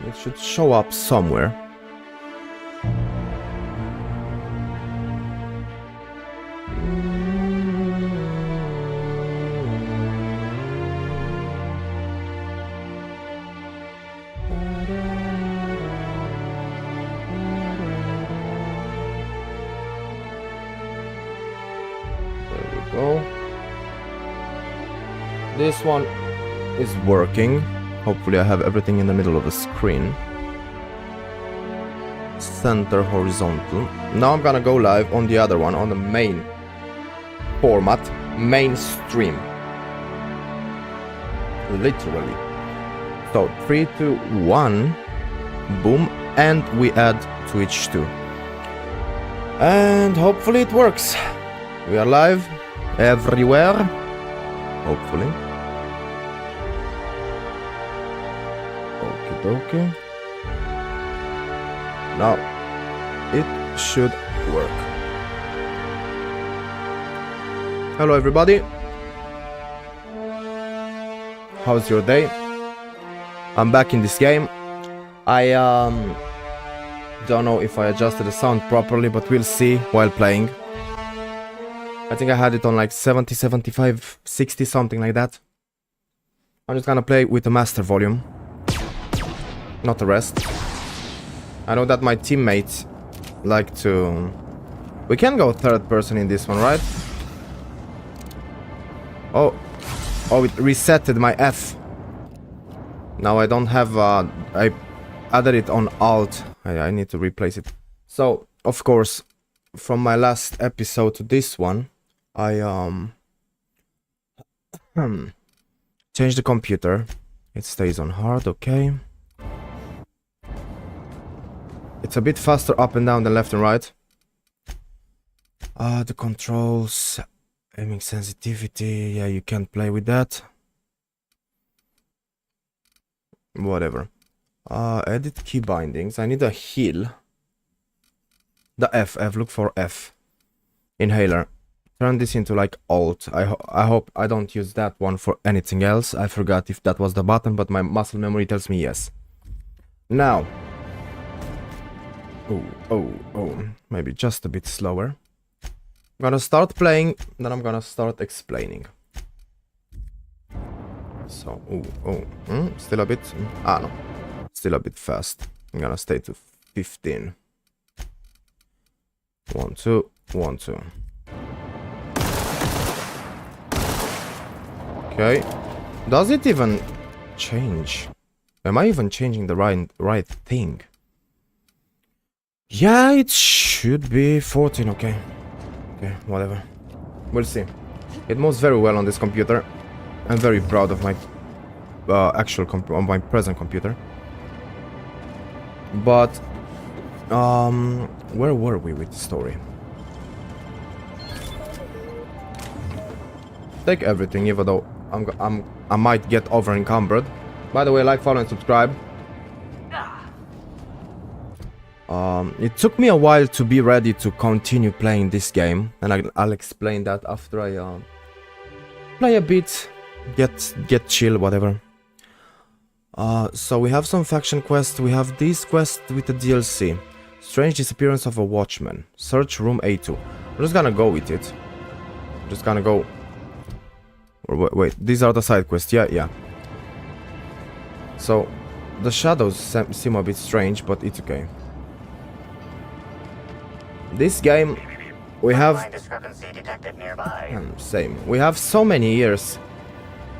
It should show up somewhere. There we go. This one is working. Hopefully I have everything in the middle of the screen. Center horizontal. Now I'm gonna go live on the other one, on the main format, mainstream. Literally. So 3, 2, 1, boom, and we add Twitch too. And hopefully it works. We are live everywhere. Hopefully. Okay. Now it should work. Hello everybody. How's your day? I'm back in this game. I don't know if I adjusted the sound properly, but we'll see while playing. I think I had it on like 70, 75, 60, something like that. I'm just gonna play with the master volume, not the rest. I know that my teammates like to... We can go third person in this one, right? Oh, it resetted my F. Now I don't have... I added it on Alt. I need to replace it. So, of course, from my last episode to this one, I changed the computer. It stays on hard, okay. It's a bit faster up and down than left and right. The controls, aiming sensitivity, yeah, you can't play with that. Whatever. Edit key bindings. I need a heal. The F, look for F. Inhaler. Turn this into like Alt. I hope I don't use that one for anything else. I forgot if that was the button, but my muscle memory tells me yes. Now. Oh. Maybe just a bit slower. I'm gonna start playing, then I'm gonna start explaining. So, still a bit... no. Still a bit fast. I'm gonna stay to 15. 1, 2, 1, 2. Okay. Does it even change? Am I even changing the right thing? Yeah, it should be 14, okay. Okay, whatever. We'll see. It moves very well on this computer. I'm very proud of my my present computer. But where were we with the story? Take everything, even though I might get over encumbered. By the way, like, follow, and subscribe. It took me a while to be ready to continue playing this game, and I'll explain that after I play a bit, get chill, whatever. So we have some faction quests. We have this quest with the DLC. Strange disappearance of a watchman. Search room A2. I'm just gonna go with it. I'm just gonna go. Wait, these are the side quests. Yeah. So the shadows seem a bit strange, but it's okay. This game, we have... discrepancy detected nearby. Same. We have so many years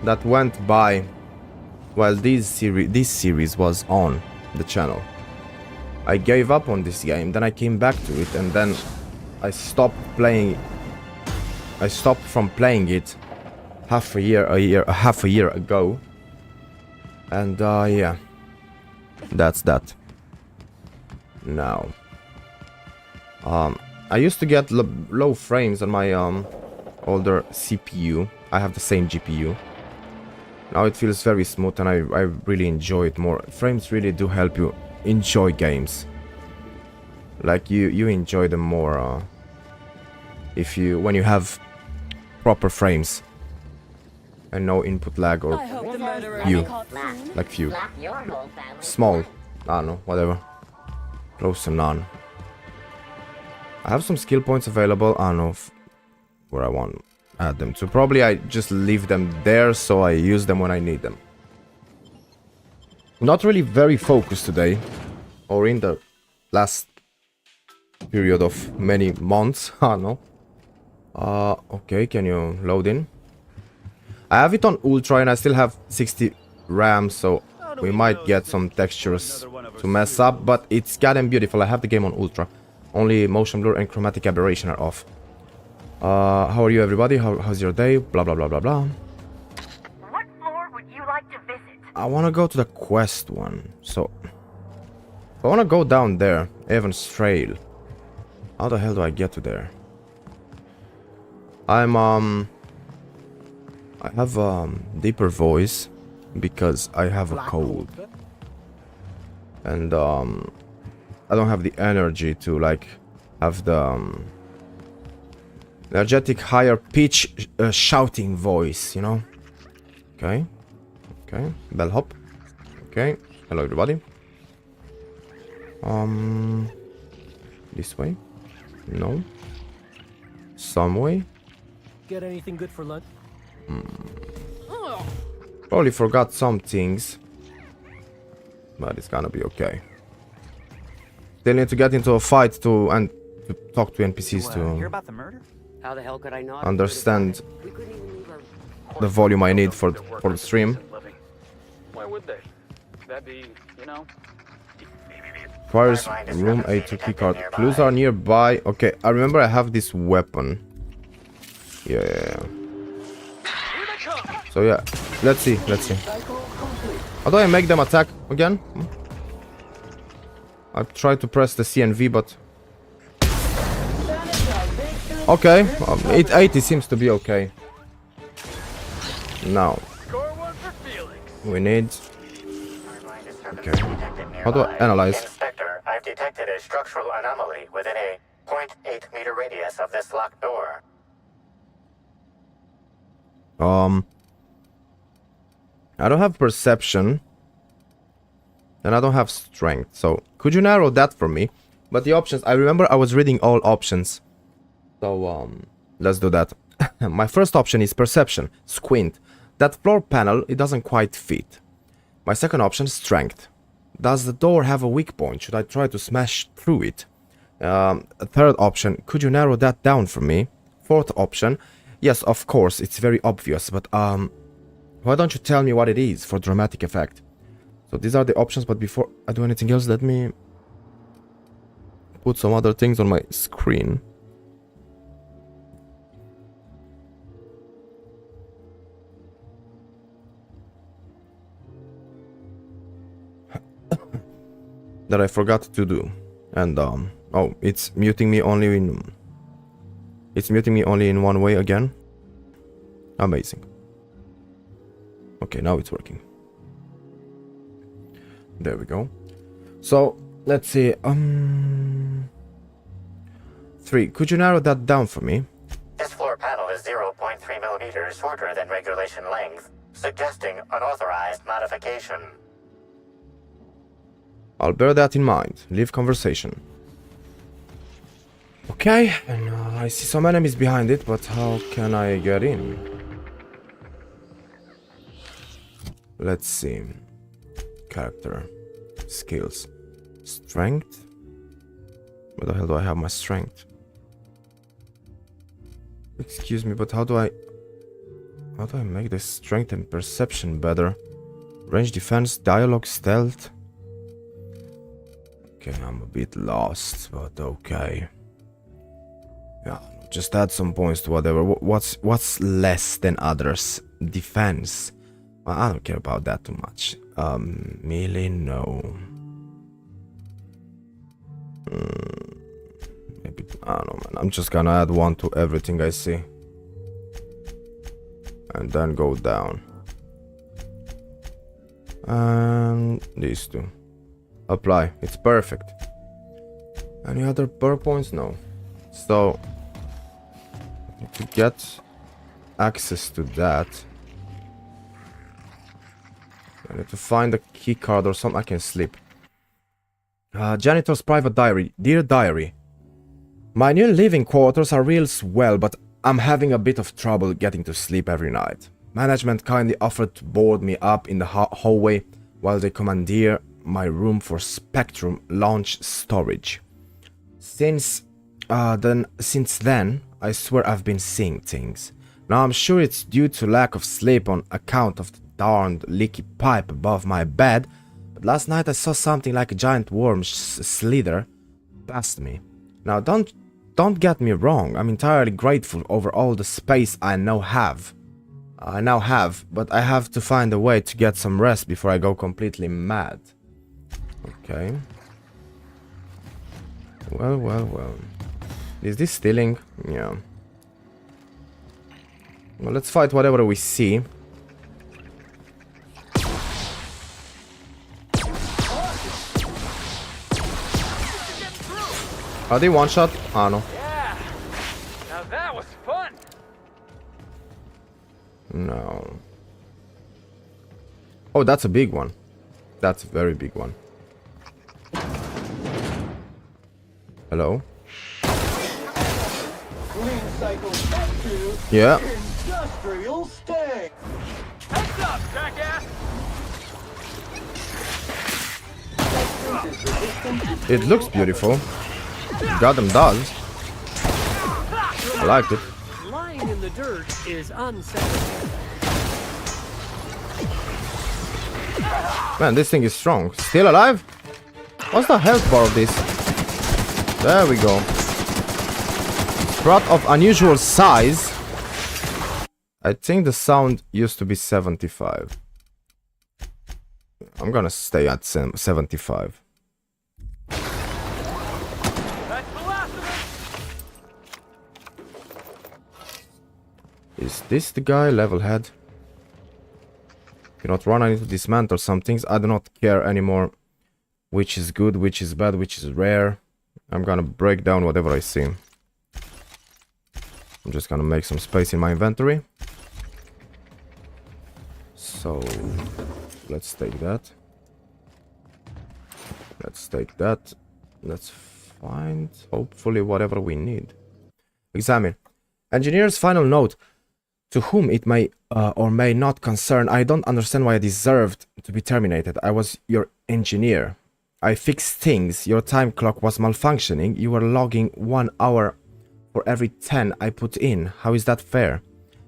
that went by while this series was on the channel. I gave up on this game, then I came back to it, and then I stopped playing. I stopped from playing it half a year ago. And yeah, that's that. Now, I used to get low frames on my older CPU. I have the same GPU. Now it feels very smooth, and I really enjoy it more. Frames really do help you enjoy games. Like you enjoy them more when you have proper frames and no input lag or few, like few, small I don't know, whatever. Close to none. I have some skill points available. I don't know where I want to add them to. Probably I just leave them there so I use them when I need them. Not really very focused today. Or in the last period of many months. I don't know. Okay, can you load in? I have it on Ultra and I still have 60 RAM, so we might get some textures to mess up, but it's goddamn beautiful. I have the game on Ultra. Only motion blur and chromatic aberration are off. How are you, everybody? How's your day? Blah, blah, blah, blah, blah. What floor would you like to visit? I want to go to the quest one, so... I want to go down there, Evans Trail. How the hell do I get to there? I have a deeper voice because I have a cold. And I don't have the energy to like have the energetic higher pitch shouting voice, you know? Okay. Okay, bellhop. Okay, hello everybody. This way? No. Some way? Get anything good for lunch? Probably forgot some things. But it's gonna be okay. They need to get into a fight and to talk to NPCs Hear to about the murder? How the hell could I not? understand We couldn't even leave our... the volume I need for the stream. Why would they? That'd be, you know. Requires room A2 keycard. Clues are nearby. Okay, I remember I have this weapon. Yeah. So yeah, let's see. How do I make them attack again? I tried to press the CNV, but... Okay, 80 seems to be okay. Now, we need... Okay, how do I analyze? Inspector, I've detected a structural anomaly within a 0.8 meter radius of this locked door. I don't have perception. And I don't have strength. So, could you narrow that for me? But the options, I remember I was reading all options. So, let's do that. My first option is perception, squint. That floor panel, it doesn't quite fit. My second option, strength. Does the door have a weak point? Should I try to smash through it? A third option, could you narrow that down for me? Fourth option, yes, of course, it's very obvious, but why don't you tell me what it is for dramatic effect? So these are the options, but before I do anything else, let me put some other things on my screen. That I forgot to do. And oh, it's muting me only in... It's muting me only in one way again. Amazing. Okay, now it's working. There we go. So, let's see. 3. Could you narrow that down for me? This floor panel is 0.3 millimeters shorter than regulation length, suggesting unauthorized modification. I'll bear that in mind. Leave conversation. Okay, and I see some enemies behind it, but how can I get in? Let's see. Character. Skills. Strength? Where the hell do I have my strength? Excuse me, but how do I make the strength and perception better? Range defense, dialogue, stealth. Okay, I'm a bit lost, but okay. Yeah, just add some points to whatever. What's less than others? Defense. Well, I don't care about that too much. Melee, no. Maybe, I don't know, man. I'm just gonna add 1 to everything I see. And then go down. And these 2. Apply. It's perfect. Any other perk points? No. So, to get access to that, I need to find a key card or something. I can sleep. Janitor's private diary. Dear diary. My new living quarters are real swell, but I'm having a bit of trouble getting to sleep every night. Management kindly offered to board me up in the hallway while they commandeer my room for Spectrum launch storage. Since then, I swear I've been seeing things. Now I'm sure it's due to lack of sleep on account of the darned leaky pipe above my bed, but last night I saw something like a giant worm slither past me. Now don't get me wrong, I'm entirely grateful over all the space I now have, but I have to find a way to get some rest before I go completely mad. Okay. Well. Is this stealing? Yeah. Well, let's fight whatever we see. Are they one shot? Ah, no. Yeah. Now that was fun. No. Oh, that's a big one. That's a very big one. Hello? Yeah. Industrial stay. Heads up, jackass. It looks beautiful. Goddamn does. I like it. Lying in the dirt is unsatisfying. Man, this thing is strong. Still alive? What's the health bar of this? There we go. Sprat of unusual size. I think the sound used to be 75. I'm gonna stay at 75. That's the last of it. Is this the guy? Level head. Cannot run. I need to dismantle some things. I do not care anymore which is good, which is bad, which is rare. I'm gonna break down whatever I see. I'm just gonna make some space in my inventory. So let's take that. Let's take that. Let's find hopefully whatever we need. Examine. Engineer's final note. To whom it may or may not concern, I don't understand why I deserved to be terminated. I was your engineer. I fixed things. Your time clock was malfunctioning. You were logging 1 hour for every 10 I put in. How is that fair?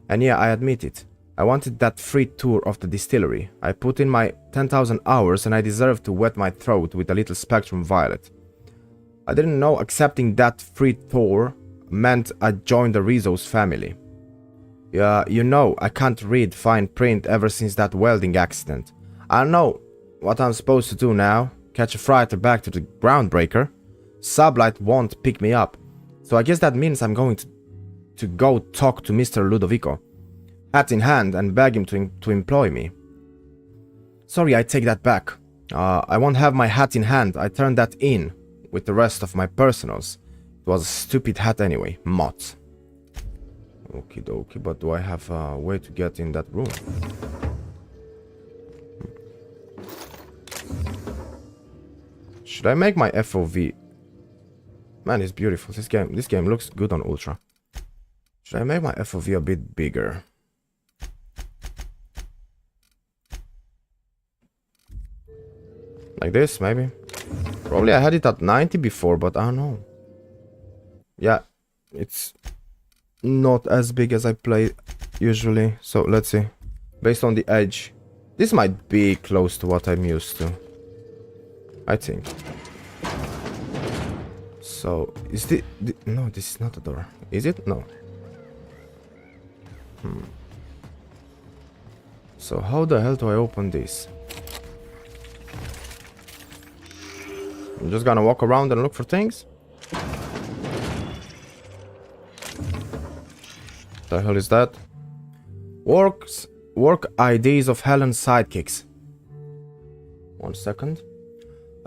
And yeah, I admit it. I wanted that free tour of the distillery. I put in my 10,000 hours and I deserved to wet my throat with a little Spectrum violet. I didn't know accepting that free tour meant I joined the Rizzo's family. Yeah, you know, I can't read fine print ever since that welding accident. I don't know what I'm supposed to do now. Catch a freighter back to the Groundbreaker. Sublight won't pick me up. So I guess that means I'm going to go talk to Mr. Ludovico, hat in hand, and beg him to employ me. Sorry, I take that back. I won't have my hat in hand. I turned that in with the rest of my personals. It was a stupid hat anyway. Mott. Okie dokie, but do I have a way to get in that room? Should I make my FOV? Man, it's beautiful. This game looks good on Ultra. Should I make my FOV a bit bigger? Like this, maybe? Probably I had it at 90 before, but I don't know. Yeah, it's not as big as I play usually. So let's see. Based on the edge, this might be close to what I'm used to, I think. So is the no, this is not a door, is it? No. So how the hell do I open this? I'm just gonna walk around and look for things. The hell is that? Work IDs of Helen's sidekicks. 1 second.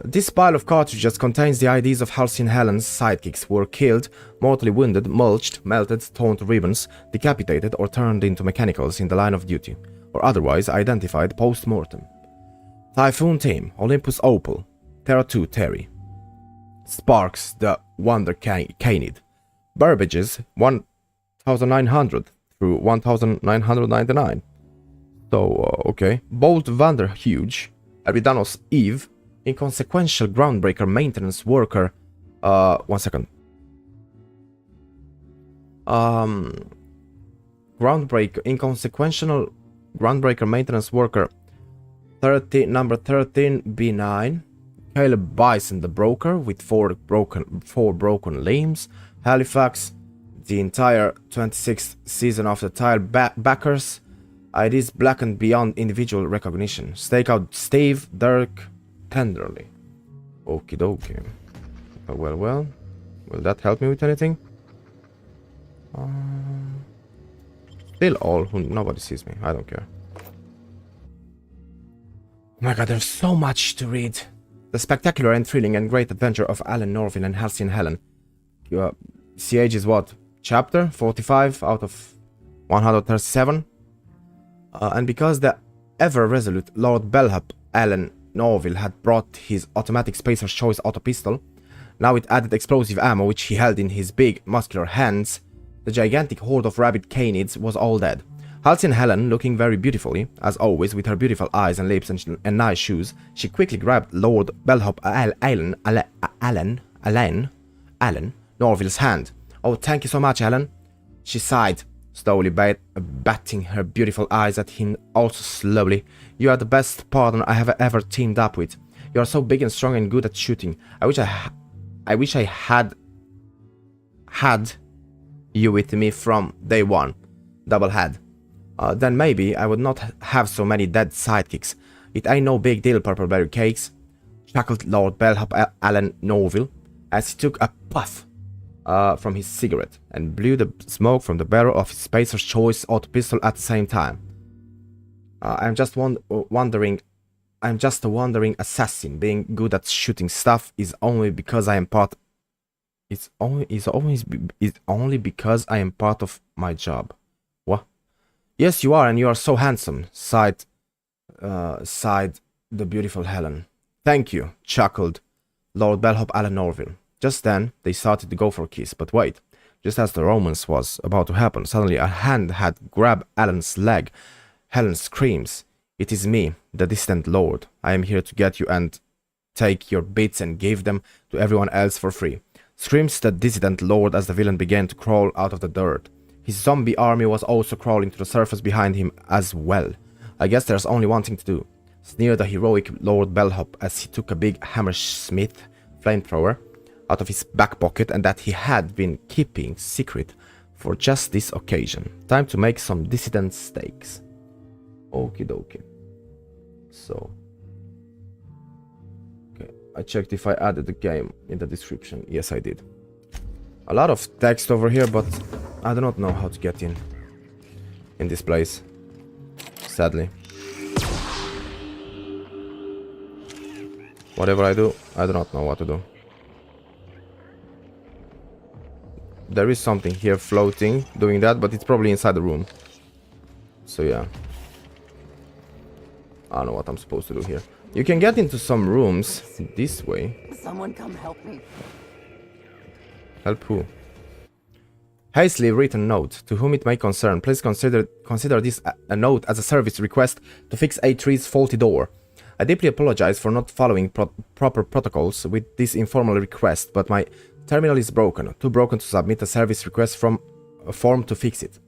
This pile of cartridges contains the IDs of Halcyon Helen's sidekicks who were killed, mortally wounded, mulched, melted, torn to ribbons, decapitated, or turned into mechanicals in the line of duty, or otherwise identified post-mortem. Typhoon Team, Olympus Opal, Terra 2 Terry, Sparks, the Wonder Canid. Burbage's 1900 through 1999. So, okay. Bolt Vander Huge. Eridanos Eve. Inconsequential Groundbreaker Maintenance Worker. 1 second. Inconsequential Groundbreaker Maintenance Worker. Number 13, B9. Caleb Bison the Broker with four broken limbs. Halifax, the entire 26th season of the Tile Backers. IDs blackened beyond individual recognition. Stakeout Steve Dirk tenderly. Okie dokie. Well. Will that help me with anything? Still all who nobody sees me. I don't care. Oh my god, there's so much to read. The spectacular and thrilling and great adventure of Alan Norville and Halcyon Helen. CH is what? Chapter 45 out of 137. And because the ever-resolute Lord Bellhop Alan Norville had brought his automatic Spacer's Choice auto pistol, now it added explosive ammo which he held in his big, muscular hands, the gigantic horde of rabid canids was all dead. Halcyon Helen, looking very beautifully, as always, with her beautiful eyes and lips and nice shoes, she quickly grabbed Lord Bellhop Alan Norville's hand. Oh, thank you so much, Alan. She sighed, slowly batting her beautiful eyes at him also slowly. You are the best partner I have ever teamed up with. You are so big and strong and good at shooting. I wish I had you with me from day one. Double head. Then maybe I would not have so many dead sidekicks. It ain't no big deal, Purpleberry Cakes, chuckled Lord Bellhop Alan Norville as he took a puff from his cigarette and blew the smoke from the barrel of his Spacer's Choice auto pistol at the same time. I'm just a wandering assassin. Being good at shooting stuff is only because I am part. It's only because I am part of my job. What? Yes, you are, and you are so handsome. Sighed the beautiful Helen. Thank you, chuckled Lord Bellhop Alan Norville. Just then, they started to go for a kiss, but wait. Just as the romance was about to happen, suddenly a hand had grabbed Alan's leg. Helen screams, "It is me, the distant lord. I am here to get you and take your bits and give them to everyone else for free," screams the dissident lord as the villain began to crawl out of the dirt. His zombie army was also crawling to the surface behind him as well. I guess there's only one thing to do, sneered the heroic Lord Bellhop as he took a big Hammersmith flamethrower out of his back pocket and that he had been keeping secret for just this occasion. Time to make some dissident steaks. Okie dokie. So. Okay, I checked if I added the game in the description. Yes, I did. A lot of text over here, but I do not know how to get in this place. Sadly. Whatever I do, I do not know what to do. There is something here floating, doing that, but it's probably inside the room. So yeah. I don't know what I'm supposed to do here. You can get into some rooms this way. Someone come help me. Help who? Hastily written note. To whom it may concern, please consider this a note as a service request to fix A3's faulty door. I deeply apologize for not following proper protocols with this informal request, but my terminal is broken. Too broken to submit a service request from a form to fix it.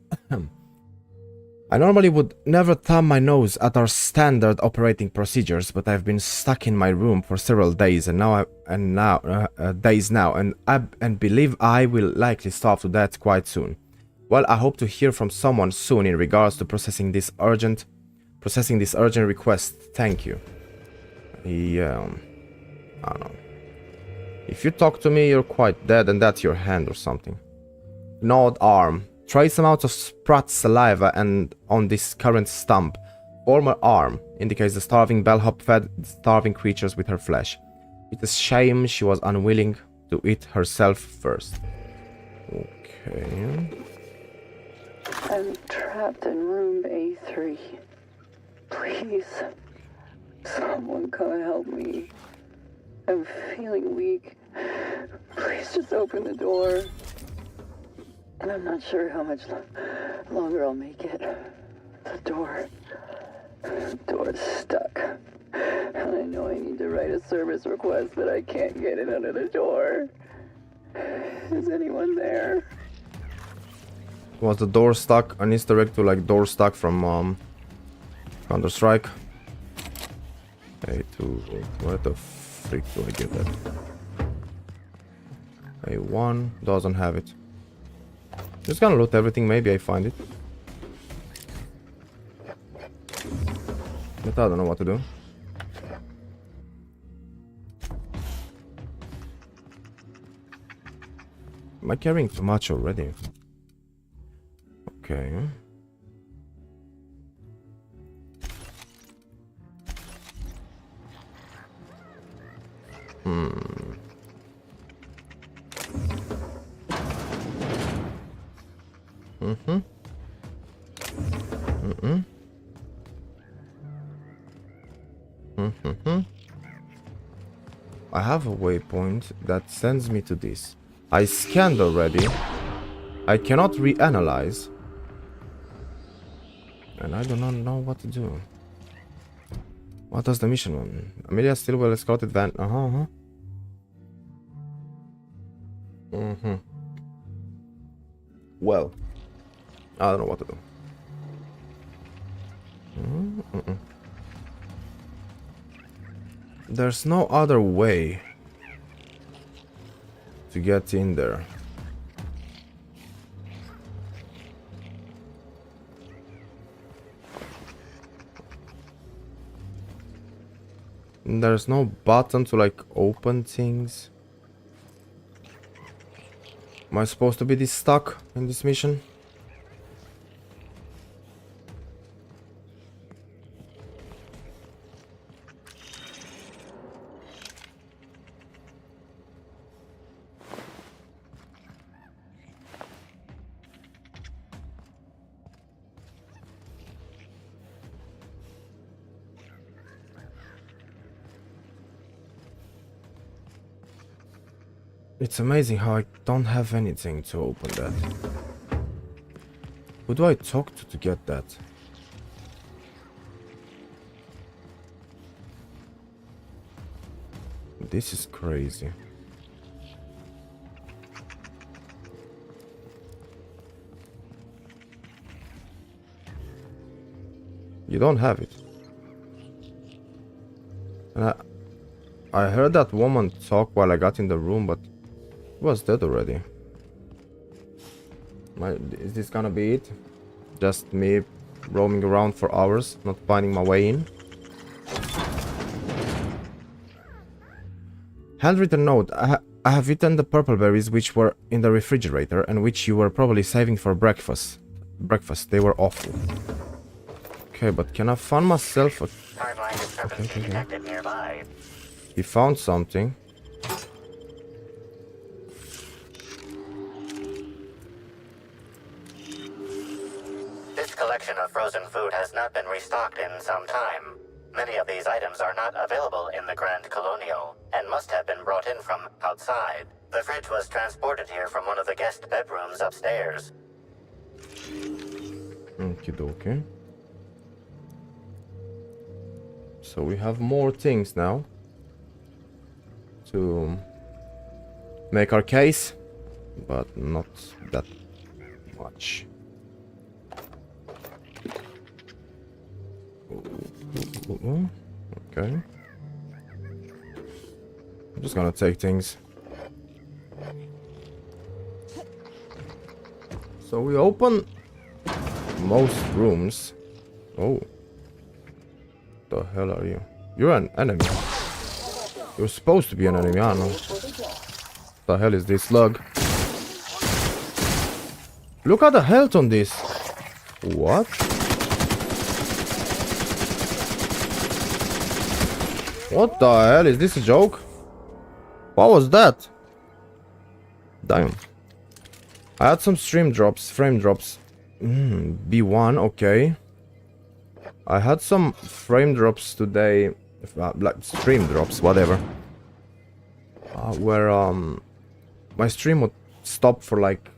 I normally would never thumb my nose at our standard operating procedures, but I've been stuck in my room for several days and believe I will likely starve to death quite soon. Well, I hope to hear from someone soon in regards to processing this urgent request. Thank you. Yeah, I don't know. If you talk to me, you're quite dead, and that's your hand or something. Gnawed arm. Trace amounts of sprat saliva and on this current stump. Former arm indicates the starving bellhop fed starving creatures with her flesh. It's a shame she was unwilling to eat herself first. Okay. I'm trapped in room A3. Please, someone come help me. I'm feeling weak. Please just open the door. And I'm not sure how much longer I'll make it. The door's stuck. And I know I need to write a service request, but I can't get it under the door. Is anyone there? Was the door stuck? An Easter egg to like door stuck from Counter-Strike. Where the freak do I get that? A1 doesn't have it. Just gonna loot everything, maybe I find it. But I don't know what to do. Am I carrying too much already? Okay. I have a waypoint that sends me to this. I scanned already. I cannot reanalyze. And I do not know what to do. What does the mission want? Amelia still well escorted van. Well, I don't know what to do. There's no other way to get in there. There's no button to like open things. Am I supposed to be this stuck in this mission? It's amazing how I don't have anything to open that. Who do I talk to get that? This is crazy. You don't have it. And I heard that woman talk while I got in the room, but it was dead already. Is this gonna be it? Just me roaming around for hours, not finding my way in? Handwritten note. I have eaten the purple berries which were in the refrigerator and which you were probably saving for breakfast. They were awful. Okay, but can I find myself a... Hardline discrepancy detected nearby. He found something. This collection of frozen food has not been restocked in some time. Many of these items are not available in the Grand Colonial and must have been brought in from outside. The fridge was transported here from one of the guest bedrooms upstairs. Okie dokie. So we have more things now to make our case, but not that much. Okay. I'm just gonna take things. So we open most rooms. Oh. The hell are you? You're an enemy. You're supposed to be an enemy, I know. The hell is this slug? Look at the health on this. What? What the hell? Is this a joke? What was that? Damn. I had some frame drops. B1, okay. I had some frame drops today. Like stream drops, whatever. where my stream would stop for like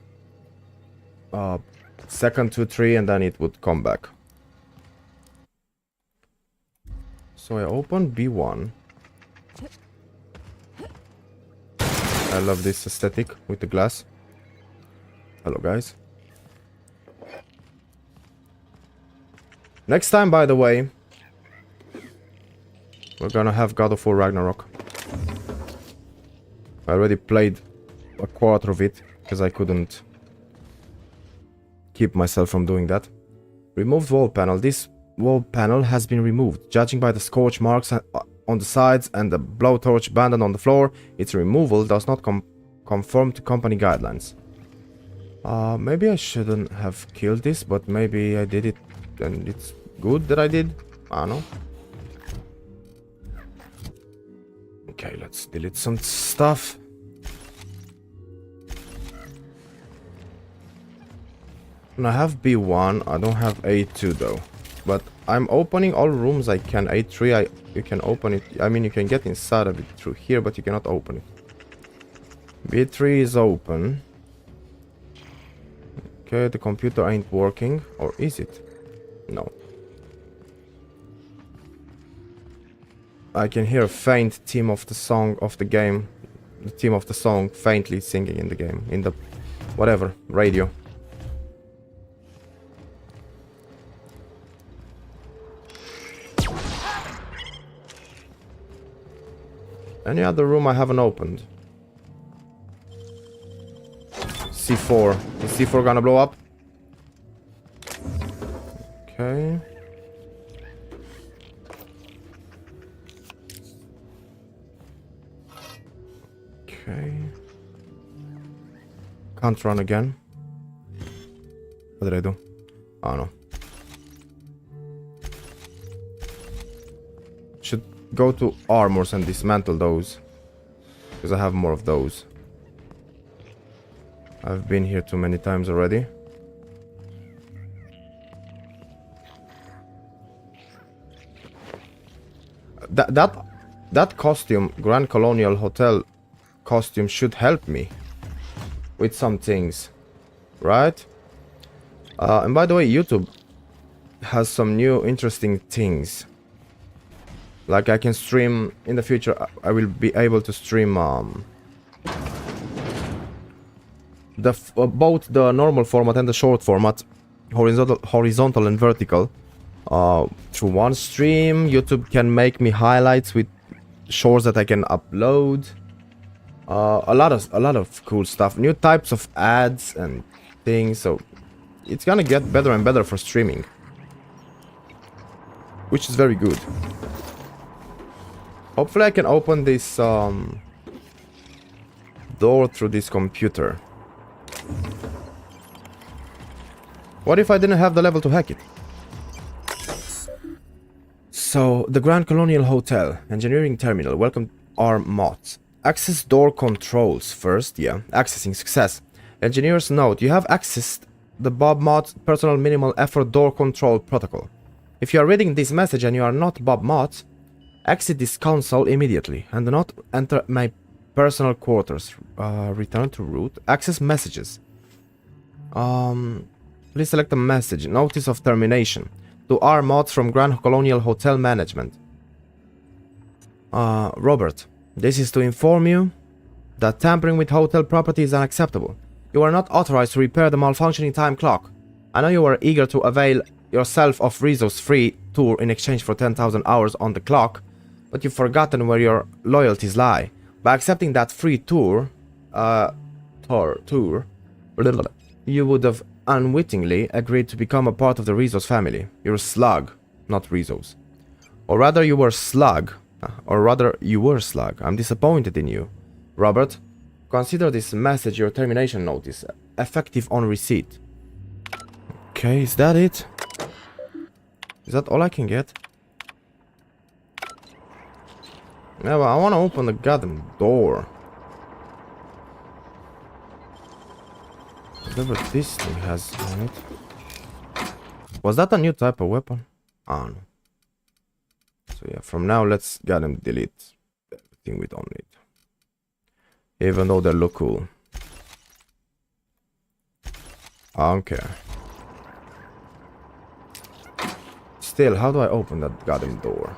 second 2 3 and then it would come back. So I open B1. I love this aesthetic with the glass. Hello guys. Next time, by the way, we're gonna have God of War Ragnarok. I already played a quarter of it because I couldn't keep myself from doing that. Removed wall panel. This wall panel has been removed. Judging by the scorch marks on the sides and the blowtorch abandoned on the floor, its removal does not conform to company guidelines. Maybe I shouldn't have killed this, but maybe I did it and it's good that I did. I don't know. Okay, let's delete some stuff. And I have B1, I don't have A2 though. But I'm opening all rooms I can. A3, you can open it. I mean, you can get inside of it through here, but you cannot open it. B3 is open. Okay, the computer ain't working. Or is it? No. I can hear a faint theme of the song of the game. The theme of the song faintly singing in the game. In the whatever, radio. Any other room I haven't opened? C4. Is C4 gonna blow up? Okay. Okay. Can't run again. What did I do? Oh no. Should go to armors and dismantle those. Because I have more of those. I've been here too many times already. That costume, Grand Colonial Hotel costume, should help me with some things, right? And by the way, YouTube has some new interesting things. Like I can stream in the future. I will be able to stream both the normal format and the short format, horizontal and vertical, through one stream. YouTube can make me highlights with shorts that I can upload. A lot of cool stuff, new types of ads and things. So it's gonna get better and better for streaming, which is very good. Hopefully I can open this door through this computer. What if I didn't have the level to hack it? So, the Grand Colonial Hotel, Engineering Terminal, welcome our mods. Access door controls first, yeah, accessing success. Engineers note, you have accessed the Bob Mods Personal Minimal Effort Door Control Protocol. If you are reading this message and you are not Bob Mods, exit this console immediately and do not enter my personal quarters. Return to root. Access messages. Please select a message. Notice of termination. To our mods from Grand Colonial Hotel Management. Robert, this is to inform you that tampering with hotel property is unacceptable. You are not authorized to repair the malfunctioning time clock. I know you are eager to avail yourself of Rizzo's free tour in exchange for 10,000 hours on the clock, but you've forgotten where your loyalties lie. By accepting that free tour, you would have unwittingly agreed to become a part of the Rizzo's family. You're a slug, not Rizzo's. Or rather, you were slug. I'm disappointed in you. Robert, consider this message your termination notice, effective on receipt. Okay, is that it? Is that all I can get? Yeah, but I want to open the goddamn door. Whatever this thing has on it. Was that a new type of weapon? Ah, no. So yeah, from now let's goddamn delete everything we don't need. Even though they look cool. Okay. Still, how do I open that goddamn door?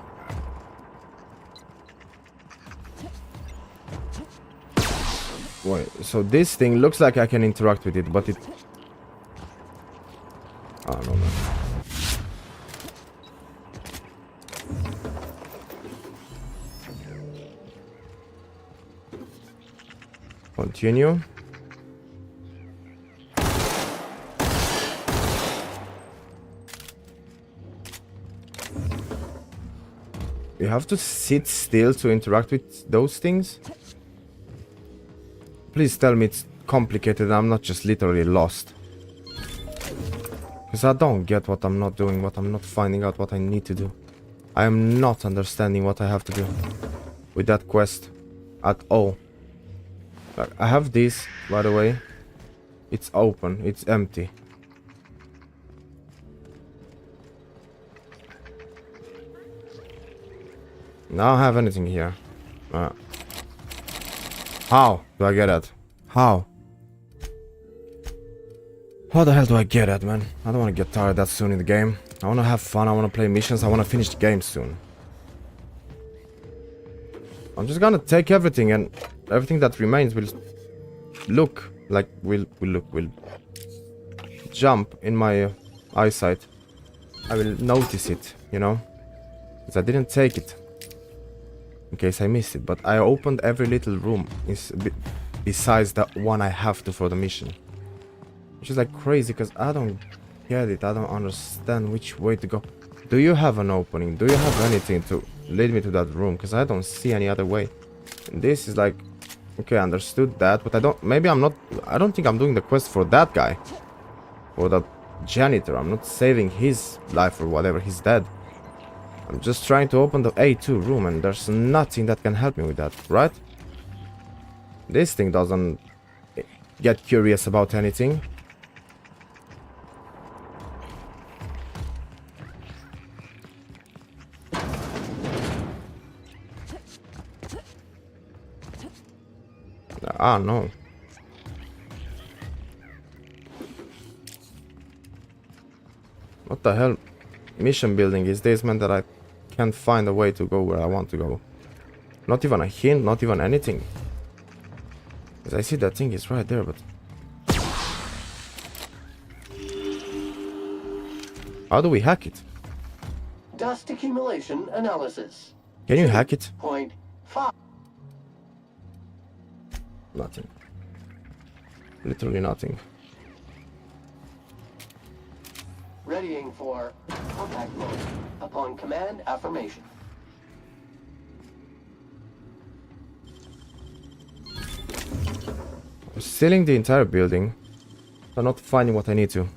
Wait, so this thing looks like I can interact with it, but it... I don't know. Continue. You have to sit still to interact with those things? Please tell me it's complicated and I'm not just literally lost. Because I don't get what I'm not doing, what I'm not finding out what I need to do. I am not understanding what I have to do with that quest at all. Like, I have this, by the way. It's open, it's empty. Now I don't have anything here. How do I get it? How? How the hell do I get it, man? I don't want to get tired that soon in the game. I want to have fun, I want to play missions, I want to finish the game soon. I'm just gonna take everything and everything that remains will look like will jump in my eyesight. I will notice it, you know? Because I didn't take it. In case I missed it, but I opened every little room besides the one I have to for the mission. Which is like crazy because I don't get it, I don't understand which way to go. Do you have an opening? Do you have anything to lead me to that room? Because I don't see any other way. And this is like, okay, I understood that, but I don't think I'm doing the quest for that guy. For that janitor, I'm not saving his life or whatever, he's dead. I'm just trying to open the A2 room and there's nothing that can help me with that, right? This thing doesn't get curious about anything. Ah, no. What the hell? Mission building is this, man, that I can't find a way to go where I want to go. Not even a hint, not even anything. Because I see that thing is right there, but... How do we hack it? Dust accumulation analysis. Can you hack it? 0.5. Nothing. Literally nothing. Readying for contact mode upon command affirmation. I'm sealing the entire building. I'm not finding what I need to.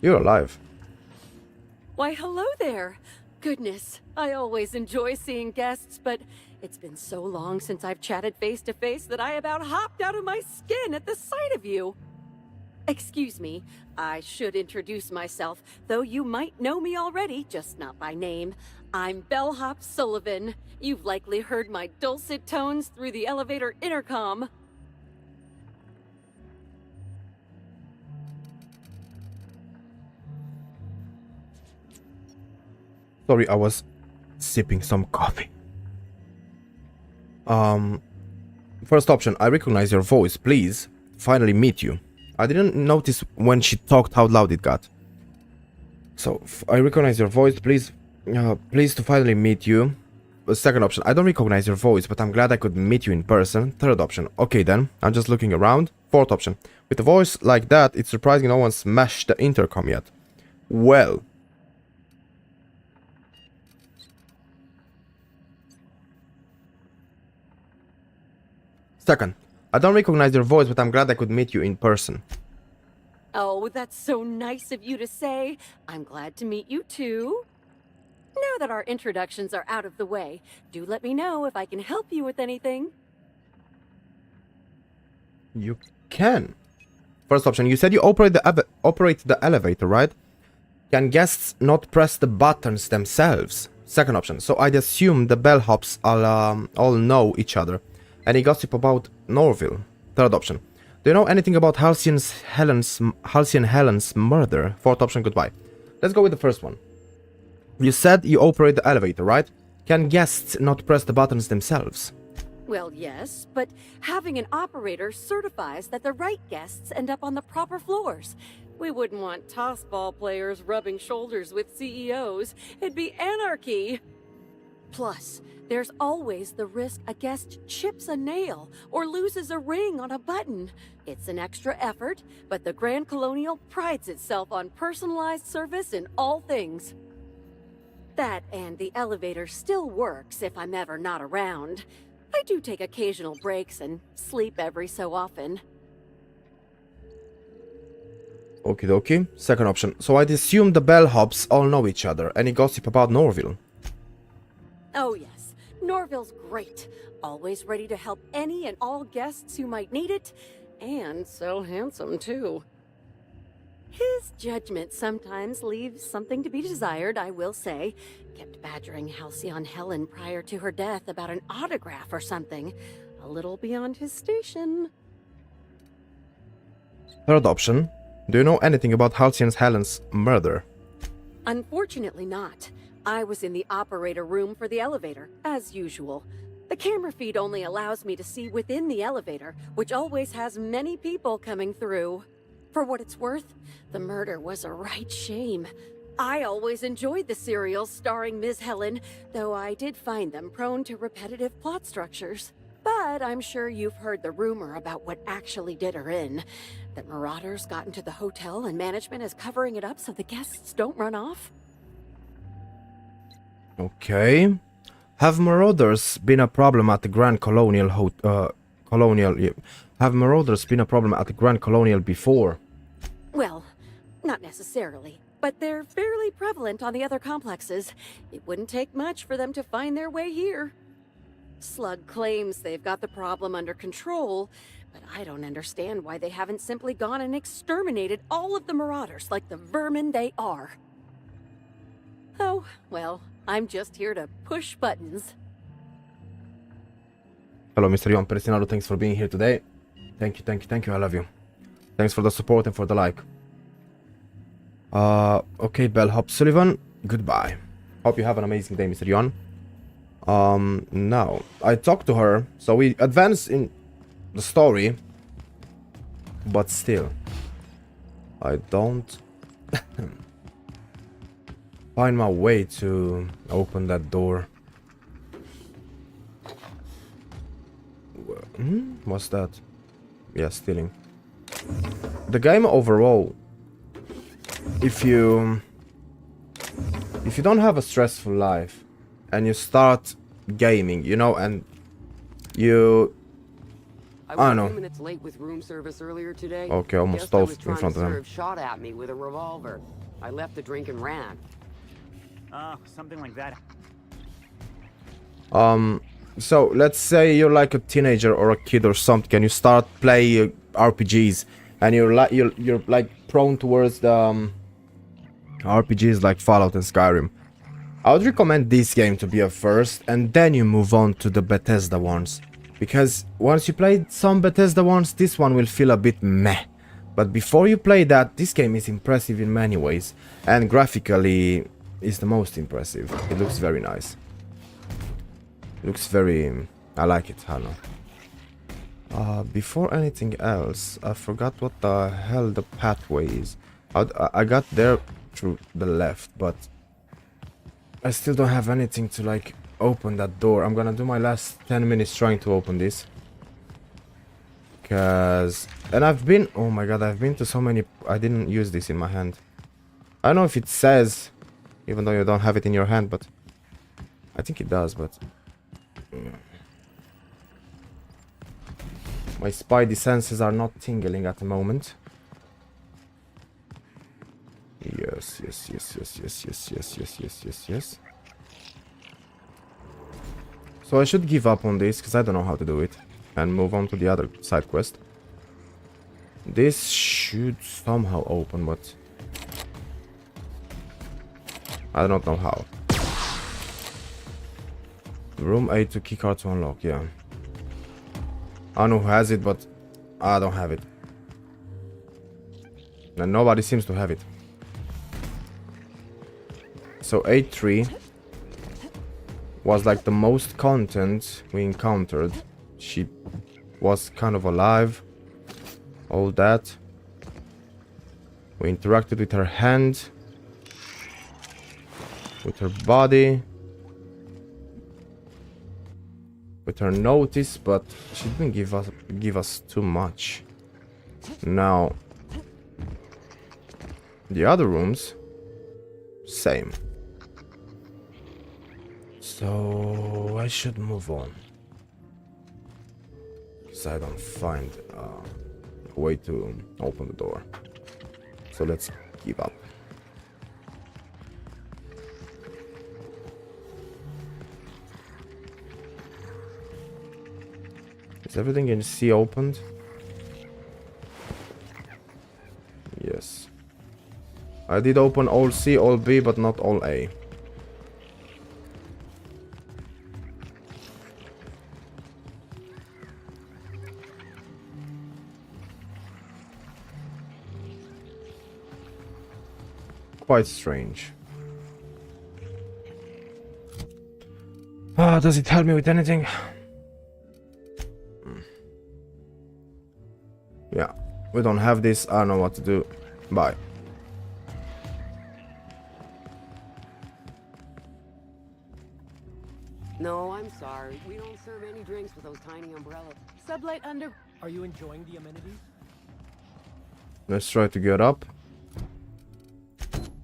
You're alive. Why, hello there. Goodness, I always enjoy seeing guests, but it's been so long since I've chatted face to face that I about hopped out of my skin at the sight of you. Excuse me, I should introduce myself, though you might know me already, just not by name. I'm Bellhop Sullivan. You've likely heard my dulcet tones through the elevator intercom. Sorry, I was sipping some coffee. First option, I recognize your voice, please. Finally meet you. I didn't notice when she talked how loud it got. So, I recognize your voice, please. Please to finally meet you. Second option, I don't recognize your voice, but I'm glad I could meet you in person. Third option, okay then, I'm just looking around. Fourth option, with a voice like that, it's surprising no one smashed the intercom yet. Well. Second, I don't recognize your voice, but I'm glad I could meet you in person. Oh, that's so nice of you to say. I'm glad to meet you too. Now that our introductions are out of the way, do let me know if I can help you with anything. You can. First option, you said you operate the elevator, right? Can guests not press the buttons themselves? Second option. So I'd assume the bellhops all know each other. Any gossip about Norville? Third option. Do you know anything about Halcyon Helen's murder? Fourth option, goodbye. Let's go with the first one. You said you operate the elevator, right? Can guests not press the buttons themselves? Well, yes, but having an operator certifies that the right guests end up on the proper floors. We wouldn't want tossball players rubbing shoulders with CEOs. It'd be anarchy. Plus, there's always the risk a guest chips a nail or loses a ring on a button. It's an extra effort, but the Grand Colonial prides itself on personalized service in all things. That and the elevator still works if I'm ever not around. I do take occasional breaks and sleep every so often. Okie dokie. Second option. So I'd assume the bellhops all know each other. Any gossip about Norville? Oh yes, Norville's great. Always ready to help any and all guests who might need it. And so handsome too. His judgment sometimes leaves something to be desired, I will say. Kept badgering Halcyon Helen prior to her death about an autograph or something. A little beyond his station. Third option. Do you know anything about Halcyon Helen's murder? Unfortunately not. I was in the operator room for the elevator, as usual. The camera feed only allows me to see within the elevator, which always has many people coming through. For what it's worth, the murder was a right shame. I always enjoyed the serials starring Ms. Helen, though I did find them prone to repetitive plot structures. But I'm sure you've heard the rumor about what actually did her in. That marauders got into the hotel and management is covering it up so the guests don't run off. Okay. Have marauders been a problem at the Grand Colonial Have marauders been a problem at the Grand Colonial before? Well, not necessarily, but they're fairly prevalent on the other complexes. It wouldn't take much for them to find their way here. Slug claims they've got the problem under control, but I don't understand why they haven't simply gone and exterminated all of the marauders like the vermin they are. Oh, well, I'm just here to push buttons. Hello, Mr. Yon Peristinado, thanks for being here today. Thank you, I love you. Thanks for the support and for the like. Okay, Bellhop Sullivan, goodbye. Hope you have an amazing day, Mr. Yon. Now, I talked to her, so we advance in the story, but still, I don't find my way to open that door. What's that? Yeah, stealing. The game overall, if you don't have a stressful life and you start gaming, you know, and you I don't know. 2 minutes late with room service earlier today. Okay, almost stole in front of them. Shot at me with a revolver. I left the drink and ran. Something like that. So let's say you're like a teenager or a kid or something, and you start playing RPGs, and you're like prone towards the RPGs like Fallout and Skyrim. I would recommend this game to be a first, and then you move on to the Bethesda ones, because once you play some Bethesda ones, this one will feel a bit meh. But before you play that, this game is impressive in many ways, and graphically is the most impressive. It looks very nice. Looks very... I like it, I don't know. Before anything else, I forgot what the hell the pathway is. I got there through the left, but I still don't have anything to like open that door. I'm gonna do my last 10 minutes trying to open this. And I've been... Oh my god, I've been to so many... I didn't use this in my hand. I don't know if it says, even though you don't have it in your hand, but... I think it does, but... My spidey senses are not tingling at the moment. Yes. So I should give up on this, because I don't know how to do it. And move on to the other side quest. This should somehow open, but... I don't know how. Room 8 to keycard to unlock, yeah. I don't know who has it, but I don't have it. And nobody seems to have it. So 8-3 was like the most content we encountered. She was kind of alive. All that. We interacted with her hand. With her body. With her notice, but she didn't give us too much. Now the other rooms, same. So I should move on, because I don't find a way to open the door. So let's give up. Is everything in C opened? Yes. I did open all C, all B, but not all A. Quite strange. Does it help me with anything? Yeah, we don't have this. I don't know what to do. Bye. No, I'm sorry. We don't serve any drinks with those tiny umbrellas. Sublight under. Are you enjoying the amenities? Let's try to get up.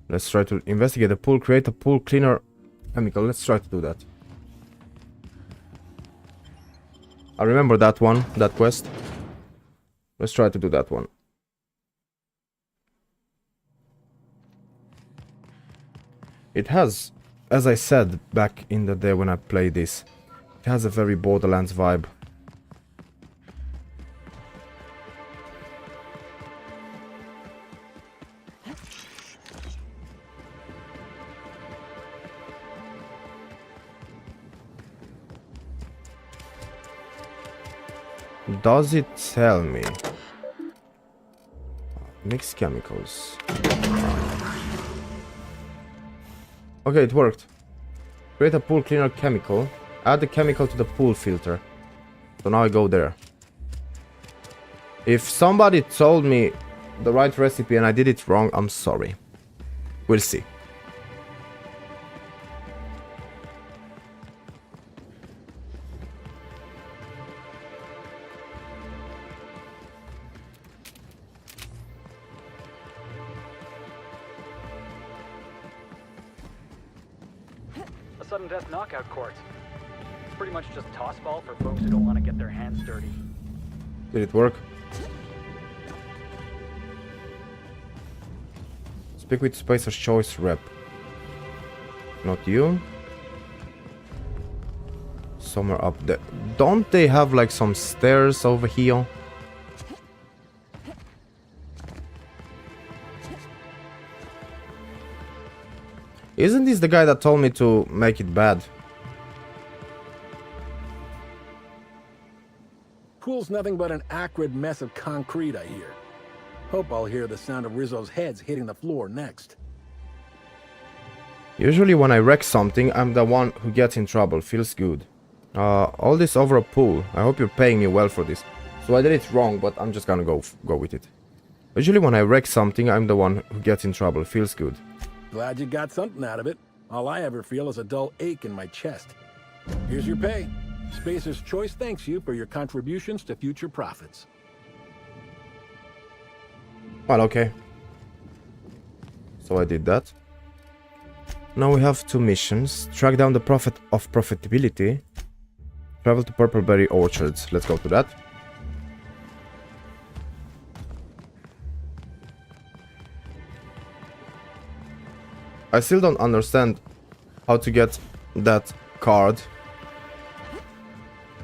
Let's try to investigate the pool, create a pool cleaner chemical. Let's try to do that. I remember that one, that quest. Let's try to do that one. It has, as I said back in the day when I played this, it has a very Borderlands vibe. Does it tell me? Mixed chemicals. Okay, it worked. Create a pool cleaner chemical. Add the chemical to the pool filter. So now I go there. If somebody told me the right recipe and I did it wrong, I'm sorry. We'll see. Sudden death knockout court. It's pretty much just toss ball for folks who don't want to get their hands dirty. Did it work? Speak with Spacer's Choice rep. Not you. Somewhere up there. Don't they have like some stairs over here? Isn't this the guy that told me to make it bad? Pool's nothing but an acrid mess of concrete, I hear. Hope I'll hear the sound of Rizzo's heads hitting the floor next. Usually when I wreck something, I'm the one who gets in trouble. Feels good. All this over a pool. I hope you're paying me well for this. So I did it wrong, but I'm just gonna go with it. Usually when I wreck something, I'm the one who gets in trouble. Feels good. Glad you got something out of it. All I ever feel is a dull ache in my chest. Here's your pay. Spacer's Choice thanks you for your contributions to future profits. Well, okay. So I did that. Now we have 2 missions. Track down the Prophet of Profitability. Travel to Purpleberry Orchards. Let's go to that. I still don't understand how to get that card.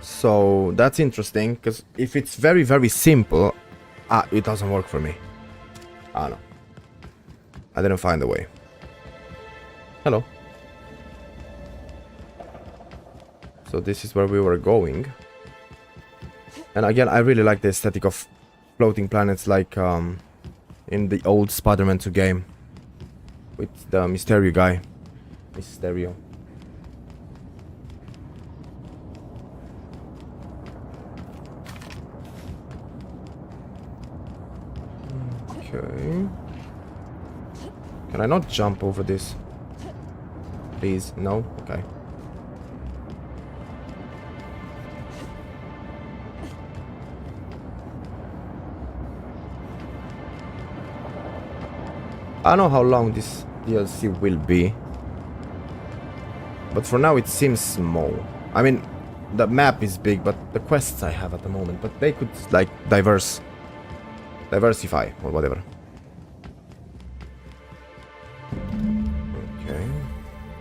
So that's interesting, because if it's very, very simple, it doesn't work for me. I don't know. I didn't find a way. Hello. So this is where we were going. And again, I really like the aesthetic of floating planets like in the old Spider-Man 2 game. With the Mysterio guy. Mysterio. Okay. Can I not jump over this? Please, no? Okay. I don't know how long this DLC will be. But for now it seems small. I mean, the map is big, but the quests I have at the moment. But they could, like, diversify or whatever. Okay.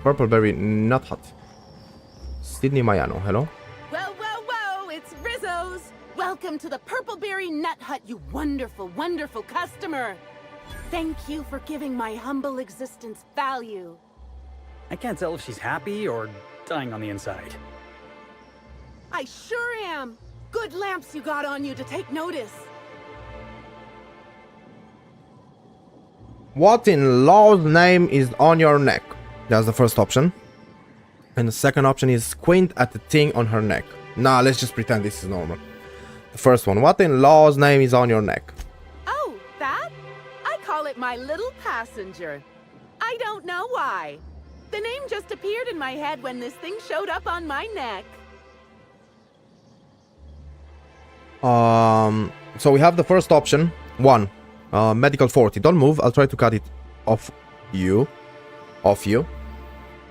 Purpleberry Nut Hut. Sydney Mayano, hello? Whoa, whoa, whoa! It's Rizzo's! Welcome to the Purpleberry Nut Hut, you wonderful, wonderful customer! Thank you for giving my humble existence value. I can't tell if she's happy or dying on the inside. I sure am! Good lamps you got on you to take notice. What in law's name is on your neck? That's the first option. And the second option is squint at the thing on her neck. Nah, let's just pretend this is normal. The first one, what in law's name is on your neck? Oh, that? I call it my little passenger. I don't know why. The name just appeared in my head when this thing showed up on my neck. So we have the first option. 1. Medical 40. Don't move. I'll try to cut it off you.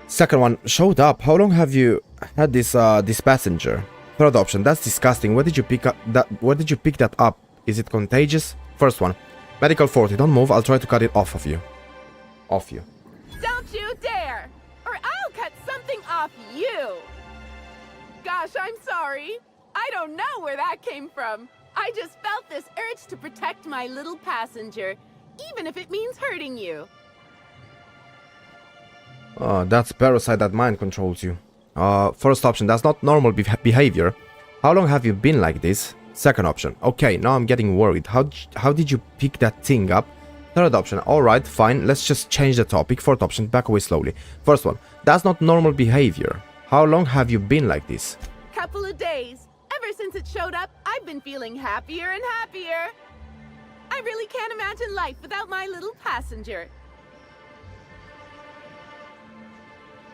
Second one. Showed up. How long have you had this passenger? Third option. That's disgusting. Where did you pick that up? Is it contagious? First one. Medical 40. Don't move. I'll try to cut it off of you. Don't you dare! Or I'll cut something off you! Gosh, I'm sorry. I don't know where that came from. I just felt this urge to protect my little passenger, even if it means hurting you. That's parasite that mind controls you. First option, that's not normal behavior. How long have you been like this? Second option, okay, now I'm getting worried. How did you pick that thing up? Third option, alright, fine, let's just change the topic. Fourth option, back away slowly. First one, that's not normal behavior. How long have you been like this? Couple of days. Ever since it showed up, I've been feeling happier and happier. I really can't imagine life without my little passenger.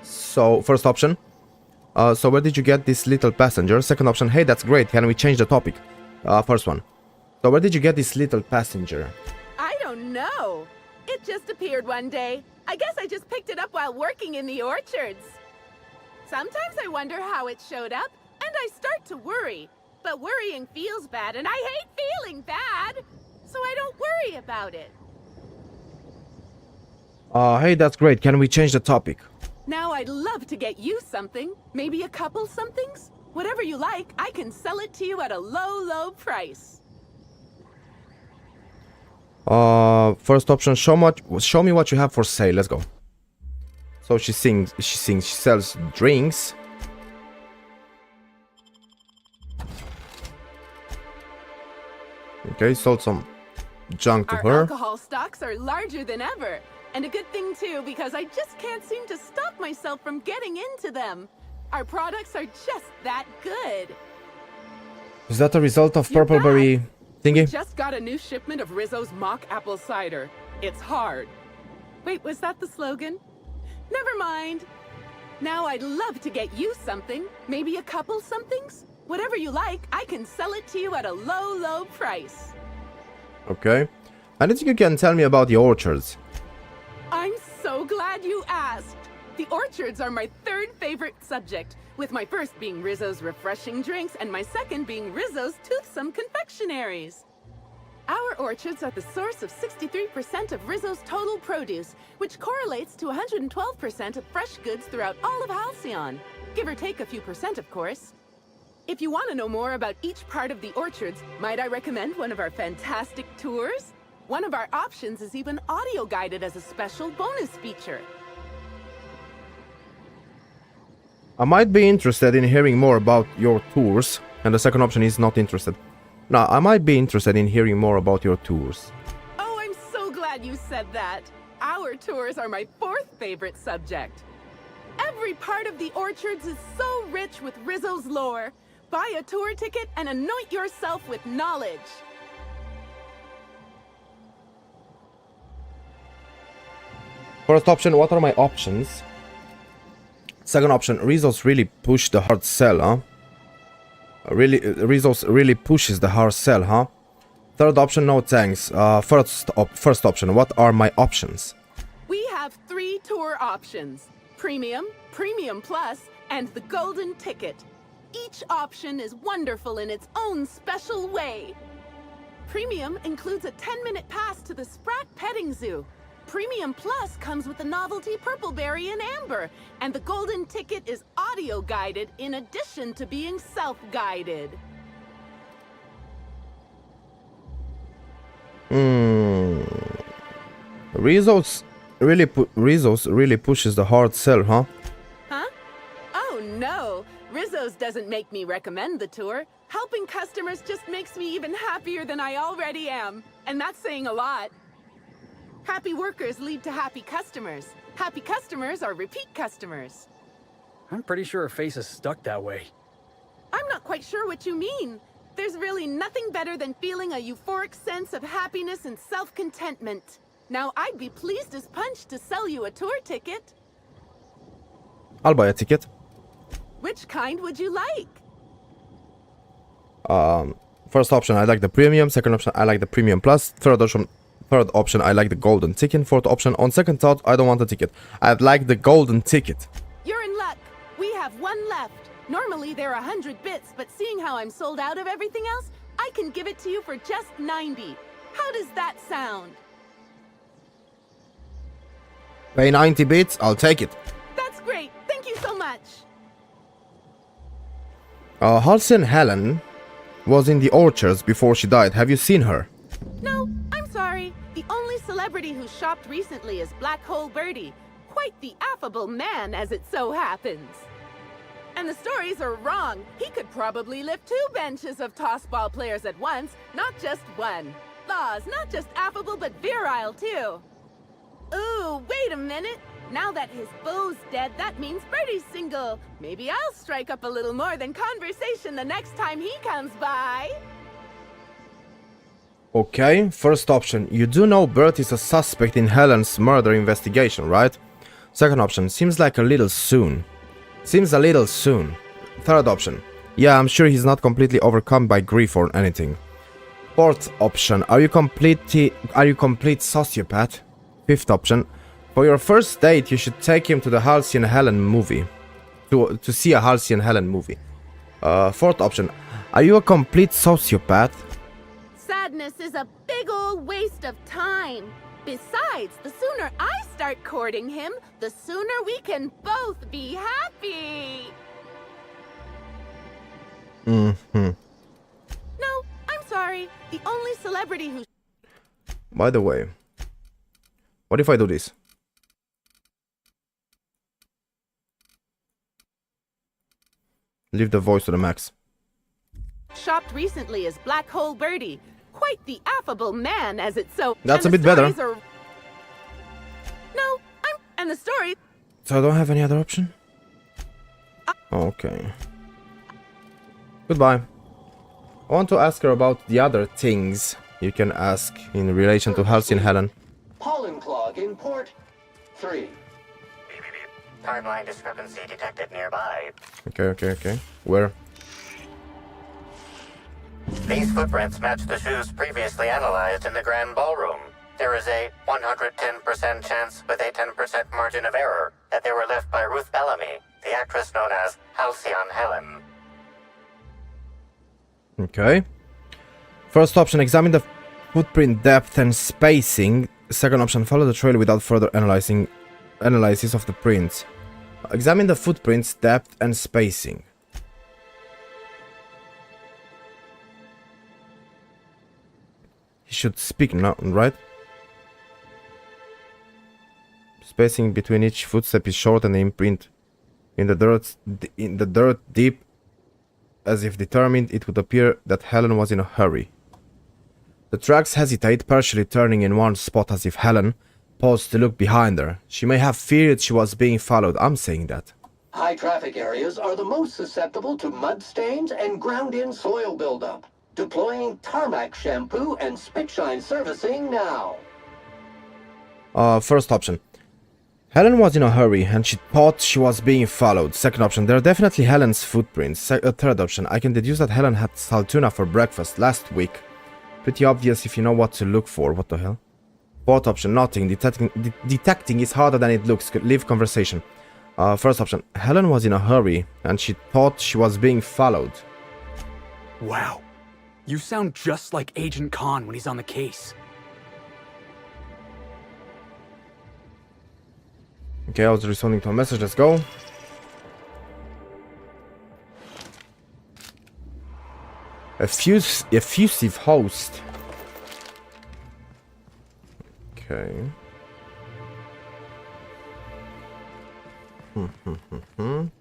So, first option. So where did you get this little passenger? Second option, hey, that's great. Can we change the topic? First one. So where did you get this little passenger? I don't know. It just appeared one day. I guess I just picked it up while working in the orchards. Sometimes I wonder how it showed up, and I start to worry. But worrying feels bad, and I hate feeling bad. So I don't worry about it. Hey, that's great. Can we change the topic? Now I'd love to get you something. Maybe a couple somethings? Whatever you like, I can sell it to you at a low, low price. First option, show me what you have for sale. Let's go. So she sells drinks. Okay, sold some junk to her. Our alcohol stocks are larger than ever. And a good thing too, because I just can't seem to stop myself from getting into them. Our products are just that good. Is that a result of Purpleberry thingy? Just got a new shipment of Rizzo's mock apple cider. It's hard. Wait, was that the slogan? Never mind. Now I'd love to get you something. Maybe a couple somethings? Whatever you like, I can sell it to you at a low, low price. Okay. I think you can tell me about the orchards. I'm so glad you asked. The orchards are my third favorite subject, with my first being Rizzo's refreshing drinks and my second being Rizzo's toothsome confectionaries. Our orchards are the source of 63% of Rizzo's total produce, which correlates to 112% of fresh goods throughout all of Halcyon. Give or take a few percent, of course. If you want to know more about each part of the orchards, might I recommend one of our fantastic tours? One of our options is even audio-guided as a special bonus feature. I might be interested in hearing more about your tours. And the second option is not interested. Now, I might be interested in hearing more about your tours. Oh, I'm so glad you said that. Our tours are my fourth favorite subject. Every part of the orchards is so rich with Rizzo's lore. Buy a tour ticket and anoint yourself with knowledge. First option, what are my options? Second option, Rizzo's really push the hard sell, huh? Rizzo's really pushes the hard sell, huh? Third option, no thanks. First option, what are my options? We have 3 tour options. Premium, Premium Plus, and the Golden Ticket. Each option is wonderful in its own special way. Premium includes a 10-minute pass to the Sprat Petting Zoo. Premium Plus comes with the novelty Purpleberry and Amber, and the Golden Ticket is audio-guided in addition to being self-guided. Rizzo's really pushes the hard sell, huh? Huh? Oh no! Rizzo's doesn't make me recommend the tour. Helping customers just makes me even happier than I already am. And that's saying a lot. Happy workers lead to happy customers. Happy customers are repeat customers. I'm pretty sure her face is stuck that way. I'm not quite sure what you mean. There's really nothing better than feeling a euphoric sense of happiness and self-contentment. Now, I'd be pleased as punch to sell you a tour ticket. I'll buy a ticket. Which kind would you like? First option, I like the premium. Second option, I like the premium plus. Third option, I like the golden ticket. Fourth option, on second thought, I don't want a ticket. I'd like the golden ticket. You're in luck. We have 1 left. Normally they're 100 bits, but seeing how I'm sold out of everything else, I can give it to you for just 90. How does that sound? Pay 90 bits, I'll take it. That's great. Thank you so much. Halcyon Helen was in the orchards before she died. Have you seen her? No, I'm sorry. The only celebrity who shopped recently is Black Hole Birdie. Quite the affable man, as it so happens. And the stories are wrong. He could probably lift 2 benches of tossball players at once, not just 1. Laws, not just affable, but virile, too. Ooh, wait a minute. Now that his beau's dead, that means Birdie's single. Maybe I'll strike up a little more than conversation the next time he comes by. Okay, first option. You do know Bert is a suspect in Helen's murder investigation, right? Second option. Seems like a little soon. Seems a little soon. Third option. Yeah, I'm sure he's not completely overcome by grief or anything. Fourth option. Are you complete sociopath? Fifth option. For your first date, you should take him to the Halcyon Helen movie. To see a Halcyon Helen movie. Fourth option. Are you a complete sociopath? Sadness is a big old waste of time. Besides, the sooner I start courting him, the sooner we can both be happy. Mm-hmm. No, I'm sorry. The only celebrity who... By the way, what if I do this? Leave the voice to the max. shopped recently is Black Hole Birdie. Quite the affable man, as it so... That's a bit better. No, and the story... So I don't have any other option? Okay. Goodbye. I want to ask her about the other things you can ask in relation to Halcyon Helen. Pollen clog in port 3. Timeline discrepancy detected nearby. Okay. Where? These footprints match the shoes previously analyzed in the Grand Ballroom. There is a 110% chance with a 10% margin of error that they were left by Ruth Bellamy, the actress known as Halcyon Helen. Okay. First option, examine the footprint depth and spacing. Second option, follow the trail without further analysis of the prints. Examine the footprints depth and spacing. He should speak now, right? Spacing between each footstep is short and the imprint in the dirt deep, as if determined. It would appear that Helen was in a hurry. The tracks hesitate, partially turning in one spot as if Helen paused to look behind her. She may have feared she was being followed. I'm saying that. High traffic areas are the most susceptible to mud stains and ground-in soil buildup. Deploying tarmac shampoo and spit-shine servicing now. First option. Helen was in a hurry and she thought she was being followed. Second option. There are definitely Helen's footprints. Third option. I can deduce that Helen had saltuna for breakfast last week. Pretty obvious if you know what to look for. What the hell? Fourth option. Nothing. Detecting is harder than it looks. Leave conversation. First option. Helen was in a hurry and she thought she was being followed. Wow. You sound just like Agent Khan when he's on the case. Okay, I was responding to a message. Let's go. Effusive host. Okay.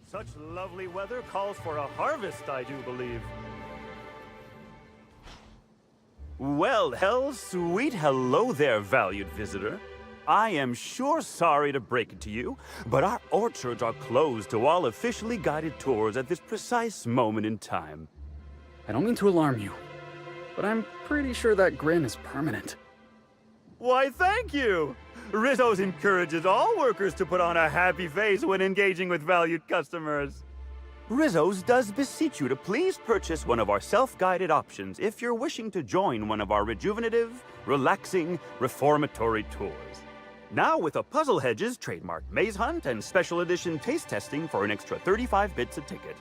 Such lovely weather calls for a harvest, I do believe. Well, sweet hello there, valued visitor. I am sure sorry to break it to you, but our orchards are closed to all officially guided tours at this precise moment in time. I don't mean to alarm you, but I'm pretty sure that grin is permanent. Why, thank you! Rizzo's encourages all workers to put on a happy face when engaging with valued customers. Rizzo's does beseech you to please purchase one of our self-guided options if you're wishing to join one of our rejuvenative, relaxing, reformatory tours. Now with a Puzzle Hedges trademark maze hunt and special edition taste testing for an extra 35 bits a ticket.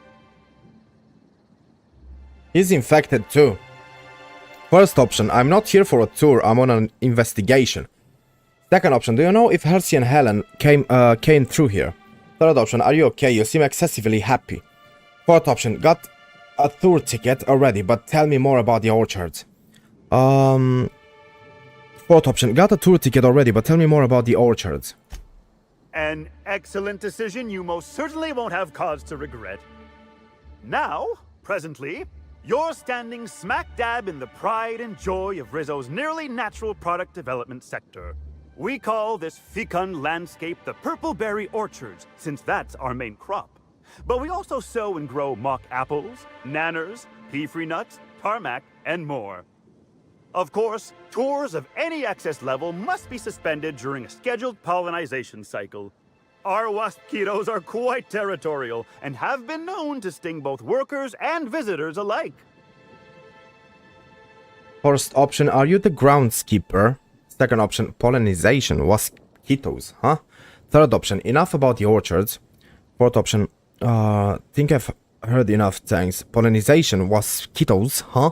He's infected too. First option, I'm not here for a tour, I'm on an investigation. Second option, do you know if Hersey and Helen came through here? Third option, are you okay? You seem excessively happy. Fourth option, got a tour ticket already, but tell me more about the orchards. Fourth option, got a tour ticket already, but tell me more about the orchards. An excellent decision you most certainly won't have cause to regret. Now, presently, you're standing smack dab in the pride and joy of Rizzo's nearly natural product development sector. We call this fecund landscape the Purpleberry Orchards, since that's our main crop. But we also sow and grow mock apples, nanners, pea-free nuts, tarmac, and more. Of course, tours of any excess level must be suspended during a scheduled pollinization cycle. Our wasp-mosquitoes are quite territorial and have been known to sting both workers and visitors alike. First option, are you the groundskeeper? Second option, pollinization, mosquitoes, huh? Third option, enough about the orchards. Fourth option, think I've heard enough, thanks. Pollinization, mosquitoes, huh?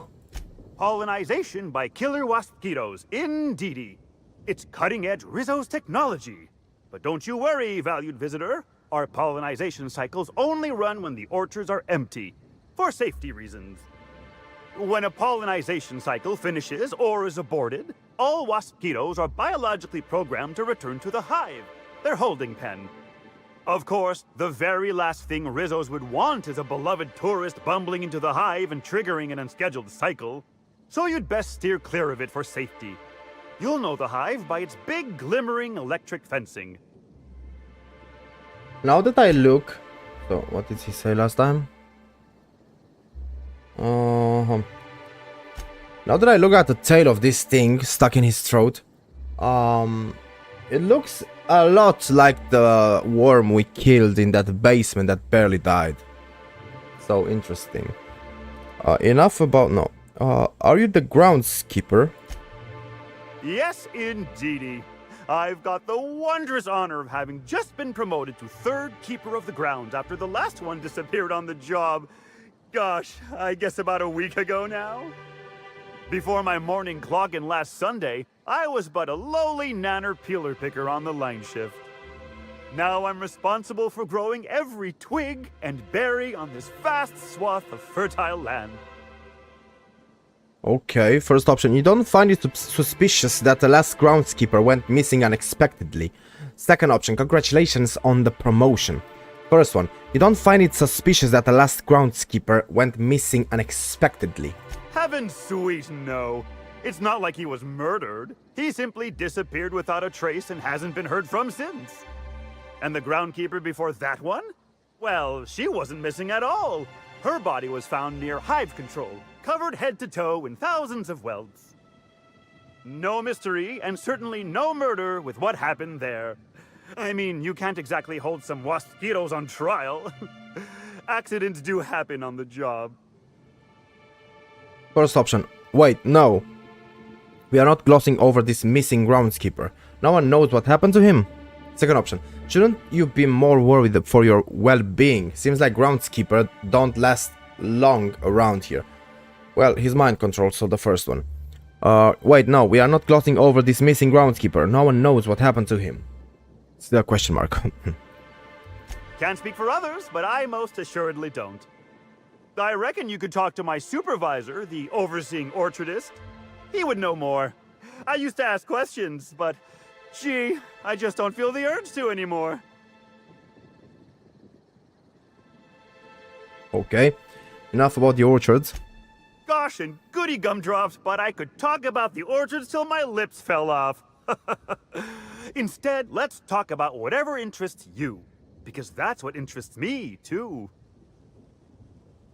Pollinization by killer wasp-mosquitoes, indeedy. It's cutting-edge Rizzo's technology. But don't you worry, valued visitor. Our pollinization cycles only run when the orchards are empty, for safety reasons. When a pollinization cycle finishes or is aborted, all wasp-mosquitoes are biologically programmed to return to the hive, their holding pen. Of course, the very last thing Rizzo's would want is a beloved tourist bumbling into the hive and triggering an unscheduled cycle. So you'd best steer clear of it for safety. You'll know the hive by its big, glimmering electric fencing. Now that I look... So, what did he say last time? Now that I look at the tail of this thing stuck in his throat, it looks a lot like the worm we killed in that basement that barely died. So interesting. Enough about... No. Are you the groundskeeper? Yes, indeedy. I've got the wondrous honor of having just been promoted to third keeper of the grounds after the last one disappeared on the job. Gosh, I guess about a week ago now. Before my morning clock-in last Sunday, I was but a lowly nanner peeler picker on the line shift. Now I'm responsible for growing every twig and berry on this vast swath of fertile land. Okay, first option. You don't find it suspicious that the last groundskeeper went missing unexpectedly. Second option. Congratulations on the promotion. First one, you don't find it suspicious that the last groundskeeper went missing unexpectedly? Heaven sweet, no. It's not like he was murdered. He simply disappeared without a trace and hasn't been heard from since. And the groundkeeper before that one? Well, she wasn't missing at all. Her body was found near hive control, covered head to toe in thousands of welts. No mystery, and certainly no murder with what happened there. I mean, you can't exactly hold some mosquitoes on trial. Accidents do happen on the job. First option, wait, no. We are not glossing over this missing groundskeeper. No one knows what happened to him. Second option, shouldn't you be more worried for your well-being? Seems like groundskeeper don't last long around here. Well, he's mind controlled, so the first one. Wait, no, we are not glossing over this missing groundskeeper. No one knows what happened to him. It's the question mark. Can't speak for others, but I most assuredly don't. I reckon you could talk to my supervisor, the overseeing orchardist. He would know more. I used to ask questions, but gee, I just don't feel the urge to anymore. Okay, enough about the orchards. Gosh and goody gumdrops, but I could talk about the orchards till my lips fell off. Instead, let's talk about whatever interests you, because that's what interests me, too.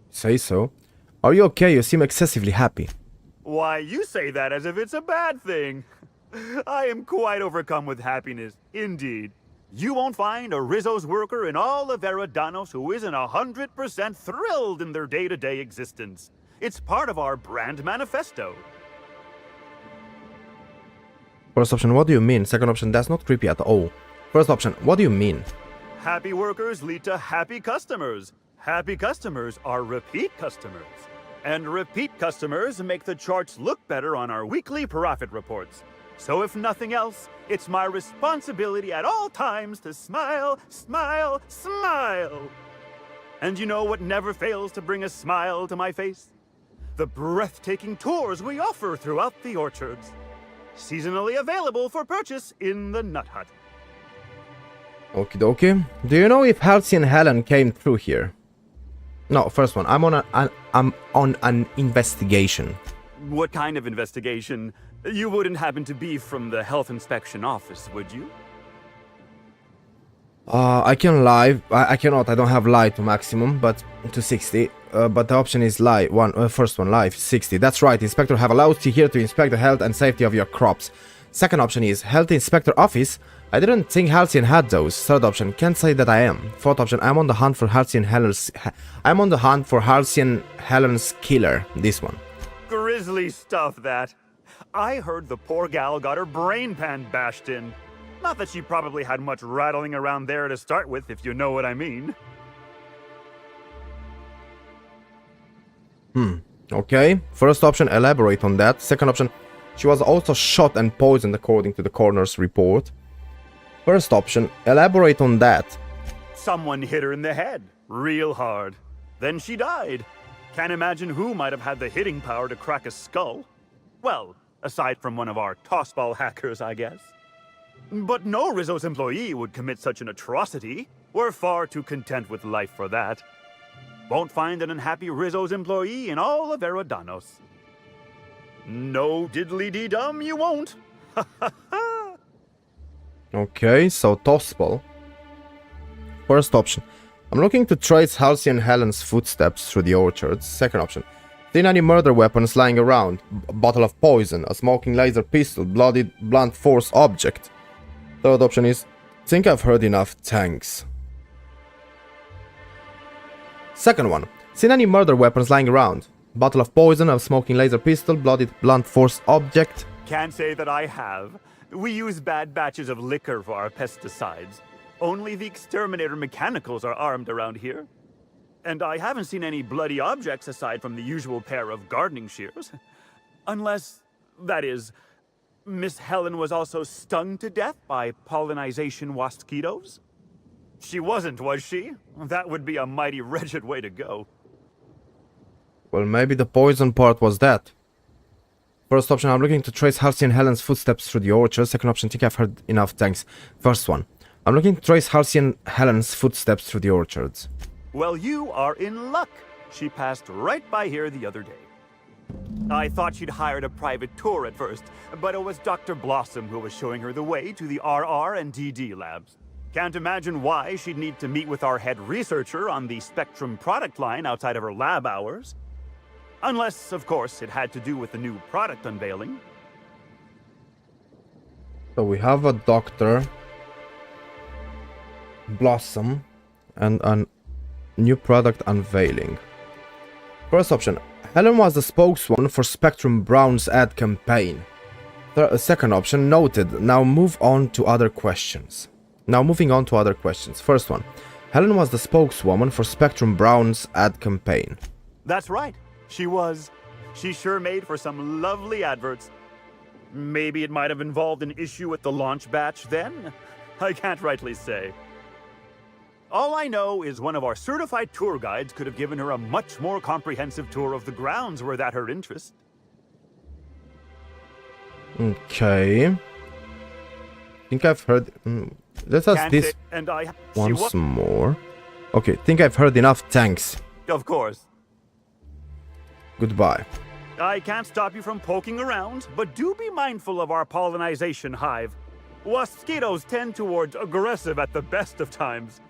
Say so. Are you okay? You seem excessively happy. Why, you say that as if it's a bad thing. I am quite overcome with happiness, indeed. You won't find a Rizzo's worker in all of Eridanos who isn't 100% thrilled in their day-to-day existence. It's part of our brand manifesto. First option, what do you mean? Second option, that's not creepy at all. First option, what do you mean? Happy workers lead to happy customers. Happy customers are repeat customers. And repeat customers make the charts look better on our weekly profit reports. So if nothing else, it's my responsibility at all times to smile, smile, smile. And you know what never fails to bring a smile to my face? The breathtaking tours we offer throughout the orchards. Seasonally available for purchase in the Nut Hut. Okie dokie. Do you know if Halsey and Helen came through here? No, first one. I'm on an investigation. What kind of investigation? You wouldn't happen to be from the health inspection office, would you? I can lie. I cannot. I don't have lie to maximum, but to 60. But the option is lie. First one, lie 60. That's right. Inspector have allowed you here to inspect the health and safety of your crops. Second option is health inspector office. I didn't think Halcyon had those. Third option, can't say that I am. Fourth option, I'm on the hunt for Halcyon Helen's. I'm on the hunt for Halcyon Helen's killer. This one. Grisly stuff, that. I heard the poor gal got her brain pan bashed in. Not that she probably had much rattling around there to start with, if you know what I mean. Okay. First option, elaborate on that. Second option, she was also shot and poisoned according to the coroner's report. First option, elaborate on that. Someone hit her in the head, real hard. Then she died. Can't imagine who might have had the hitting power to crack a skull. Well, aside from one of our tossball hackers, I guess. But no Rizzo's employee would commit such an atrocity. We're far too content with life for that. Won't find an unhappy Rizzo's employee in all of Eridanos. No diddly-dee-dum, you won't. Ha ha ha. Okay, so tossball. First option, I'm looking to trace Halsey and Helen's footsteps through the orchards. Second option, seen any murder weapons lying around? A bottle of poison, a smoking laser pistol, bloodied blunt force object. Third option is, think I've heard enough, thanks. Second one, seen any murder weapons lying around? Bottle of poison, a smoking laser pistol, bloodied blunt force object. Can't say that I have. We use bad batches of liquor for our pesticides. Only the exterminator mechanicals are armed around here. And I haven't seen any bloody objects aside from the usual pair of gardening shears. Unless, that is, Miss Helen was also stung to death by pollinization mosquitoes? She wasn't, was she? That would be a mighty wretched way to go. Well, maybe the poison part was that. First option, I'm looking to trace Halsey and Helen's footsteps through the orchard. Second option, think I've heard enough, thanks. First one, I'm looking to trace Halsey and Helen's footsteps through the orchards. Well, you are in luck. She passed right by here the other day. I thought she'd hired a private tour at first, but it was Dr. Blossom who was showing her the way to the RR and DD labs. Can't imagine why she'd need to meet with our head researcher on the Spectrum product line outside of her lab hours. Unless, of course, it had to do with the new product unveiling. So we have a Dr. Blossom and a new product unveiling. First option. Helen was the spokeswoman for Spectrum Brown's ad campaign. Second option. Noted. Now moving on to other questions. First one. Helen was the spokeswoman for Spectrum Brown's ad campaign. That's right. She was. She sure made for some lovely adverts. Maybe it might have involved an issue with the launch batch then? I can't rightly say. All I know is one of our certified tour guides could have given her a much more comprehensive tour of the grounds were that her interest. Okay. I think I've heard... let's ask this once more. Okay, think I've heard enough, thanks. Of course. Goodbye. I can't stop you from poking around, but do be mindful of our pollinization hive. Mosquitoes tend towards aggressive at the best of times.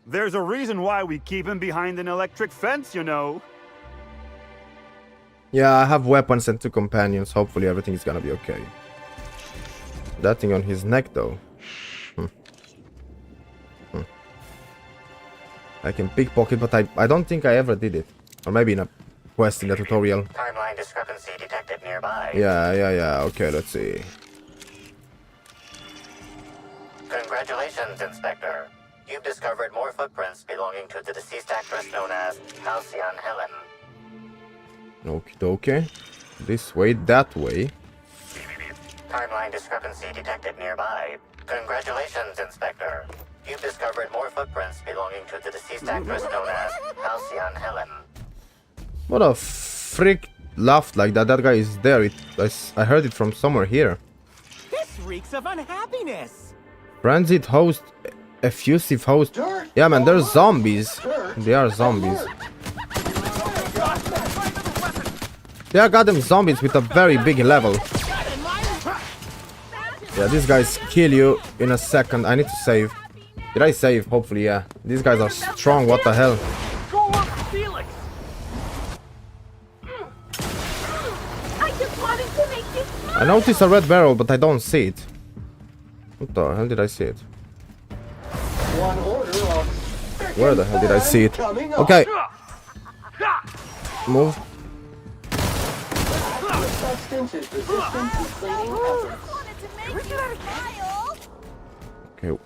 There's a reason why we keep him behind an electric fence, you know. Yeah, I have weapons and 2 companions. Hopefully everything is gonna be okay. That thing on his neck, though. I can pickpocket, but I don't think I ever did it. Or maybe in a quest in the tutorial. Timeline discrepancy detected nearby. Yeah. Okay, let's see. Congratulations, Inspector. You've discovered more footprints belonging to the deceased actress known as Halcyon Helen. Okie dokie. This way, that way. Timeline discrepancy detected nearby. Congratulations, Inspector. You've discovered more footprints belonging to the deceased actress known as Halcyon Helen. What a freak laughed like that. That guy is there. I heard it from somewhere here. This reeks of unhappiness. Frenzied host, effusive host. Yeah, man, they're zombies. They are zombies. They are goddamn zombies with a very big level. Yeah, these guys kill you in a second. I need to save. Did I save? Hopefully, yeah. These guys are strong. What the hell? I noticed a red barrel, but I don't see it. What the hell did I see it? Where the hell did I see it? Okay. Move. Okay.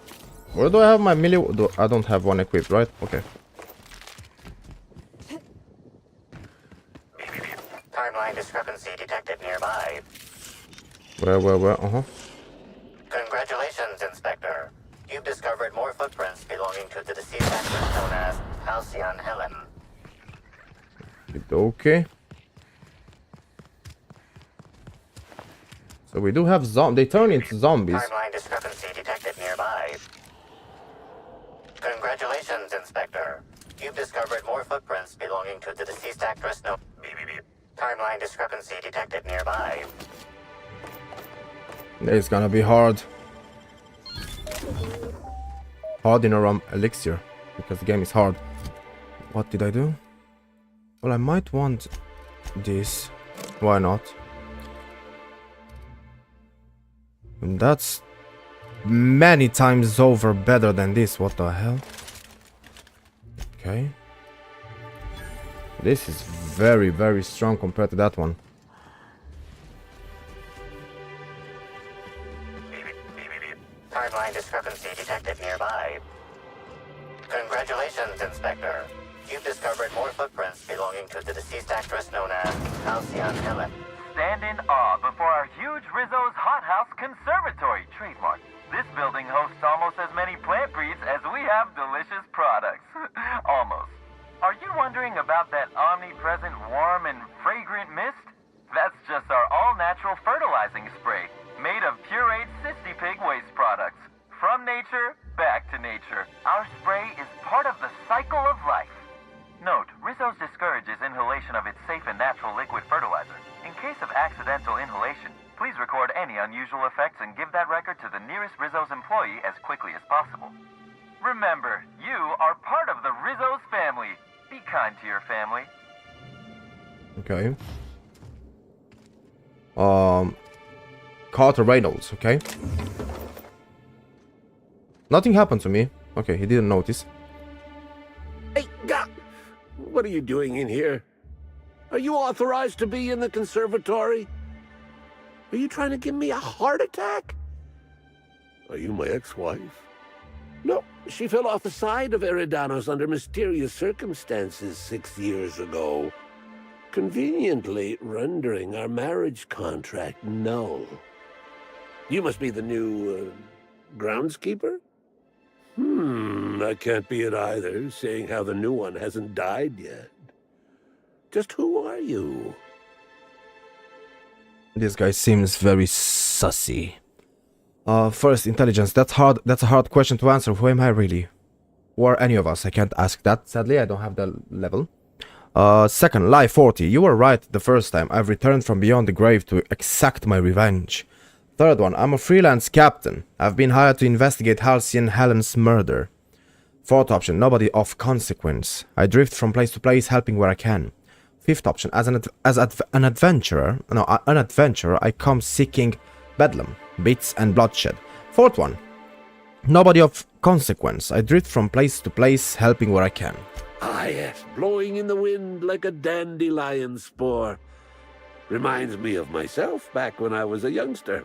Where do I have my melee? I don't have one equipped, right? Okay. Timeline discrepancy detected nearby. Where? Congratulations, Inspector. You've discovered more footprints belonging to the deceased actress known as Halcyon Helen. Okay. So we do have they turn into zombies. Timeline discrepancy detected nearby. Congratulations, Inspector. You've discovered more footprints belonging to the deceased actress known... Timeline discrepancy detected nearby. It's gonna be hard. Hard in a elixir. Because the game is hard. What did I do? Well, I might want this. Why not? And that's many times over better than this. What the hell? Okay. This is very, very strong compared to that one. Timeline discrepancy detected nearby. Congratulations, Inspector. You've discovered more footprints belonging to the deceased actress known as Halcyon Helen. Stand in awe before our huge Rizzo's Hothouse Conservatory trademark. This building hosts almost as many plant breeds as we have delicious products. Almost. Are you wondering about that omnipresent warm and fragrant mist? That's just our all-natural fertilizing spray, made of pureed Cysty Pig waste products. From nature, back to nature. Our spray is part of the cycle of life. Note, Rizzo's discourages inhalation of its safe and natural liquid fertilizer. In case of accidental inhalation, please record any unusual effects and give that record to the nearest Rizzo's employee as quickly as possible. Remember, you are part of the Rizzo's family. Be kind to your family. Okay. Carter Reynolds, okay. Nothing happened to me. Okay, he didn't notice. Hey, what are you doing in here? Are you authorized to be in the conservatory? Are you trying to give me a heart attack? Are you my ex-wife? No, she fell off the side of Eridanos under mysterious circumstances 6 years ago, conveniently rendering our marriage contract null. You must be the new, groundskeeper? That can't be it either, seeing how the new one hasn't died yet. Just who are you? This guy seems very sussy. First, intelligence. That's hard. That's a hard question to answer. Who am I really? Who are any of us? I can't ask that. Sadly, I don't have the level. Second, lie 40. You were right the first time. I've returned from beyond the grave to exact my revenge. Third one, I'm a freelance captain. I've been hired to investigate Halcyon Helen's murder. Fourth option, nobody of consequence. I drift from place to place, helping where I can. Fifth option, as an adventurer, I come seeking bedlam, bits and bloodshed. Fourth one, nobody of consequence. I drift from place to place, helping where I can. Ah, yes, blowing in the wind like a dandelion spore. Reminds me of myself back when I was a youngster.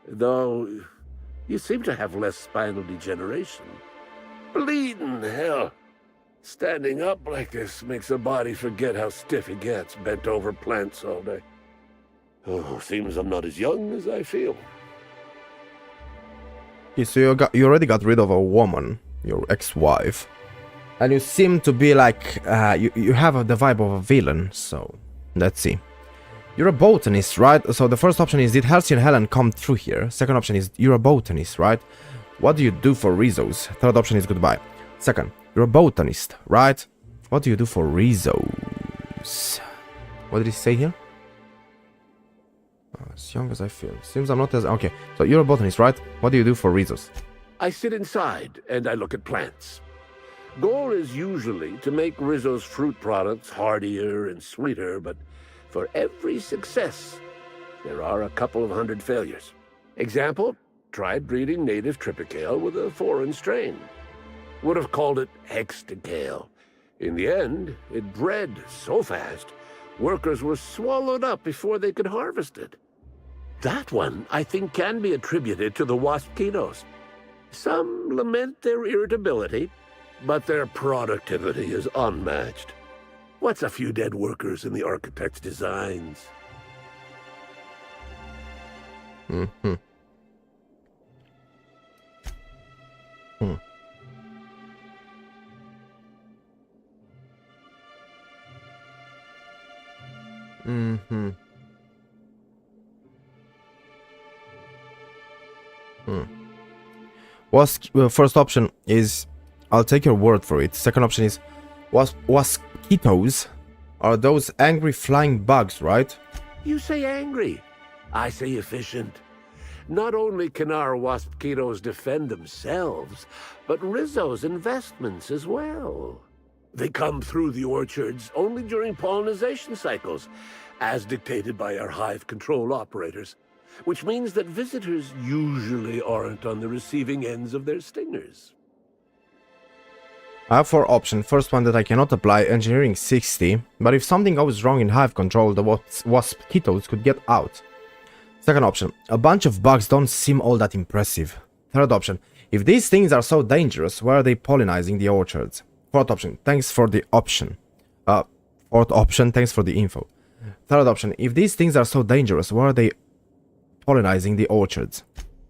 Though, you seem to have less spinal degeneration. Bleeding hell. Standing up like this makes a body forget how stiff it gets, bent over plants all day. Oh, seems I'm not as young as I feel. Okay, so you already got rid of a woman, your ex-wife. And you seem to be like, you have the vibe of a villain, so let's see. You're a botanist, right? So the first option is, did Halcyon Helen come through here? Second option is, you're a botanist, right? What do you do for Rizzo's? Third option is goodbye. Second, you're a botanist, right? What do you do for Rizzo's? What did he say here? As young as I feel. Seems I'm not as... Okay, so you're a botanist, right? What do you do for Rizzo's? I sit inside and I look at plants. Goal is usually to make Rizzo's fruit products hardier and sweeter, but for every success, there are a couple of hundred failures. Example, tried breeding native Tripicale with a foreign strain. Would have called it Hexticale. In the end, it bred so fast, workers were swallowed up before they could harvest it. That one, I think, can be attributed to the waspitos. Some lament their irritability, but their productivity is unmatched. What's a few dead workers in the architect's designs? Mm-hmm. First option is, I'll take your word for it. Second option is, waspitos are those angry flying bugs, right? You say angry. I say efficient. Not only can our waspitos defend themselves, but Rizzo's investments as well. They come through the orchards only during pollination cycles, as dictated by our hive control operators, which means that visitors usually aren't on the receiving ends of their stingers. I have 4 options. First one, that I cannot apply, engineering 60, but if something goes wrong in hive control, the waspitos could get out. Second option, a bunch of bugs don't seem all that impressive. Third option, if these things are so dangerous, why are they pollinizing the orchards? Fourth option, thanks for the option. Fourth option, thanks for the info. Third option, if these things are so dangerous, why are they pollinizing the orchards?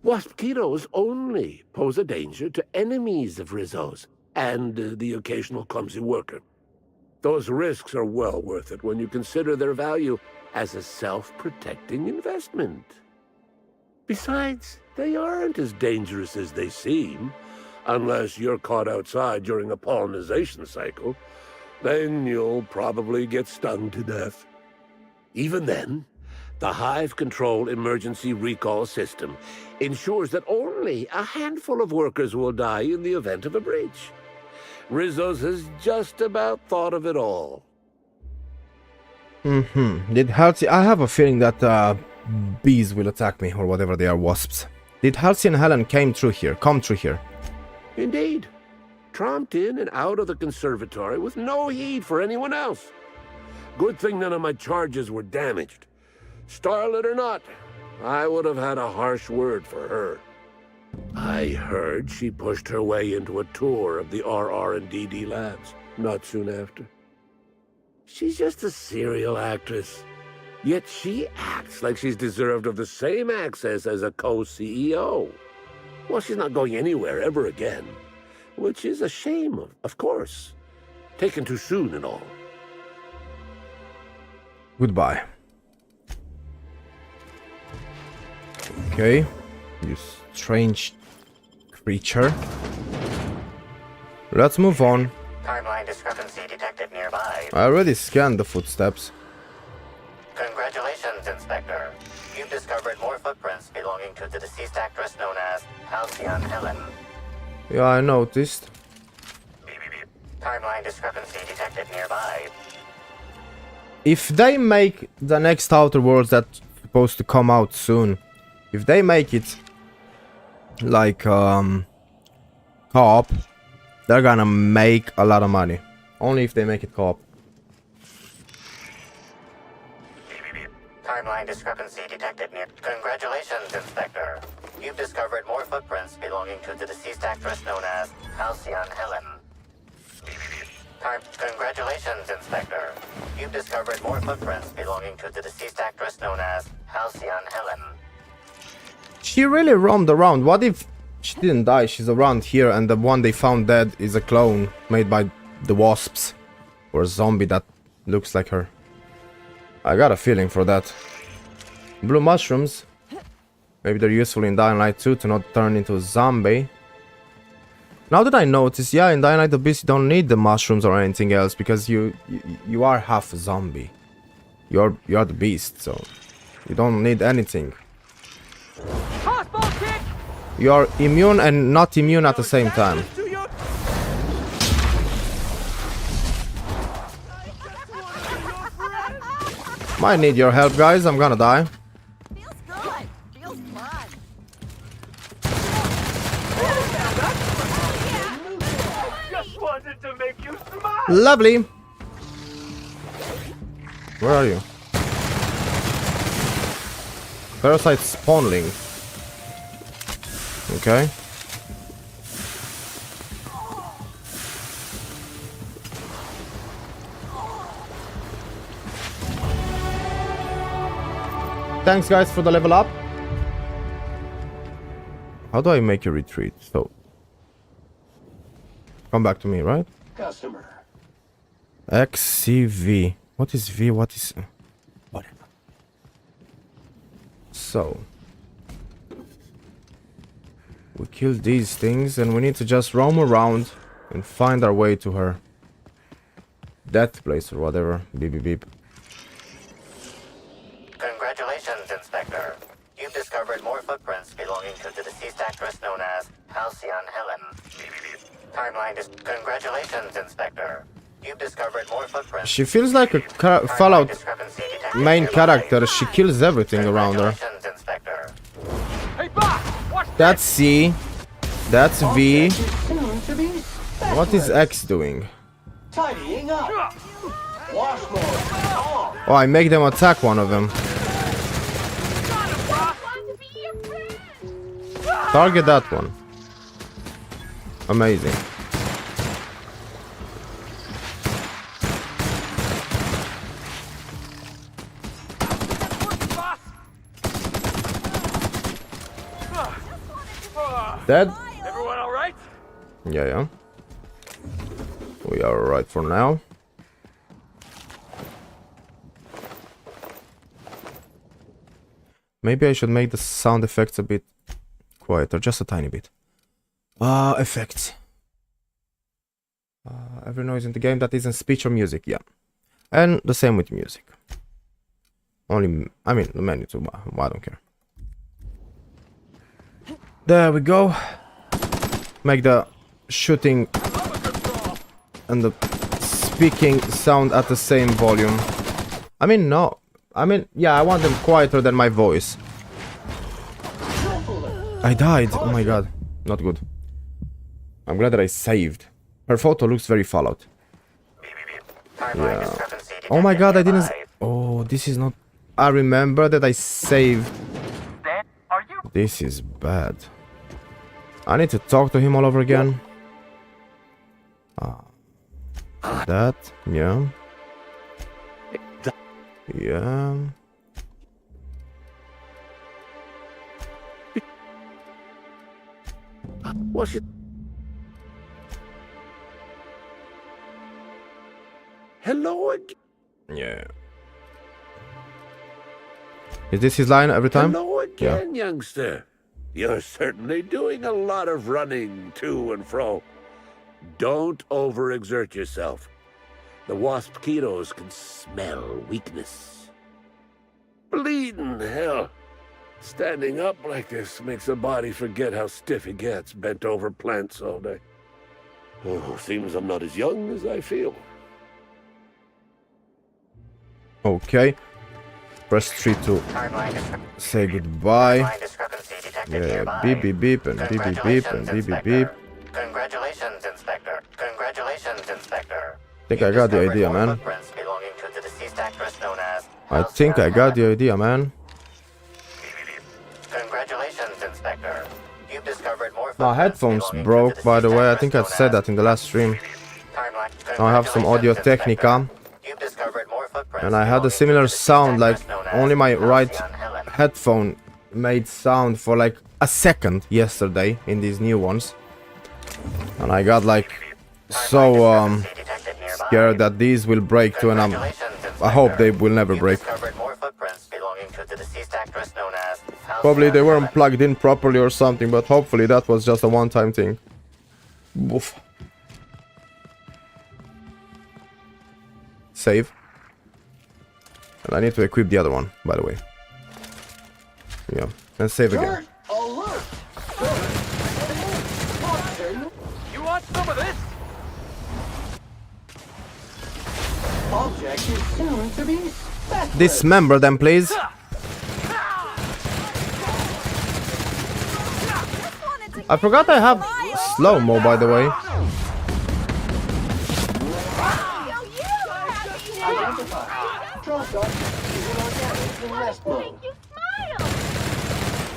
Waspitos only pose a danger to enemies of Rizzo's and the occasional clumsy worker. Those risks are well worth it when you consider their value as a self-protecting investment. Besides, they aren't as dangerous as they seem. Unless you're caught outside during a pollination cycle, then you'll probably get stung to death. Even then, the Hive Control Emergency Recall System ensures that only a handful of workers will die in the event of a breach. Rizzo's has just about thought of it all. Did Halsey... I have a feeling that bees will attack me, or whatever they are, wasps. Did Halsey and Helen come through here? Indeed. Tromped in and out of the conservatory with no heed for anyone else. Good thing none of my charges were damaged. Starlet or not, I would have had a harsh word for her. I heard she pushed her way into a tour of the RR&DD labs not soon after. She's just a serial actress. Yet she acts like she's deserved of the same access as a co-CEO. Well, she's not going anywhere ever again. Which is a shame, of course. Taken too soon and all. Goodbye. Okay. You strange creature. Let's move on. Timeline discrepancy detected nearby. I already scanned the footsteps. Congratulations, Inspector. You've discovered more footprints belonging to the deceased actress known as Halcyon Helen. Yeah, I noticed. Timeline discrepancy detected nearby. If they make the next Outer Worlds that's supposed to come out soon, if they make it like co-op, they're gonna make a lot of money. Only if they make it co-op. Timeline discrepancy detected near. Congratulations, Inspector. You've discovered more footprints belonging to the deceased actress known as Halcyon Helen. Congratulations, Inspector. You've discovered more footprints belonging to the deceased actress known as Halcyon Helen. She really roamed around. What if she didn't die? She's around here and the one they found dead is a clone made by the wasps. Or a zombie that looks like her. I got a feeling for that. Blue mushrooms. Maybe they're useful in Dying Light 2 to not turn into a zombie. Now that I notice, yeah, in Dying Light the Beast you don't need the mushrooms or anything else because you are half a zombie. You're the beast, so you don't need anything. You're immune and not immune at the same time. Might need your help, guys. I'm gonna die. Lovely. Where are you? Parasite spawnling. Okay. Thanks guys for the level up. How do I make a retreat? So come back to me, right? Customer. XCV. What is V? What is... whatever. So we killed these things and we need to just roam around and find our way to her death place or whatever. Beep beep beep. Congratulations, Inspector. You've discovered more footprints belonging to the deceased actress known as Halcyon Helen. Timeline is... Congratulations, Inspector. You've discovered more footprints. She feels like a Fallout main character. She kills everything around her. That's C. That's V. What is X doing? Tidying up. Wash mode. Oh, I make them attack one of them. Target that one. Amazing. Dead? Everyone all right? Yeah. We are alright for now. Maybe I should make the sound effects a bit quieter, just a tiny bit. Effects. Every noise in the game that isn't speech or music, yeah. And the same with music. Only, I mean, the menu too, but I don't care. There we go. Make the shooting and the speaking sound at the same volume. I mean, no. I mean, yeah, I want them quieter than my voice. I died. Oh my god. Not good. I'm glad that I saved. Her photo looks very Fallout. Yeah. Oh my god, I didn't... Oh, this is not... I remember that I saved... This is bad. I need to talk to him all over again. That, yeah. Yeah. What's it? Hello again. Yeah. Is this his line every time? Hello again, youngster. You're certainly doing a lot of running to and fro. Don't overexert yourself. The wasp-ketos can smell weakness. Bleeding hell. Standing up like this makes the body forget how stiff it gets, bent over plants all day. Oh, seems I'm not as young as I feel. Okay. Press 3 to say goodbye. Yeah, beep beep beep and beep beep beep and beep beep beep. Congratulations, Inspector. Congratulations, Inspector. I think I got the idea, man. I think I got the idea, man. Congratulations, Inspector. You've discovered more. My headphones broke, by the way. I think I said that in the last stream. Now I have some Audio Technica. And I had a similar sound, like only my right headphone made sound for like a second yesterday in these new ones. And I got like so scared that these will break too, and I hope they will never break. Probably they weren't plugged in properly or something, but hopefully that was just a one-time thing. Oof. Save. And I need to equip the other one, by the way. Yeah, and save again. You want some of this? Object is soon to be special. Dismember them, please. I forgot I have slow-mo, by the way.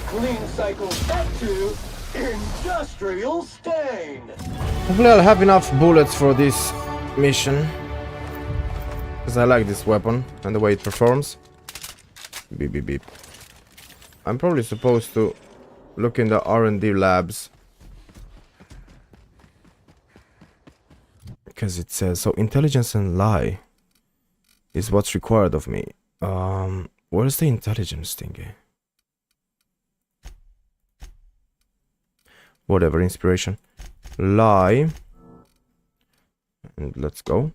Clean cycle back to industrial stain. Hopefully I'll have enough bullets for this mission. Because I like this weapon and the way it performs. Beep beep beep. I'm probably supposed to look in the R&D labs. Because it says, so intelligence and lie is what's required of me. Where's the intelligence thingy? Whatever, inspiration. Lie. And let's go.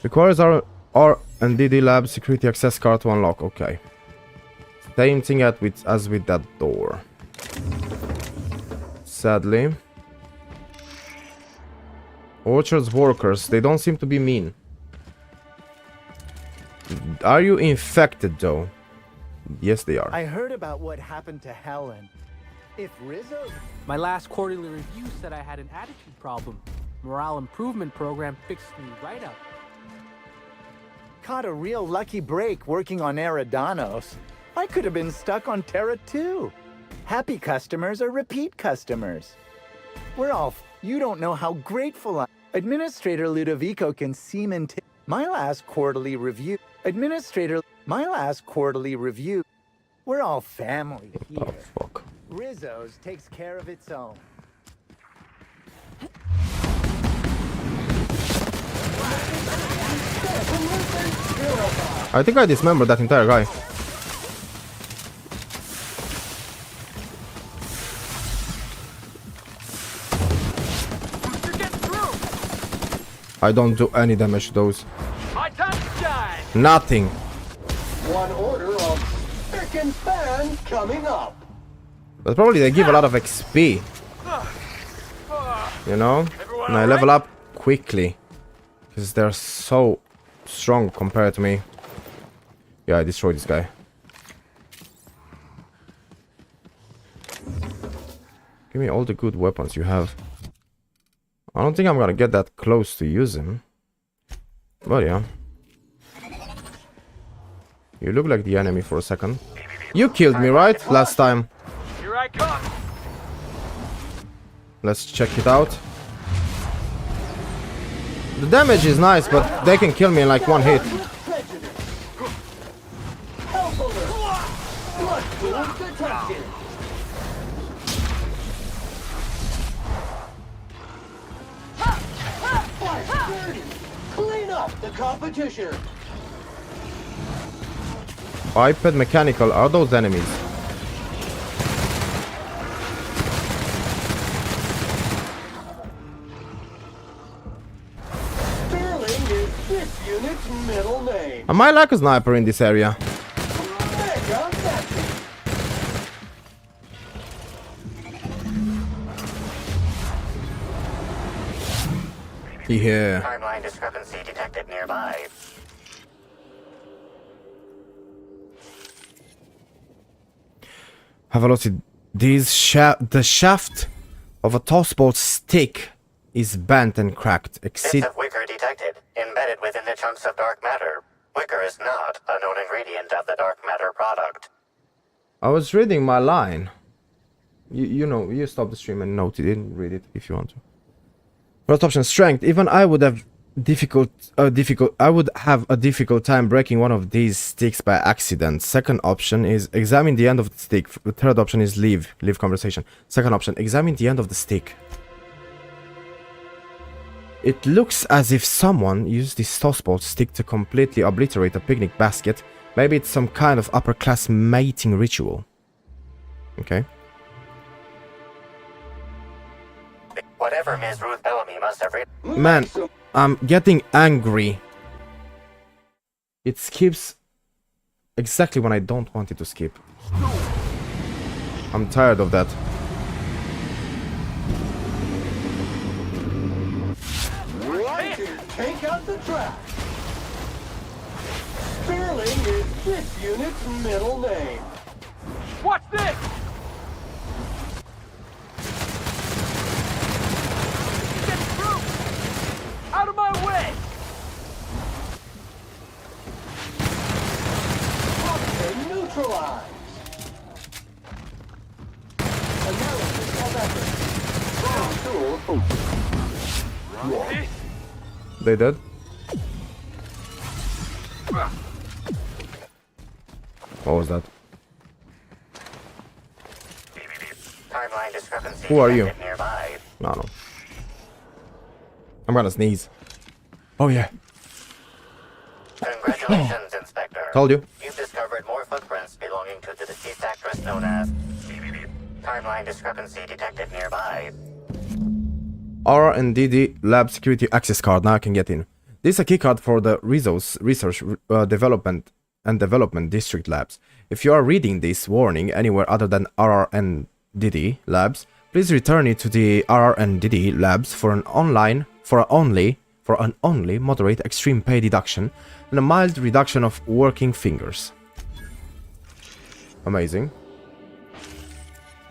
Requires our R&D lab security access card to unlock. Okay. Same thing as with that door. Sadly. Orchard's workers, they don't seem to be mean. Are you infected though? Yes, they are. I heard about what happened to Helen. If Rizzo... My last quarterly review said I had an attitude problem. Morale improvement program fixed me right up. Caught a real lucky break working on Eridanos. I could have been stuck on Terra too. Happy customers are repeat customers. We're all... You don't know how grateful I... Administrator Ludovico can seem into... My last quarterly review... Administrator... My last quarterly review... We're all family here. Oh, fuck. Rizzo's takes care of its own. I think I dismembered that entire guy. I don't do any damage to those. Nothing. One order of spick and span coming up. But probably they give a lot of XP. You know? And I level up quickly. Because they're so strong compared to me. Yeah, I destroyed this guy. Give me all the good weapons you have. I don't think I'm gonna get that close to use him. But yeah. You look like the enemy for a second. You killed me, right? Last time. Here I come. Let's check it out. The damage is nice, but they can kill me in like one hit. Clean up the competition. iPad Mechanical are those enemies. Sterling is this unit's middle name. I might like a sniper in this area. Mega Magic. Yeah. Timeline discrepancy detected nearby. Have a look at these the shaft of a tossball stick is bent and cracked. Bits of wicker detected, embedded within the chunks of dark matter. Wicker is not a known ingredient of the dark matter product. I was reading my line. You know, you stop the stream and note it. Didn't read it if you want to. First option, strength. Even I would have I would have a difficult time breaking one of these sticks by accident. Second option is examine the end of the stick. The third option is leave conversation. Second option, examine the end of the stick. It looks as if someone used this tossball stick to completely obliterate a picnic basket. Maybe it's some kind of upper class mating ritual. Okay. Whatever Ms. Ruth Bellamy must have read. Man, I'm getting angry. It skips exactly when I don't want it to skip. I'm tired of that. Right to take out the trash. Sterling is this unit's middle name. Watch this! Get through! Out of my way! Toxin neutralized. Analysis of effort. They dead? What was that? Timeline discrepancy. Who are you? Nearby. No. I'm gonna sneeze. Oh yeah. Congratulations, Inspector. Told you. You've discovered more footprints belonging to the deceased actress known as... Timeline discrepancy detected nearby. R&DD Lab Security Access Card. Now I can get in. This is a keycard for the Resource Development and Development District Labs. An you are reading this warning anywhere other than RR&DD Labs, please return it to the RR&DD Labs for an only moderate extreme pay deduction and a mild reduction of working fingers. Amazing.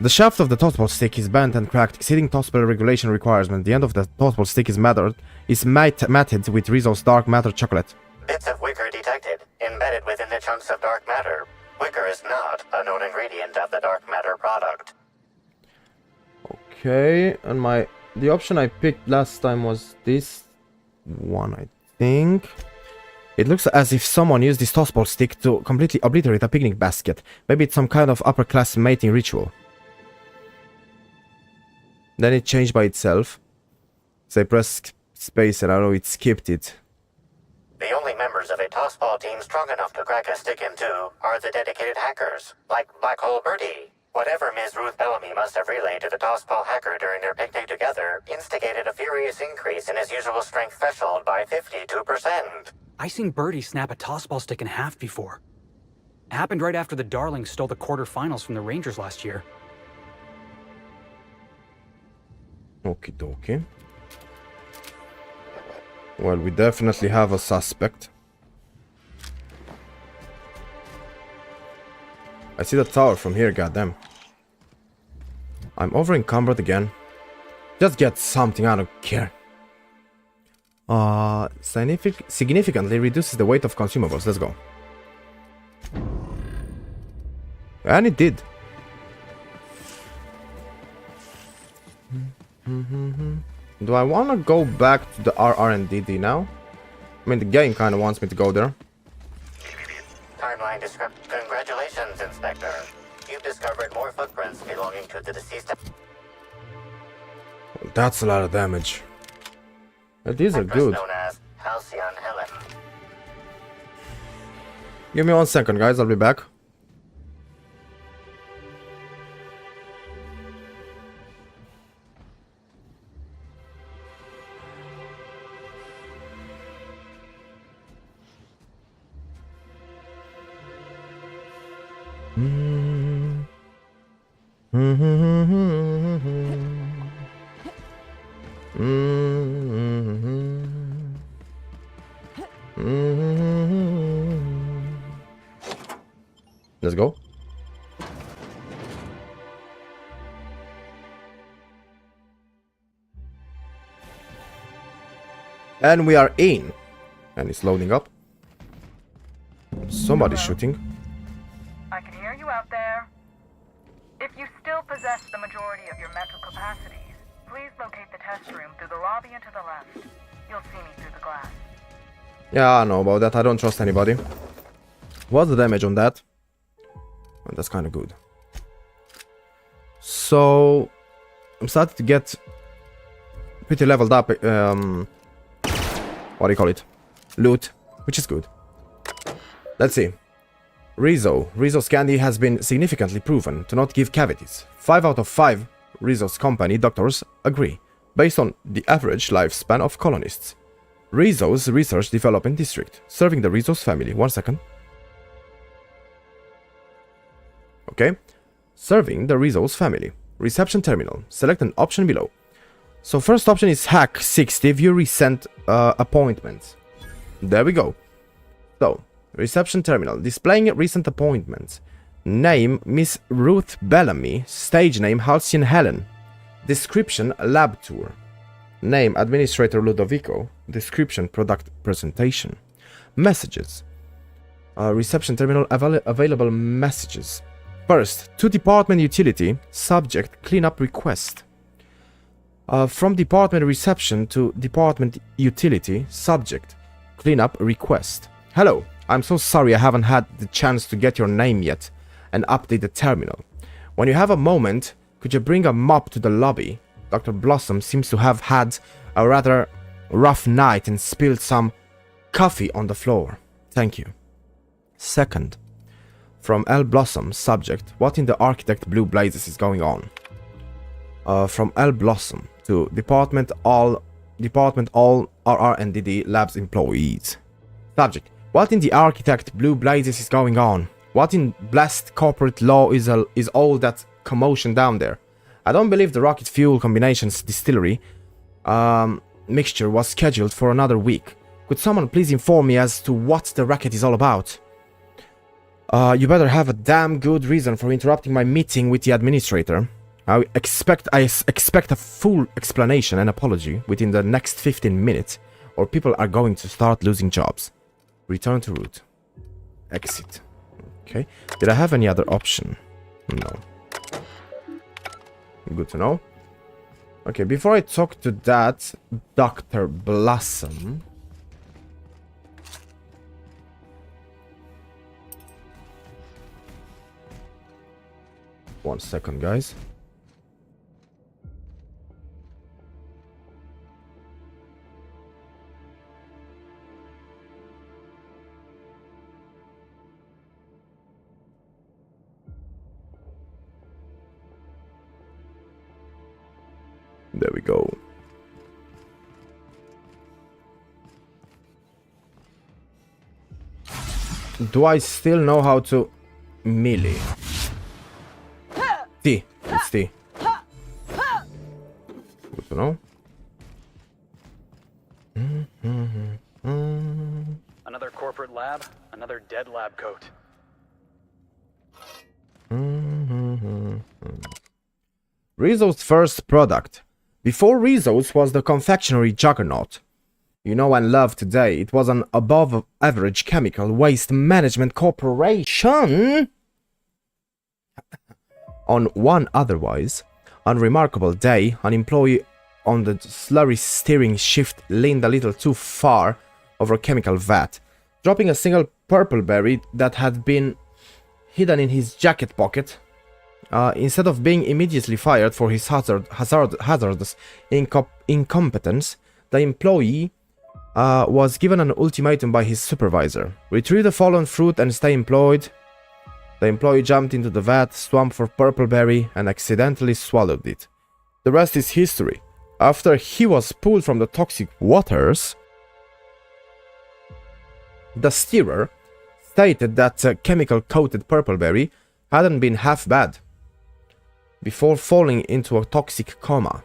The shaft of the tossball stick is bent and cracked, exceeding tossball regulation requirement. The end of the tossball stick is matted with Rizzo's dark matter chocolate. Bits of wicker detected, embedded within the chunks of dark matter. Wicker is not a known ingredient of the dark matter product. Okay, and the option I picked last time was this one, I think. It looks as if someone used this tossball stick to completely obliterate a picnic basket. Maybe it's some kind of upper class mating ritual. Then it changed by itself. So I pressed space and I know it skipped it. The only members of a tossball team strong enough to crack a stick in two are the dedicated hackers, like Black Hole Birdie. Whatever Ms. Ruth Bellamy must have relayed to the tossball hacker during their picnic together instigated a furious increase in his usual strength threshold by 52%. I seen Birdie snap a tossball stick in half before. It happened right after the Darlings stole the quarterfinals from the Rangers last year. Okie dokie. Well, we definitely have a suspect. I see the tower from here, goddamn. I'm over encumbered again. Just get something, I don't care. Significantly reduces the weight of consumables. Let's go. And it did. Do I want to go back to the RR&DD now? I mean, the game kind of wants me to go there. Timeline description. Congratulations, Inspector. You've discovered more footprints belonging to the deceased. That's a lot of damage. But these are good. Known as Halcyon Helen. Give me 1 second, guys. I'll be back. Let's go. And we are in. And it's loading up. Somebody's shooting. I can hear you out there. If you still possess the majority of your mental capacities, please locate the test room through the lobby and to the left. You'll see me through the glass. Yeah, I know about that. I don't trust anybody. What's the damage on that? Oh, that's kind of good. So, I'm starting to get pretty leveled up. What do you call it? Loot, which is good. Let's see. Rizzo's candy has been significantly proven to not give cavities. 5 out of 5 Rizzo's company doctors agree, based on the average lifespan of colonists. Rizzo's Research Development District, serving the Rizzo's family. 1 second. Okay. Serving the Rizzo's family. Reception terminal. Select an option below. So first option is hack 60, view recent appointments. There we go. So, reception terminal. Displaying recent appointments. Name Miss Ruth Bellamy. Stage name Halcyon Helen. Description lab tour. Name Administrator Ludovico. Description product presentation. Messages. Reception terminal available messages. First, to department utility. Subject cleanup request. From department reception to department utility. Subject cleanup request. Hello, I'm so sorry I haven't had the chance to get your name yet and update the terminal. When you have a moment, could you bring a mop to the lobby? Dr. Blossom seems to have had a rather rough night and spilled some coffee on the floor. Thank you. Second, from L. Blossom, subject, what in the architect blue blazes is going on? From L. Blossom to department all RR&DD labs employees. Subject, what in the architect blue blazes is going on? What in blessed corporate law is all that commotion down there? I don't believe the rocket fuel combinations distillery mixture was scheduled for another week. Could someone please inform me as to what the racket is all about? You better have a damn good reason for interrupting my meeting with the administrator. I expect a full explanation and apology within the next 15 minutes, or people are going to start losing jobs. Return to route. Exit. Okay. Did I have any other option? No. Good to know. Okay, before I talk to that Dr. Blossom. One second, guys. we go. Do I still know how to melee? T. It's T. Good to know. Another corporate lab, another dead lab coat. Rizzo's first product. Before Rizzo's was the confectionery juggernaut. You know and love today, it was an above-average chemical waste management corporation. On one otherwise unremarkable day, an employee on the slurry steering shift leaned a little too far over a chemical vat, dropping a single purple berry that had been hidden in his jacket pocket. Instead of being immediately fired for his hazardous incompetence, the employee was given an ultimatum by his supervisor. Retrieve the fallen fruit and stay employed. The employee jumped into the vat, swamped for purpleberry, and accidentally swallowed it. The rest is history. After he was pulled from the toxic waters, the steerer stated that chemical-coated purpleberry hadn't been half bad before falling into a toxic coma,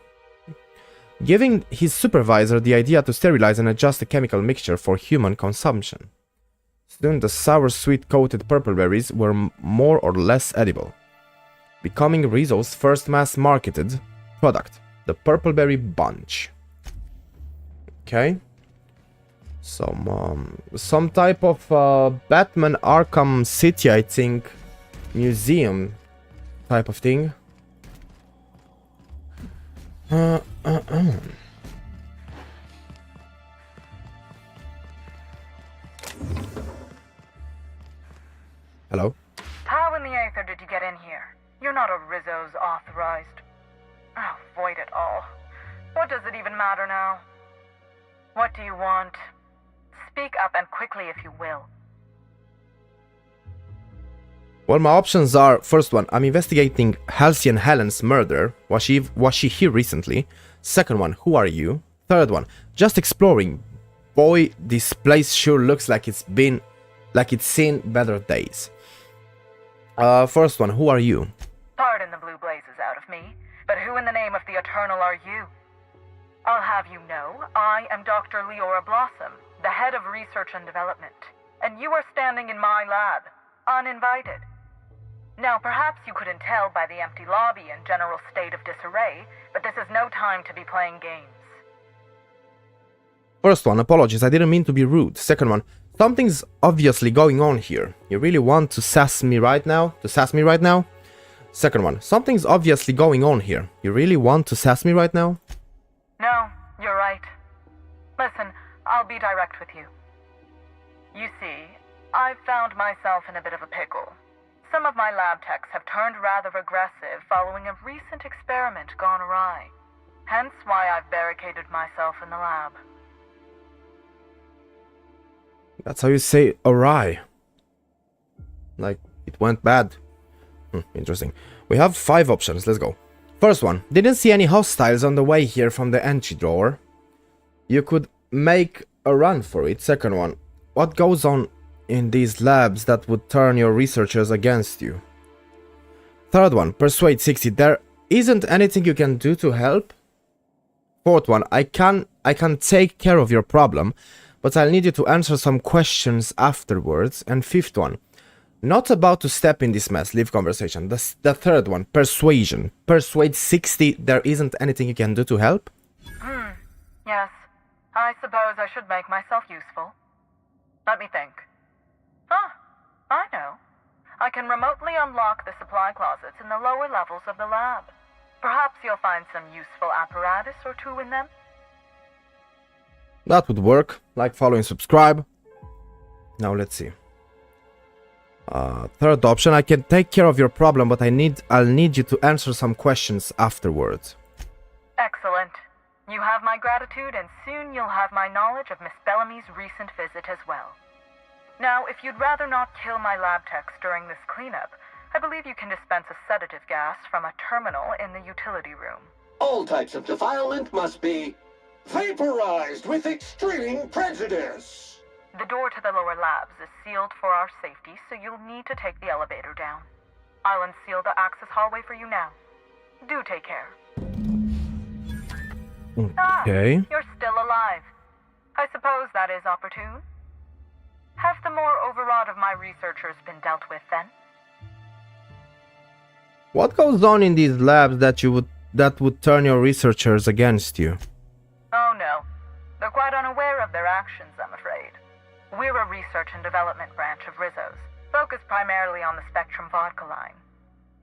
giving his supervisor the idea to sterilize and adjust the chemical mixture for human consumption. Soon the sour sweet-coated purpleberries were more or less edible, becoming Rizzo's first mass-marketed product, the Purpleberry Bunch. Okay. Some type of Batman Arkham City, I think, museum type of thing. Hello? How in the aether did you get in here? You're not a Rizzo's authorized. Oh, void it all. What does it even matter now? What do you want? Speak up and quickly if you will. Well, my options are, first one, I'm investigating Halsey and Helen's murder. Was she here recently? Second one, who are you? Third one, just exploring. Boy, this place sure looks like it's seen better days. First one, who are you? Pardon the blue blazes out of me, but who in the name of the Eternal are you? I'll have you know, I am Dr. Leora Blossom, the head of research and development, and you are standing in my lab, uninvited. Now, perhaps you couldn't tell by the empty lobby and general state of disarray, but this is no time to be playing games. First one, apologies, I didn't mean to be rude. Second one, something's obviously going on here. You really want to sass me right now? Second one, something's obviously going on here. You really want to sass me right now? No, you're right. Listen, I'll be direct with you. You see, I've found myself in a bit of a pickle. Some of my lab techs have turned rather aggressive following a recent experiment gone awry. Hence why I've barricaded myself in the lab. That's how you say awry. Like, it went bad. Interesting. We have 5 options, let's go. First one, didn't see any hostiles on the way here from the entry door. You could make a run for it. Second one, what goes on in these labs that would turn your researchers against you? Third one, persuade 60, there isn't anything you can do to help? Fourth one, I can take care of your problem, but I'll need you to answer some questions afterwards. And fifth one, not about to step in this mess, leave conversation. The third one, persuasion. Persuade 60, there isn't anything you can do to help? Yes. I suppose I should make myself useful. Let me think. I know. I can remotely unlock the supply closets in the lower levels of the lab. Perhaps you'll find some useful apparatus or two in them. That would work. Like, follow, and subscribe. Now let's see. Third option, I can take care of your problem, but I'll need you to answer some questions afterwards. Excellent. You have my gratitude, and soon you'll have my knowledge of Miss Bellamy's recent visit as well. Now, if you'd rather not kill my lab techs during this cleanup, I believe you can dispense a sedative gas from a terminal in the utility room. All types of defilement must be vaporized with extreme prejudice. The door to the lower labs is sealed for our safety, so you'll need to take the elevator down. I'll unseal the access hallway for you now. Do take care. Okay. You're still alive. I suppose that is opportune. Have the more overwrought of my researchers been dealt with then? What goes on in these labs that would turn your researchers against you? Oh no. They're quite unaware of their actions, I'm afraid. We're a research and development branch of Rizzo's, focused primarily on the Spectrum vodka line.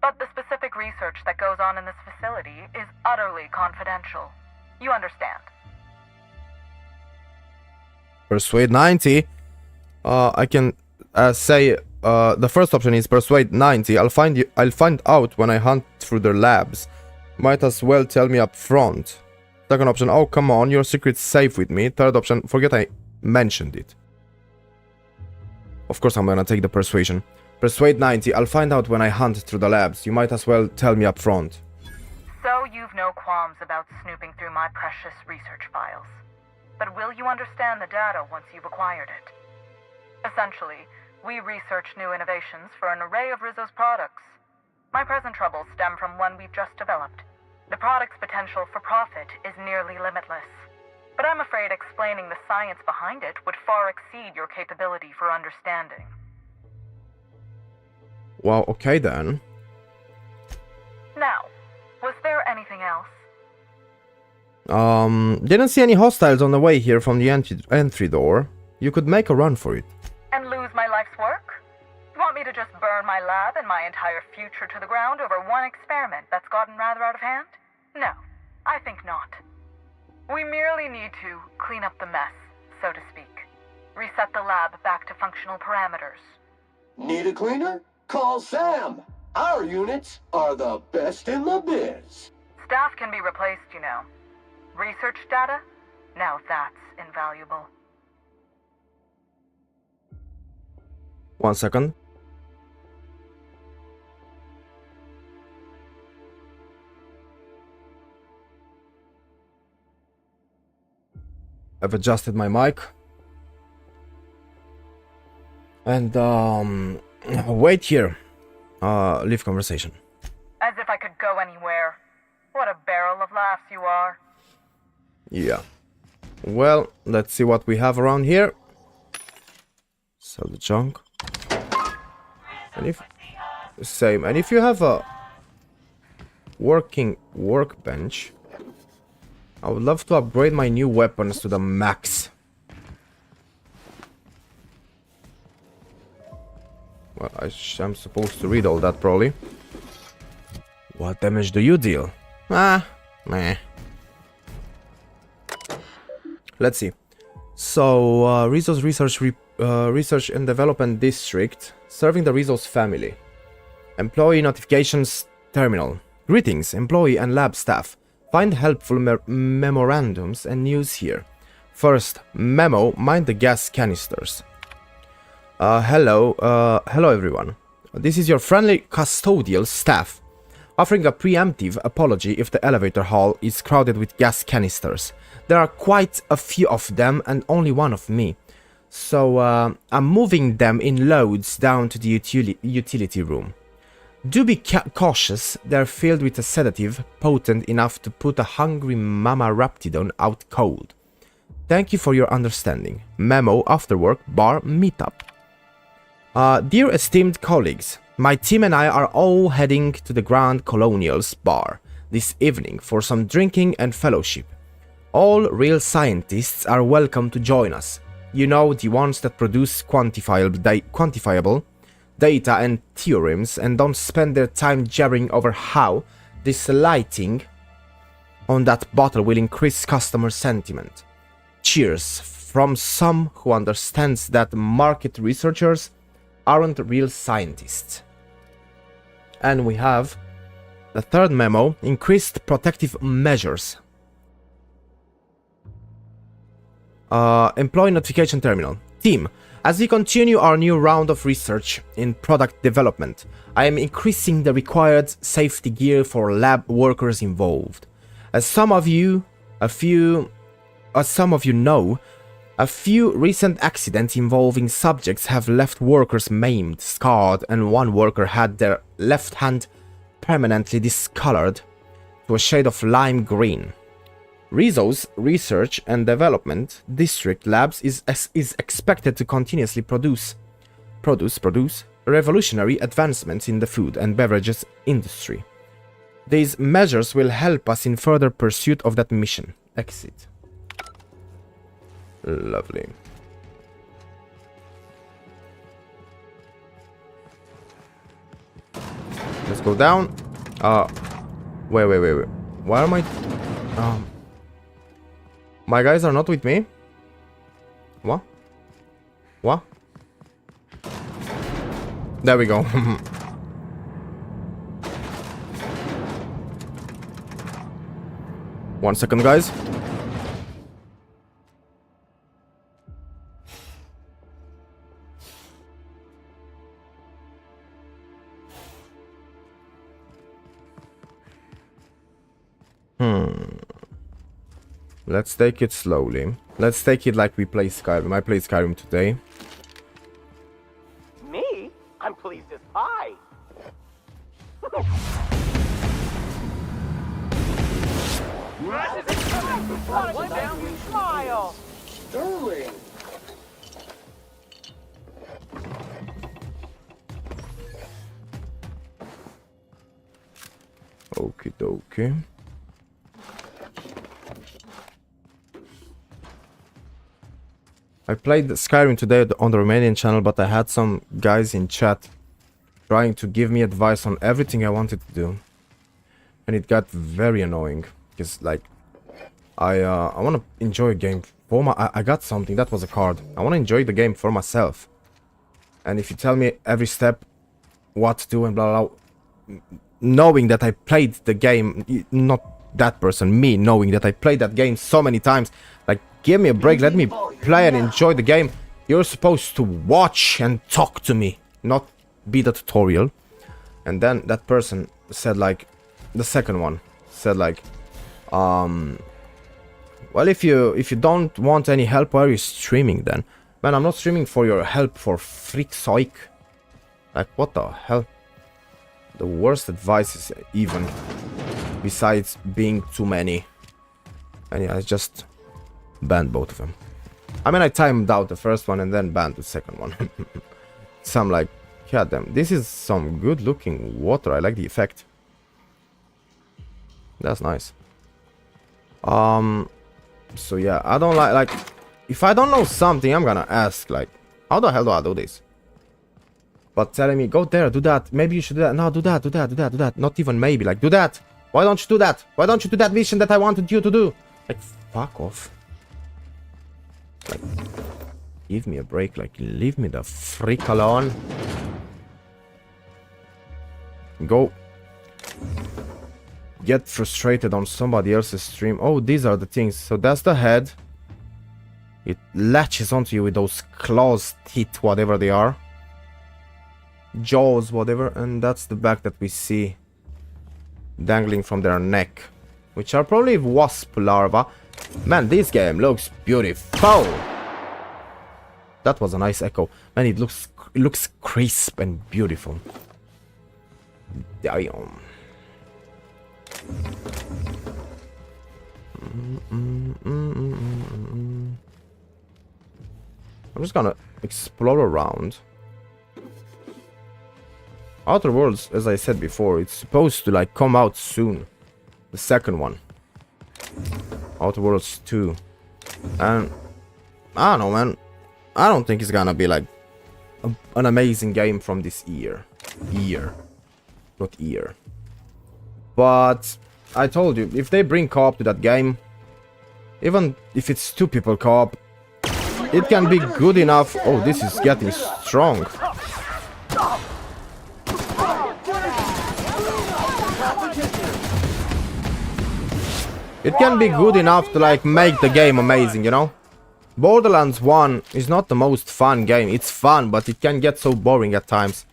But the specific research that goes on in this facility is utterly confidential. You understand? Persuade 90. I can say the first option is persuade 90. I'll find out when I hunt through their labs. Might as well tell me up front. Second option, oh come on, your secret's safe with me. Third option, forget I mentioned it. Of course I'm gonna take the persuasion. Persuade 90, I'll find out when I hunt through the labs. You might as well tell me up front. So you've no qualms about snooping through my precious research files. But will you understand the data once you've acquired it? Essentially, we research new innovations for an array of Rizzo's products. My present troubles stem from one we've just developed. The product's potential for profit is nearly limitless. But I'm afraid explaining the science behind it would far exceed your capability for understanding. Well, okay then. Now, was there anything else? Didn't see any hostiles on the way here from the entry door. You could make a run for it. And lose my life's work? Want me to just burn my lab and my entire future to the ground over one experiment that's gotten rather out of hand? No, I think not. We merely need to clean up the mess, so to speak. Reset the lab back to functional parameters. Need a cleaner? Call Sam. Our units are the best in the biz. Staff can be replaced, you know. Research data? Now that's invaluable. 1 second. I've adjusted my mic. And wait here. Leave conversation. As if I could go anywhere. What a barrel of laughs you are. Yeah. Well, let's see what we have around here. Sell the junk. And if you have a working workbench, I would love to upgrade my new weapons to the max. Well, I'm supposed to read all that probably. What damage do you deal? Ah, meh. Let's see. So, Rizzo's Research and Development District, serving the Rizzo's family. Employee Notifications Terminal. Greetings, employee and lab staff. Find helpful memorandums and news here. First, memo, mind the gas canisters. Hello everyone. This is your friendly custodial staff, offering a preemptive apology if the elevator hall is crowded with gas canisters. There are quite a few of them and only one of me. So I'm moving them in loads down to the utility room. Do be cautious, they're filled with a sedative potent enough to put a hungry mama raptidon out cold. Thank you for your understanding. Memo, after work, bar, meetup. Dear esteemed colleagues, my team and I are all heading to the Grand Colonial's bar this evening for some drinking and fellowship. All real scientists are welcome to join us. You know, the ones that produce quantifiable data and theorems and don't spend their time jabbering over how this lighting on that bottle will increase customer sentiment. Cheers from some who understands that market researchers aren't real scientists. And we have the third memo, increased protective measures. Employee Notification Terminal. Team, as we continue our new round of research in product development, I am increasing the required safety gear for lab workers involved. As some of you know, a few recent accidents involving subjects have left workers maimed, scarred, and one worker had their left hand permanently discolored to a shade of lime green. Rizzo's Research and Development District Labs is expected to continuously produce revolutionary advancements in the food and beverages industry. These measures will help us in further pursuit of that mission. Exit. Lovely. Let's go down. Wait. Why am I... My guys are not with me? What? What? There we go. 1 second, guys. Let's take it slowly. Let's take it like we play Skyrim. I played Skyrim today. Me? I'm pleased as pie. One down, smile. Sterling. Okie dokie. I played Skyrim today on the Romanian channel, but I had some guys in chat trying to give me advice on everything I wanted to do. And it got very annoying. Because, like, I want to enjoy a game for my... I got something, that was a card. I want to enjoy the game for myself. And if you tell me every step what to do and blah, blah, blah, knowing that I played the game, not that person, me knowing that I played that game so many times, like, give me a break, let me play and enjoy the game. You're supposed to watch and talk to me, not be the tutorial. And then that person said, like, the second one said, like, well, if you don't want any help, why are you streaming then? Man, I'm not streaming for your help, for freak's sake. Like, what the hell? The worst advice is even, besides being too many. And yeah, I just banned both of them. I mean, I timed out the first one and then banned the second one. So I'm like, god damn, this is some good looking water. I like the effect. That's nice. So yeah, I don't like, if I don't know something, I'm gonna ask, like, how the hell do I do this? But telling me, go there, do that, maybe you should do that, no, do that, not even maybe, like, do that. Why don't you do that? Why don't you do that mission that I wanted you to do? Like, fuck off. Like, give me a break, like, leave me the freak alone. Go get frustrated on somebody else's stream. Oh, these are the things. So that's the head. It latches onto you with those claws, teeth, whatever they are. Jaws, whatever. And that's the back that we see dangling from their neck, which are probably wasp larvae. Man, this game looks beautiful. That was a nice echo. Man, it looks crisp and beautiful. Damn. I'm just gonna explore around. Outer Worlds, as I said before, it's supposed to like come out soon. The second one. Outer Worlds 2. And I don't know, man. I don't think it's gonna be like an amazing game from this year. Not year. But I told you, if they bring co-op to that game, even if it's 2 people co-op, it can be good enough. Oh, this is getting strong. It can be good enough to like make the game amazing, you know? Borderlands 1 is not the most fun game. It's fun, but it can get so boring at times.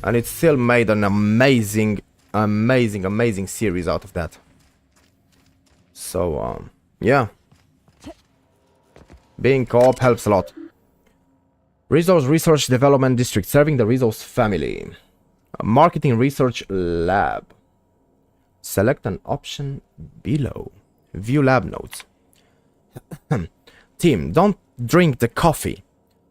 And it still made an amazing series out of that. So, yeah. Being co-op helps a lot. Resource Research Development District, serving the Resource family. A Marketing Research Lab. Select an option below. View lab notes. Team, don't drink the coffee.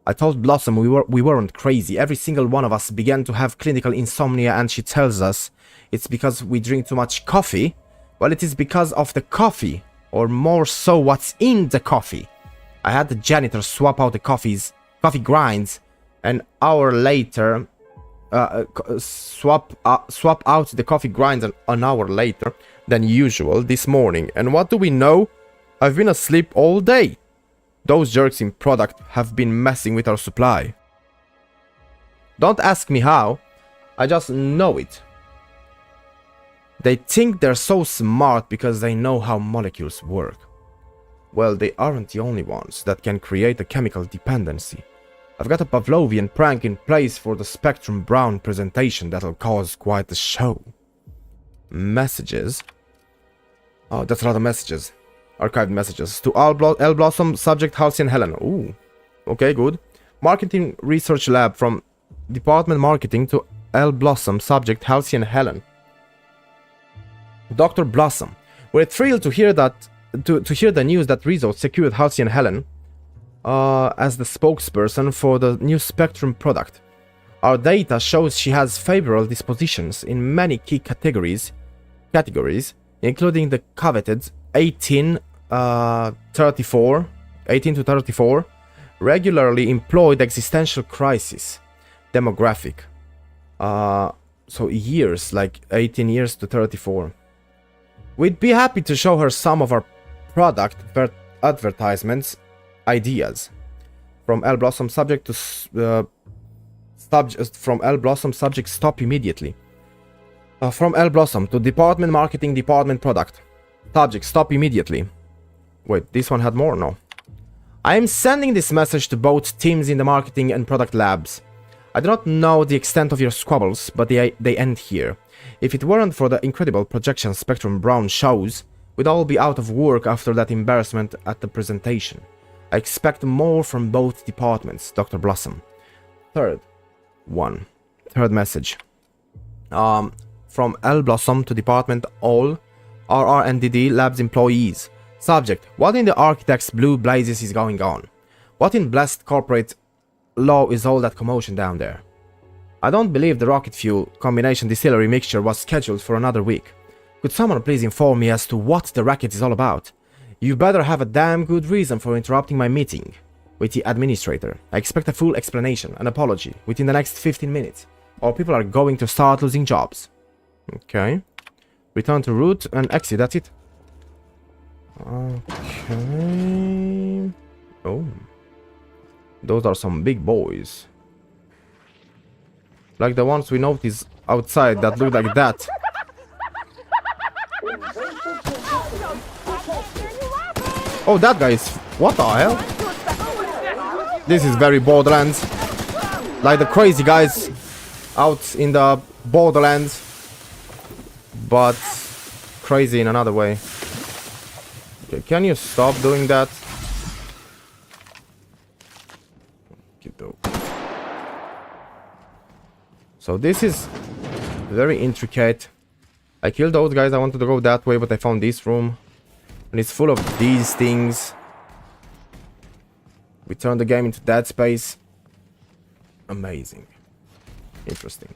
I told Blossom we weren't crazy. Every single one of us began to have clinical insomnia, and she tells us it's because we drink too much coffee. Well, it is because of the coffee, or more so what's in the coffee. I had the janitor swap out the coffee grinds an hour later. Swap out the coffee grinds an hour later than usual this morning. And what do we know? I've been asleep all day. Those jerks in product have been messing with our supply. Don't ask me how. I just know it. They think they're so smart because they know how molecules work. Well, they aren't the only ones that can create a chemical dependency. I've got a Pavlovian prank in place for the Spectrum Brown presentation that'll cause quite a show. Messages. Oh, that's a lot of messages. Archived messages. To L Blossom, subject Halcyon Helen. Ooh. Okay, good. Marketing Research Lab from Department Marketing to L Blossom, subject Halcyon Helen. Dr. Blossom. We're thrilled to hear that to hear the news that Rizzo secured Halcyon Helen as the spokesperson for the new Spectrum product. Our data shows she has favorable dispositions in many key categories, including the coveted 18 to 34, regularly employed existential crisis, demographic. So years, like 18 years to 34. We'd be happy to show her some of our product advertisements ideas. From L Blossom, subject to stop immediately. From L Blossom to Department Marketing, Department Product. Subject, stop immediately. Wait, this one had more? No. I am sending this message to both teams in the marketing and product labs. I do not know the extent of your squabbles, but they end here. If it weren't for the incredible projection Spectrum Brown shows, we'd all be out of work after that embarrassment at the presentation. I expect more from both departments, Dr. Blossom. Third message. From L Blossom to Department All RR and DD Labs employees. Subject, what in the architect's blue blazes is going on? What in blessed corporate law is all that commotion down there? I don't believe the rocket fuel combination distillery mixture was scheduled for another week. Could someone please inform me as to what the racket is all about? You better have a damn good reason for interrupting my meeting with the administrator. I expect a full explanation, an apology, within the next 15 minutes, or people are going to start losing jobs. Okay. Return to route and exit, that's it. Okay. Oh. Those are some big boys. Like the ones we noticed outside that look like that. Oh, that guy is... What the hell? This is very Borderlands. Like the crazy guys out in the Borderlands. But crazy in another way. Okay, can you stop doing that? So this is very intricate. I killed those guys. I wanted to go that way, but I found this room. And it's full of these things. We turned the game into Dead Space. Amazing. Interesting.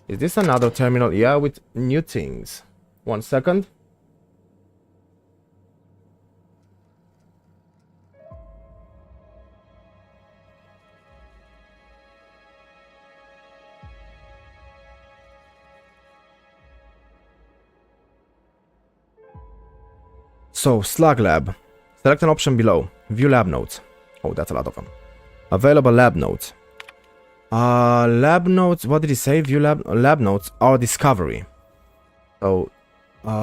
Is this another terminal? Yeah, with new things. 1 second. So, Slug Lab. Select an option below. View lab notes. Oh, that's a lot of them. Available lab notes. Lab notes, what did he say? View lab notes are discovery. So,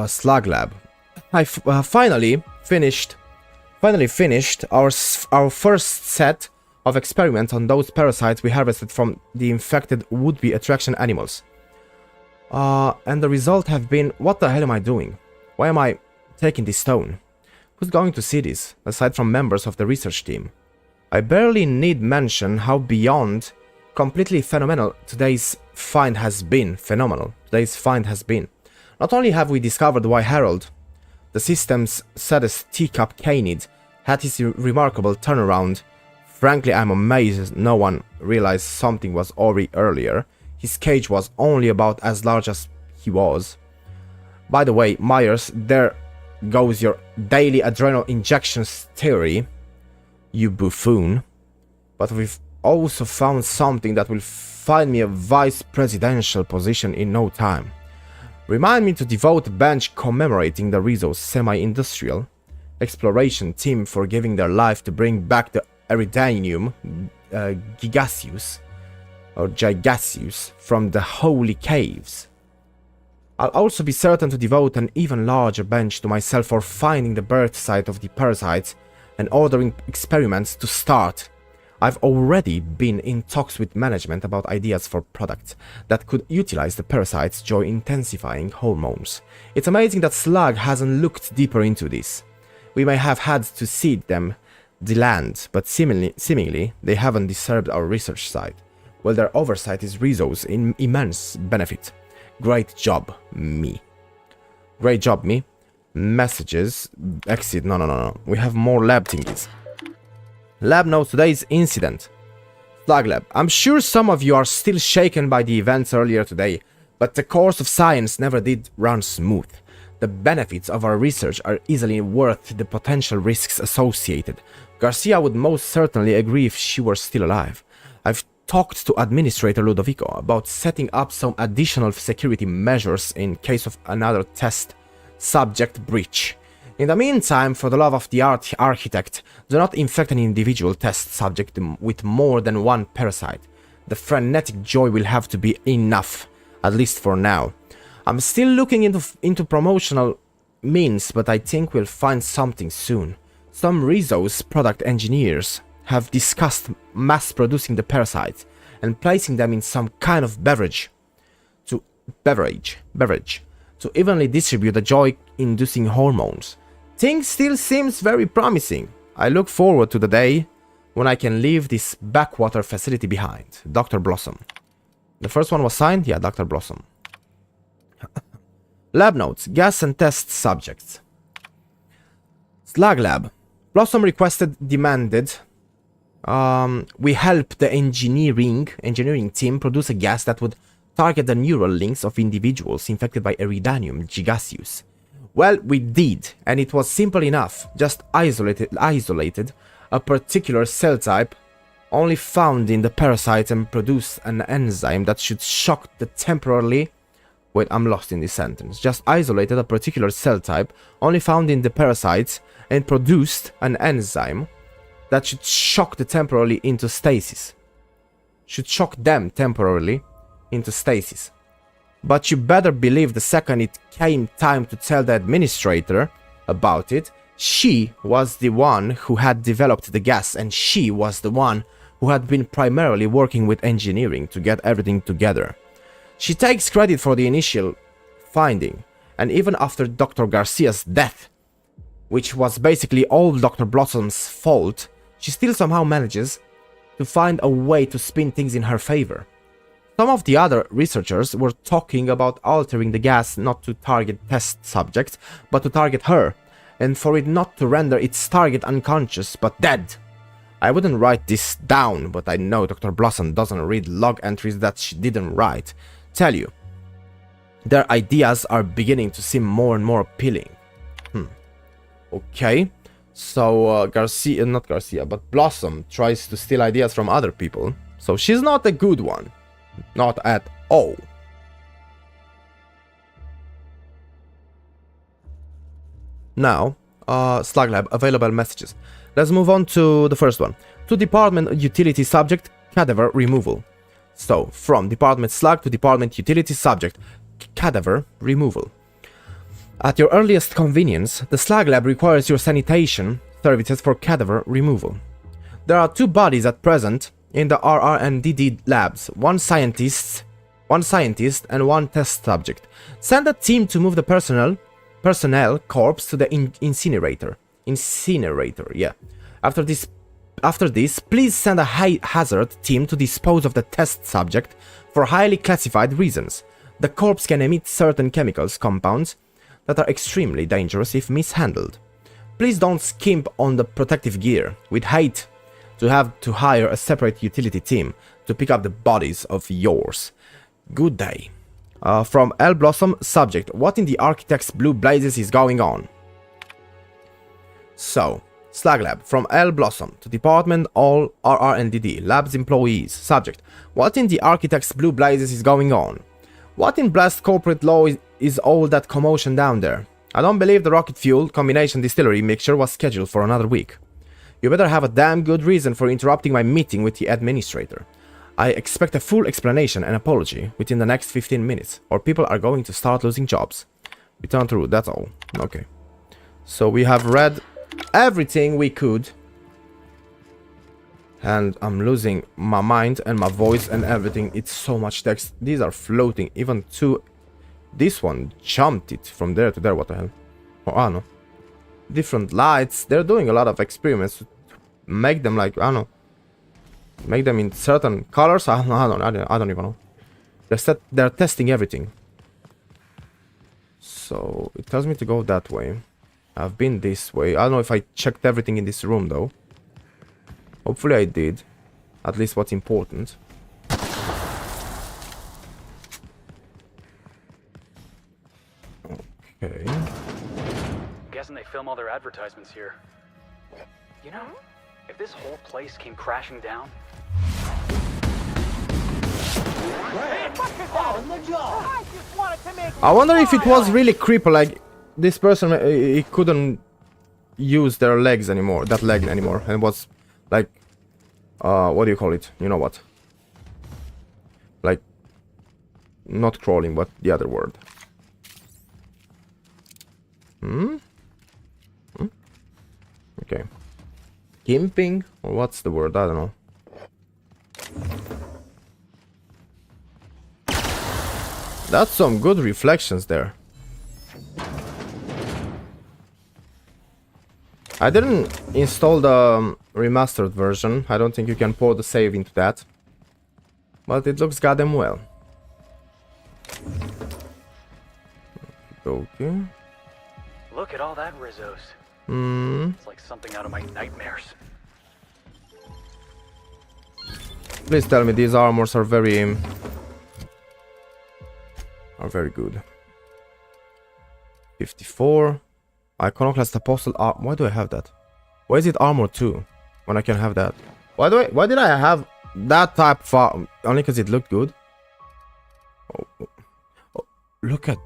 Slug Lab. I finally finished our first set of experiments on those parasites we harvested from the infected would-be attraction animals. And the result have been, what the hell am I doing? Why am I taking this stone? Who's going to see this, aside from members of the research team? I barely need mention how beyond completely phenomenal today's find has been. Not only have we discovered why Harold, the system's saddest teacup canid, had his remarkable turnaround. Frankly, I'm amazed no one realized something was awry earlier. His cage was only about as large as he was. By the way, Myers, there goes your daily adrenal injections theory, you buffoon. But we've also found something that will find me a vice presidential position in no time. Remind me to devote a bench commemorating the Rizzo's semi-industrial exploration team for giving their life to bring back the Eridanium gigaseus from the holy caves. I'll also be certain to devote an even larger bench to myself for finding the birth site of the parasites and ordering experiments to start. I've already been in talks with management about ideas for products that could utilize the parasites' joy-intensifying hormones. It's amazing that Slug hasn't looked deeper into this. We may have had to seed them the land, but seemingly they haven't disturbed our research site. Well, their oversight is Rizzo's immense benefit. Great job, me. Great job, me. Messages. Exit. No. We have more lab thingies. Lab notes today's incident. Slug Lab. I'm sure some of you are still shaken by the events earlier today, but the course of science never did run smooth. The benefits of our research are easily worth the potential risks associated. Garcia would most certainly agree if she were still alive. I've talked to Administrator Ludovico about setting up some additional security measures in case of another test subject breach. In the meantime, for the love of the architect, do not infect an individual test subject with more than one parasite. The frenetic joy will have to be enough, at least for now. I'm still looking into promotional means, but I think we'll find something soon. Some Rizzo's product engineers have discussed mass producing the parasites and placing them in some kind of beverage to evenly distribute the joy-inducing hormones. Things still seems very promising. I look forward to the day when I can leave this backwater facility behind. Dr. Blossom. The first one was signed? Yeah, Dr. Blossom. Lab notes. Gas and test subjects. Slug Lab. Blossom demanded we help the engineering team produce a gas that would target the neural links of individuals infected by Eridanium gigaseus. Well, we did, and it was simple enough. Just isolated a particular cell type only found in the parasite and produced an enzyme that should shock the temporarily... Wait, I'm lost in this sentence. Just isolated a particular cell type only found in the parasites and produced an enzyme that should shock them temporarily into stasis. But you better believe the second it came time to tell the administrator about it, she was the one who had developed the gas, and she was the one who had been primarily working with engineering to get everything together. She takes credit for the initial finding, and even after Dr. Garcia's death, which was basically all Dr. Blossom's fault, she still somehow manages to find a way to spin things in her favor. Some of the other researchers were talking about altering the gas not to target test subjects, but to target her, and for it not to render its target unconscious but dead. I wouldn't write this down, but I know Dr. Blossom doesn't read log entries that she didn't write. Tell you, their ideas are beginning to seem more and more appealing. Okay, so not Garcia, but Blossom tries to steal ideas from other people, so she's not a good one. Not at all. Now, Slug Lab, available messages. Let's move on to the first one. To Department Utility Subject, Cadaver Removal. So, from Department Slug to Department Utility Subject, Cadaver Removal. At your earliest convenience, the Slug Lab requires your sanitation services for cadaver removal. There are two bodies at present in the RR and DD labs. One scientist one scientist, and one test subject. Send a team to move the personnel corpse to the incinerator. Incinerator, yeah. After this, please send a high hazard team to dispose of the test subject for highly classified reasons. The corpse can emit certain compounds that are extremely dangerous if mishandled. Please don't skimp on the protective gear. We'd hate to have to hire a separate utility team to pick up the bodies of yours. Good day. From L. Blossom, subject, what in the architect's blue blazes is going on? So, Slag Lab, from L. Blossom to Department All RR&DD, Labs employees, subject, what in the architect's blue blazes is going on? What in blast corporate law is all that commotion down there? I don't believe the rocket fuel combination distillery mixture was scheduled for another week. You better have a damn good reason for interrupting my meeting with the administrator. I expect a full explanation and apology within the next 15 minutes, or people are going to start losing jobs. Return to route, that's all. Okay. So we have read everything we could. And I'm losing my mind and my voice and everything. It's so much text. These are floating. Even to... This one jumped it from there to there. What the hell? Oh, no. Different lights. They're doing a lot of experiments to make them like, I don't know. Make them in certain colors. I don't even know. They're testing everything. So it tells me to go that way. I've been this way. I don't know if I checked everything in this room though. Hopefully I did. At least what's important. Okay. Guessing they film all their advertisements here. You know, if this whole place came crashing down... I wonder if it was really creepy, like this person, he couldn't use their legs anymore, that leg anymore, and was like, what do you call it? You know what? Like, not crawling, but the other word. Okay. Gimping? Or what's the word? I don't know. That's some good reflections there. I didn't install the remastered version. I don't think you can pour the save into that. But it looks goddamn well. Okay. Look at all that Rizzo's. It's like something out of my nightmares. Please tell me these armors are very good. 54. Iconoclast Apostle. Why do I have that? Why is it armor 2 when I can have that? Why did I have that type of only because it looked good? Oh, look at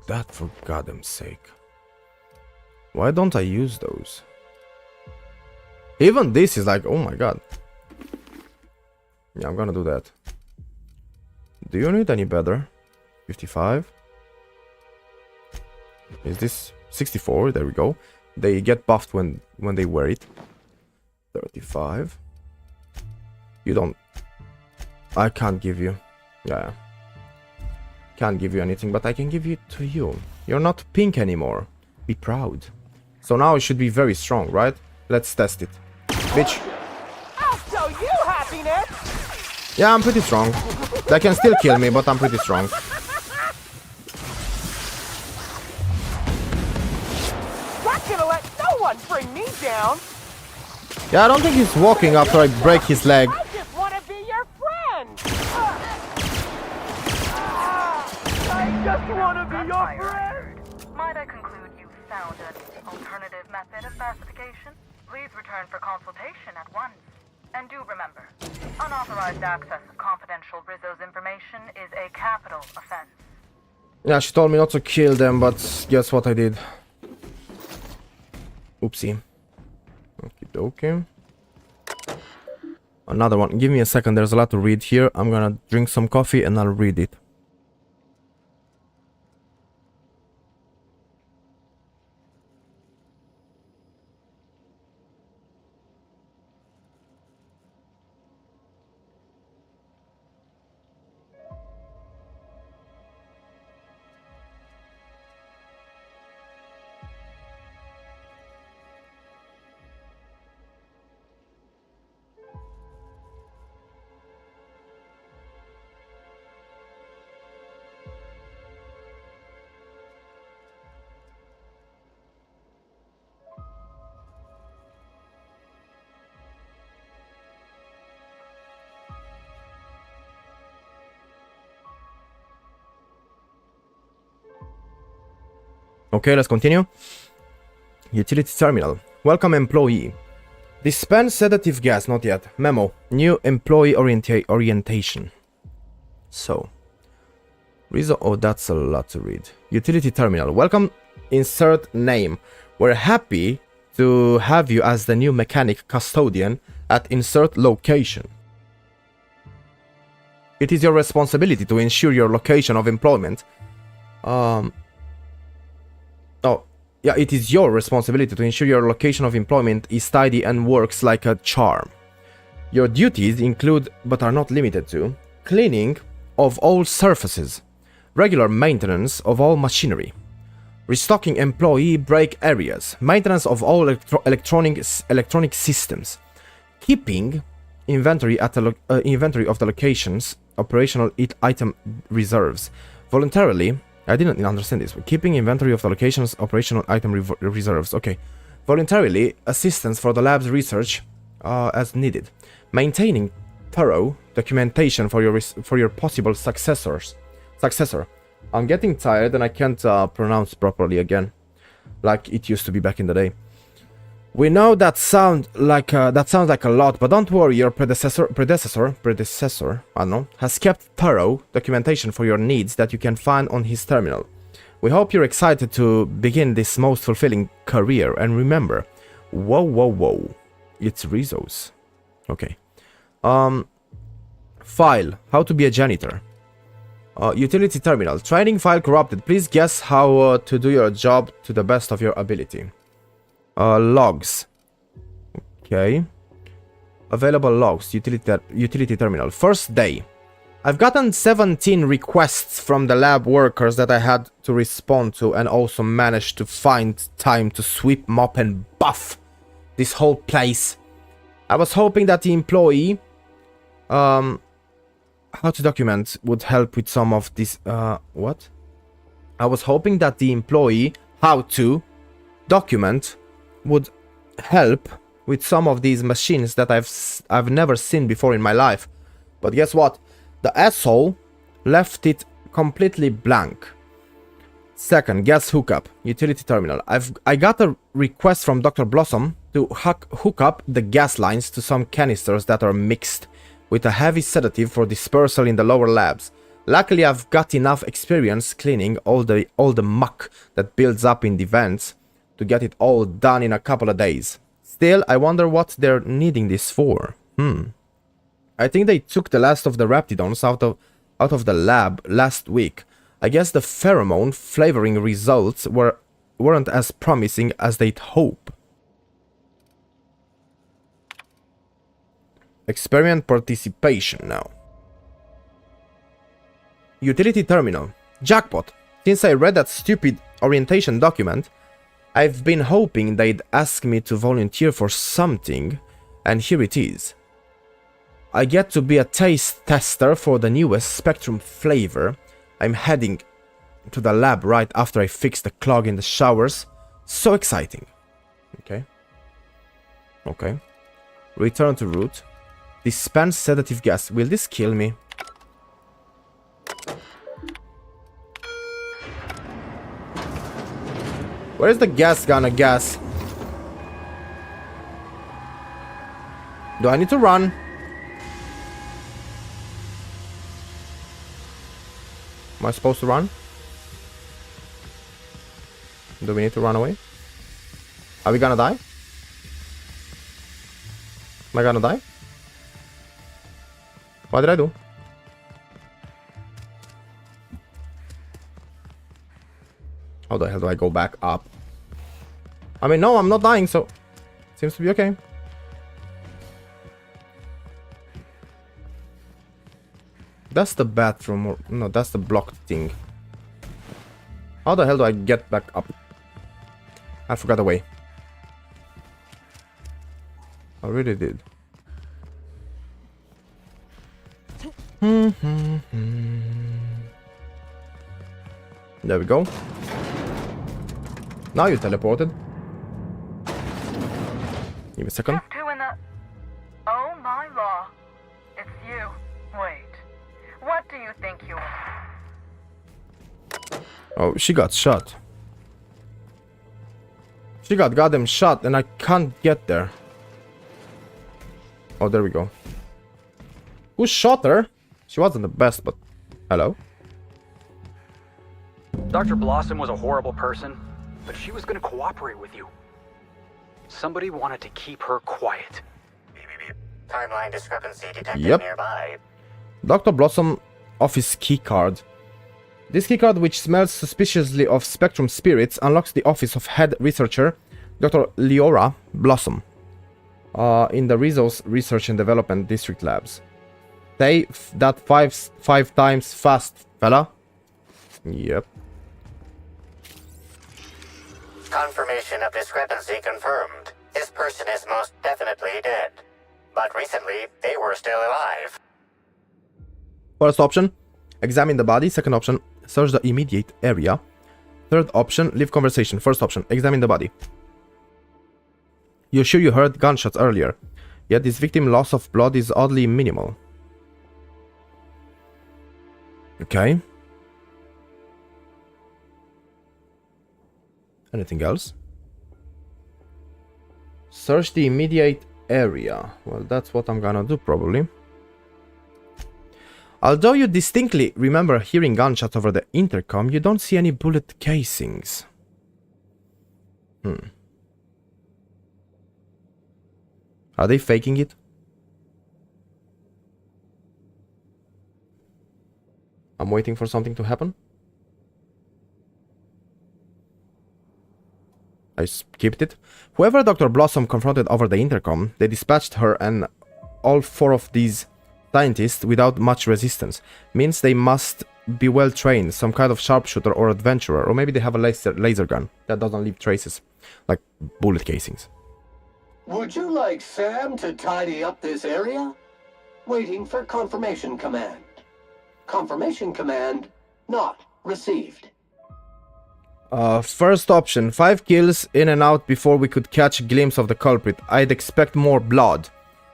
that, for goddamn sake. Why don't I use those? Even this is like, oh my god. Yeah, I'm gonna do that. Do you need any better? 55. Is this 64? There we go. They get buffed when they wear it. 35. You don't... I can't give you... Yeah. Can't give you anything, but I can give it to you. You're not pink anymore. Be proud. So now it should be very strong, right? Let's test it. Bitch. I'll show you happiness! Yeah, I'm pretty strong. They can still kill me, but I'm pretty strong. Not gonna let no one bring me down! Yeah, I don't think he's walking after I break his leg. I just wanna be your friend! I just wanna be your friend! Might I conclude you found an alternative method of pacification? Please return for consultation at once. And do remember, unauthorized access of confidential Rizzo's information is a capital offense. Yeah, she told me not to kill them, but guess what I did? Oopsie. Okay. Another one. Give me a second, there's a lot to read here. I'm gonna drink some coffee and I'll read it. Okay, let's continue. Utility terminal. Welcome employee. Dispense sedative gas, not yet. Memo. New employee orientation. So. Oh, that's a lot to read. Utility terminal. Welcome, insert name. We're happy to have you as the new mechanic custodian at insert location. It is your responsibility to ensure your location of employment. It is your responsibility to ensure your location of employment is tidy and works like a charm. Your duties include, but are not limited to, cleaning of all surfaces, regular maintenance of all machinery, restocking employee break areas, maintenance of all electronic systems, keeping inventory at the inventory of the location's operational item reserves, voluntarily. I didn't understand this. Keeping inventory of the location's operational item reserves. Okay. Voluntarily assistance for the lab's research as needed. Maintaining thorough documentation for your possible successor. I'm getting tired and I can't pronounce properly again, like it used to be back in the day. We know that sounds like a lot, but don't worry. Your predecessor, I don't know, has kept thorough documentation for your needs that you can find on his terminal. We hope you're excited to begin this most fulfilling career. And remember, whoa, it's Rizzo's. Okay. File. How to be a janitor. Utility terminal. Training file corrupted. Please guess how to do your job to the best of your ability. Logs. Okay. Available logs. Utility terminal. First day. I've gotten 17 requests from the lab workers that I had to respond to, and also managed to find time to sweep, mop and buff this whole place. I was hoping that the employee how to document would help with some of this. What? I was hoping that the employee how to document would help with some of these machines that I've never seen before in my life. But guess what? The asshole left it completely blank. Second, gas hookup. Utility terminal. I got a request from Dr. Blossom to hook up the gas lines to some canisters that are mixed with a heavy sedative for dispersal in the lower labs. Luckily, I've got enough experience cleaning all the muck that builds up in the vents to get it all done in a couple of days. Still, I wonder what they're needing this for. I think they took the last of the Raptidons out of the lab last week. I guess the pheromone flavoring results weren't as promising as they'd hope. Experiment participation now. Utility terminal. Jackpot. Since I read that stupid orientation document, I've been hoping they'd ask me to volunteer for something, and here it is. I get to be a taste tester for the newest Spectrum flavor. I'm heading to the lab right after I fix the clog in the showers. So exciting. Okay. Return to route. Dispense sedative gas. Will this kill me? Where's the gas gonna gas? Do I need to run? Am I supposed to run? Do we need to run away? Are we gonna die? Am I gonna die? What did I do? How the hell do I go back up? I mean, no, I'm not dying, so seems to be okay. That's the bathroom, or no, that's the blocked thing. How the hell do I get back up? I forgot the way. I really did. There we go. Now you teleported. Give me a second. Just who in the... Oh my law. It's you. Wait. What do you think you are? Oh, she got shot. She got goddamn shot and I can't get there. Oh, there we go. Who shot her? She wasn't the best, but... Hello? Dr. Blossom was a horrible person, but she was gonna cooperate with you. Somebody wanted to keep her quiet. Timeline discrepancy detected Yep. nearby. Dr. Blossom office keycard. This keycard, which smells suspiciously of spectrum spirits, unlocks the office of head researcher Dr. Leora Blossom in the Rizzo's Research and Development District Labs. Say that five times fast, fella. Yep. Confirmation of discrepancy confirmed. This person is most definitely dead. But recently, they were still alive. First option, examine the body. Second option, search the immediate area. Third option, leave conversation. First option, examine the body. You're sure you heard gunshots earlier, yet this victim loss of blood is oddly minimal. Okay. Anything else? Search the immediate area. Well, that's what I'm gonna do probably. Although you distinctly remember hearing gunshots over the intercom, you don't see any bullet casings. Are they faking it? I'm waiting for something to happen. I skipped it. Whoever Dr. Blossom confronted over the intercom, they dispatched her and all four of these scientists without much resistance. Means they must be well trained, some kind of sharpshooter or adventurer, or maybe they have a laser gun that doesn't leave traces, like bullet casings. Would you like Sam to tidy up this area? Waiting for confirmation command. Confirmation command not received. First option, 5 kills in and out before we could catch a glimpse of the culprit. I'd expect more blood.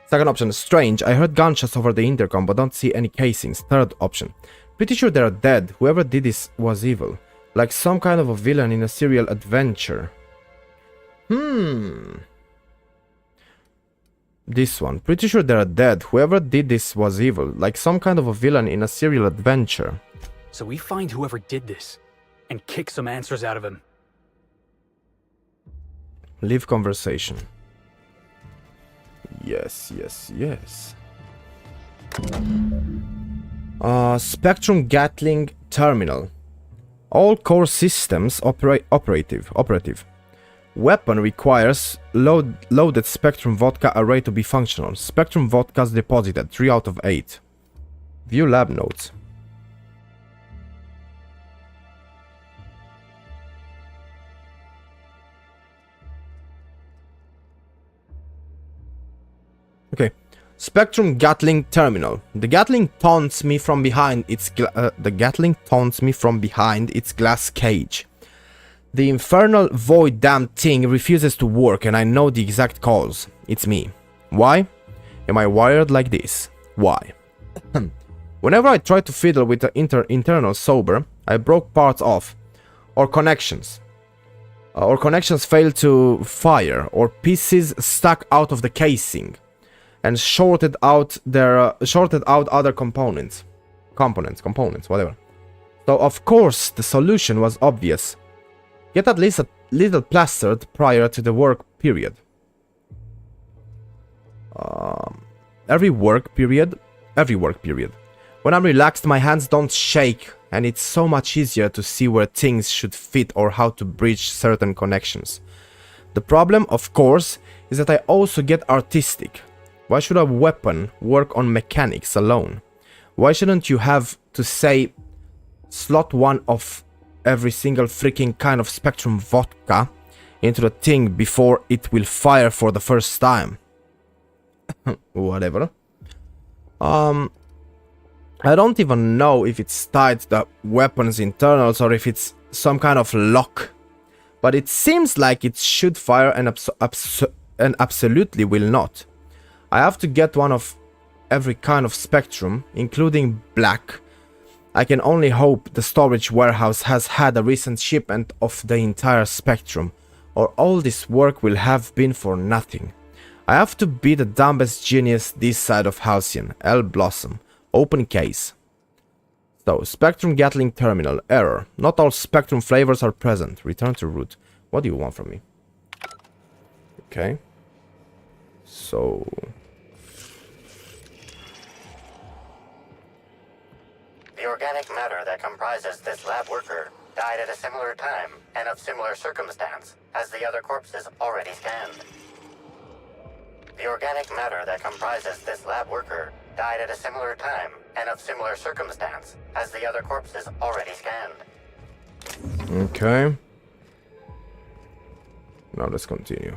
Second option, strange. I heard gunshots over the intercom but don't see any casings. Third option, pretty sure they're dead. Whoever did this was evil. Like some kind of a villain in a serial adventure. This one, pretty sure they're dead. Whoever did this was evil. Like some kind of a villain in a serial adventure. So we find whoever did this and kick some answers out of him. Leave conversation. Yes, yes, yes. Spectrum Gatling Terminal. All core systems operative. Weapon requires loaded Spectrum Vodka array to be functional. Spectrum Vodkas deposited, 3 out of 8. View lab notes. Okay. Spectrum Gatling Terminal. The Gatling taunts me from behind its glass cage. The infernal void damn thing refuses to work and I know the exact cause. It's me. Why? Am I wired like this? Why? Whenever I try to fiddle with the internal sober, I broke parts off. Or connections. Or connections failed to fire. Or pieces stuck out of the casing. And shorted out other components, whatever. So of course the solution was obvious. Get at least a little plastered prior to the work period. Every work period. When I'm relaxed, my hands don't shake, and it's so much easier to see where things should fit or how to bridge certain connections. The problem, of course, is that I also get artistic. Why should a weapon work on mechanics alone? Why shouldn't you have to say slot one of every single freaking kind of Spectrum Vodka into the thing before it will fire for the first time? Whatever. I don't even know if it's tied to the weapon's internals or if it's some kind of lock. But it seems like it should fire and absolutely will not. I have to get one of every kind of Spectrum, including black. I can only hope the storage warehouse has had a recent shipment of the entire Spectrum. or all this work will have been for nothing. I have to be the dumbest genius this side of Halcyon. L. Blossom. Open case. So, Spectrum Gatling Terminal. Error. Not all Spectrum flavors are present. Return to root. What do you want from me? Okay. So... The organic matter that comprises this lab worker died at a similar time and of similar circumstance as the other corpses already scanned. The organic matter that comprises this lab worker died at a similar time and of similar circumstance as the other corpses already scanned. Okay. Now let's continue.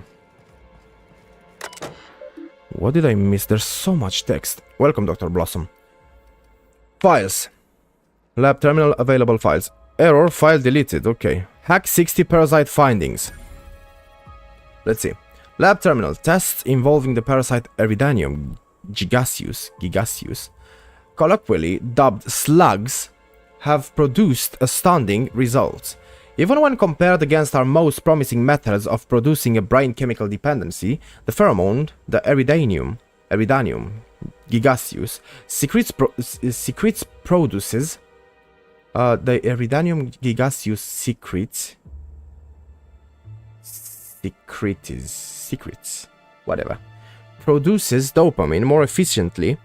What did I miss? There's so much text. Welcome, Dr. Blossom. Files. Lab terminal available files. Error, file deleted. Okay. Hack 60 parasite findings. Let's see. Lab terminal. Tests involving the parasite Eridanium gigaseus, colloquially dubbed slugs, have produced astounding results. Even when compared against our most promising methods of producing a brain chemical dependency, the pheromone, the Eridanium gigaseus, produces the Eridanium gigaseus produces dopamine more efficiently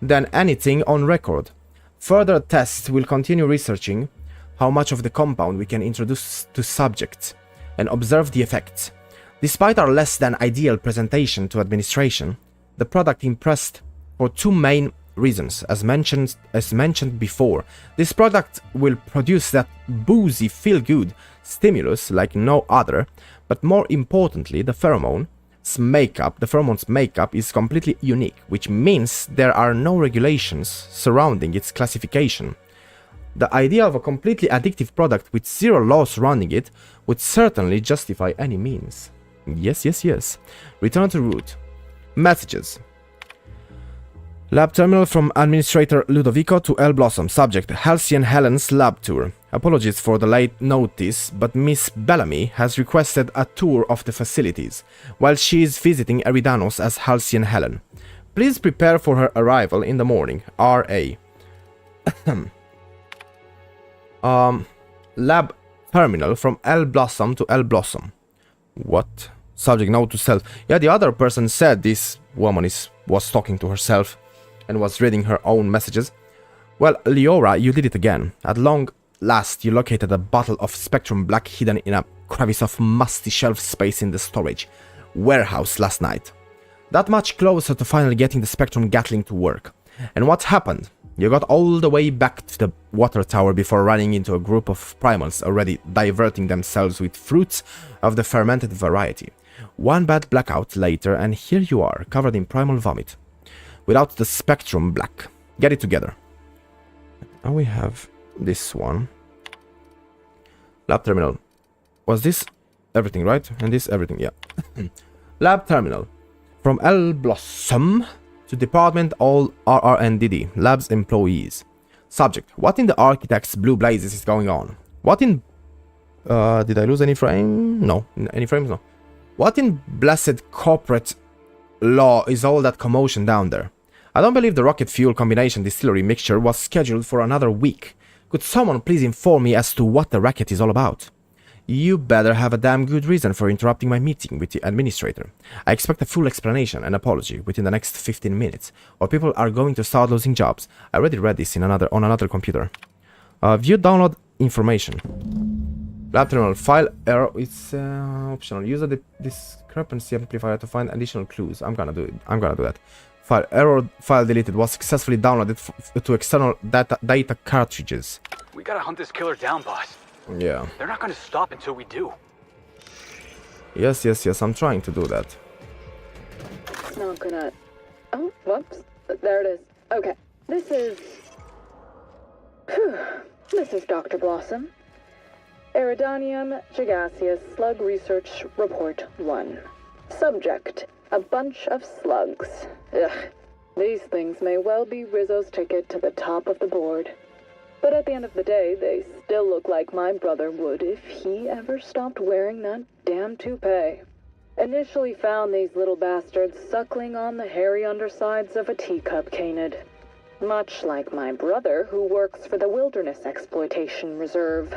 than anything on record. Further tests will continue researching how much of the compound we can introduce to subjects and observe the effects. Despite our less than ideal presentation to administration, the product impressed for two main reasons. As mentioned before, this product will produce that boozy feel-good stimulus like no other, but more importantly, the pheromone's makeup is completely unique, which means there are no regulations surrounding its classification. The idea of a completely addictive product with zero law surrounding it would certainly justify any means. Yes. Return to root. Messages. Lab terminal from Administrator Ludovico to L. Blossom. Subject, Halcyon Helen's lab tour. Apologies for the late notice, but Miss Bellamy has requested a tour of the facilities, while she is visiting Eridanos as Halcyon Helen. Please prepare for her arrival in the morning. R.A. Lab terminal from L. Blossom to L. Blossom. What? Subject, note to self. Yeah, the other person said this woman was talking to herself and was reading her own messages. Well, Leora, you did it again. At long last, you located a bottle of Spectrum Black hidden in a crevice of musty shelf space in the storage warehouse last night. That much closer to finally getting the Spectrum Gatling to work. And what happened? You got all the way back to the water tower before running into a group of primals already diverting themselves with fruits of the fermented variety. One bad blackout later, and here you are, covered in primal vomit. Without the Spectrum Black. Get it together. Now we have this one. Lab terminal. Was this everything, right? And this everything, yeah. Lab terminal. From L. Blossom to Department all RRNDD. Labs employees. Subject. What in the architect's blue blazes is going on? What in... did I lose any frame? No. Any frames? No. What in blessed corporate law is all that commotion down there? I don't believe the rocket fuel combination distillery mixture was scheduled for another week. Could someone please inform me as to what the racket is all about? You better have a damn good reason for interrupting my meeting with the administrator. I expect a full explanation and apology within the next 15 minutes, or people are going to start losing jobs. I already read this on another computer. View download information. Lab terminal file error. It's optional. Use the discrepancy amplifier to find additional clues. I'm gonna do it. I'm gonna do that. File error. File deleted. Was successfully downloaded to external data cartridges. We gotta hunt this killer down, boss. Yeah. They're not gonna stop until we do. Yes. I'm trying to do that. It's not gonna... Oh, whoops. There it is. Okay. This is Dr. Blossom. Eridanium gigaseus slug research report 1. Subject, a bunch of slugs. Ugh. These things may well be Rizzo's ticket to the top of the board. But at the end of the day, they still look like my brother would if he ever stopped wearing that damn toupee. Initially found these little bastards suckling on the hairy undersides of a teacup canid. Much like my brother, who works for the Wilderness Exploitation Reserve.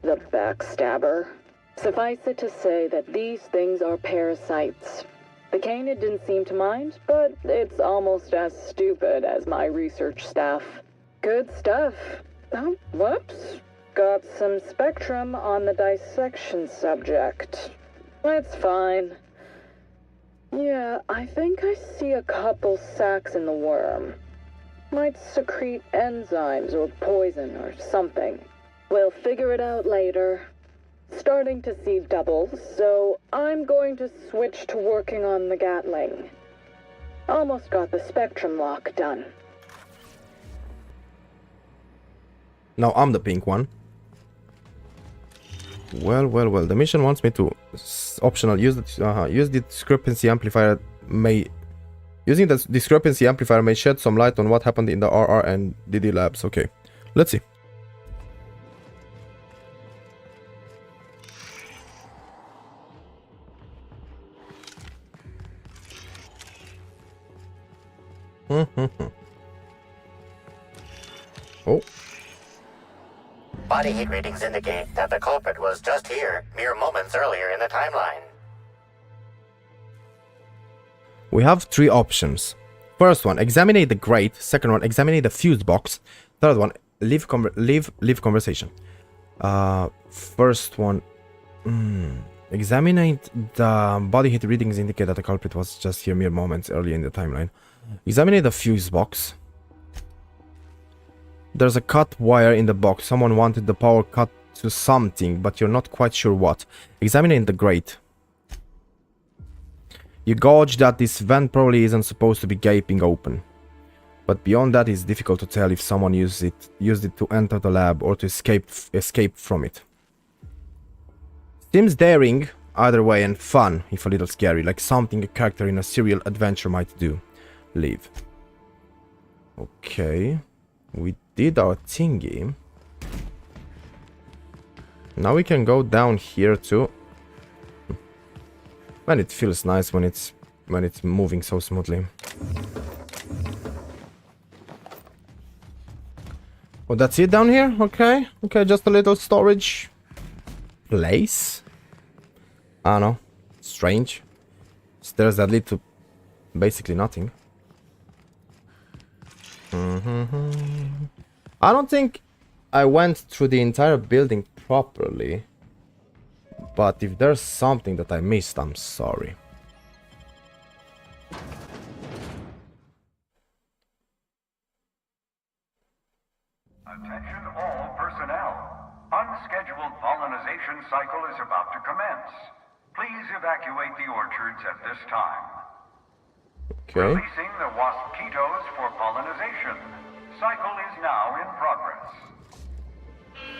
The backstabber. Suffice it to say that these things are parasites. The canid didn't seem to mind, but it's almost as stupid as my research staff. Good stuff. Oh, whoops. Got some spectrum on the dissection subject. It's fine. Yeah, I think I see a couple sacs in the worm. Might secrete enzymes or poison or something. We'll figure it out later. Starting to see doubles, so I'm going to switch to working on the Gatling. Almost got the spectrum lock done. Now I'm the pink one. Well. The mission wants me to optional use the discrepancy amplifier using the discrepancy amplifier may shed some light on what happened in the RR and DD labs. Okay, let's see. Oh. Body heat readings indicate that the culprit was just here, mere moments earlier in the timeline. We have three options. First one, examine the grate. Second one, examine the fuse box. Third one, leave conversation. First one, examine the body heat readings indicate that the culprit was just here mere moments earlier in the timeline. Examine the fuse box. There's a cut wire in the box. Someone wanted the power cut to something, but you're not quite sure what. Examine the grate. You gauge that this vent probably isn't supposed to be gaping open. But beyond that, it's difficult to tell if someone used it to enter the lab or to escape from it. Seems daring either way and fun, if a little scary, like something a character in a serial adventure might do. Leave. Okay. We did our thingy. Now we can go down here too. Man, it feels nice when it's moving so smoothly. Oh, that's it down here? Okay. Okay, just a little storage place. I don't know. Strange. Stairs that lead to basically nothing. I don't think I went through the entire building properly. But if there's something that I missed, I'm sorry. Attention all personnel. Unscheduled pollinization cycle is about to commence. Please evacuate the orchards at this time. Okay. Releasing the wasp-ketos for pollinization. Cycle is now in progress.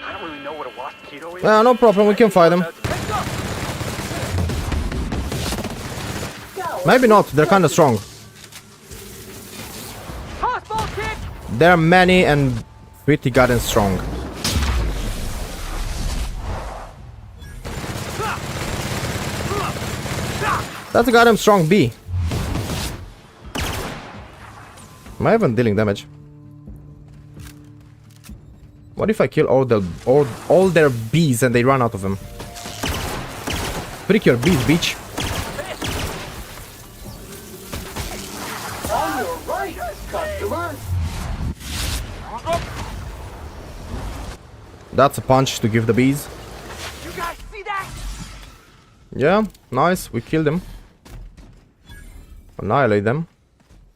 I don't really know what a wasp-keto is. No problem, we can fight them. Maybe not, they're kinda strong. They're many and pretty goddamn strong. That's a goddamn strong bee. Am I even dealing damage? What if I kill all their bees and they run out of them? Prick your bees, bitch. On your right, customer. That's a punch to give the bees. You guys see that? Yeah, nice. We killed them. Annihilate them.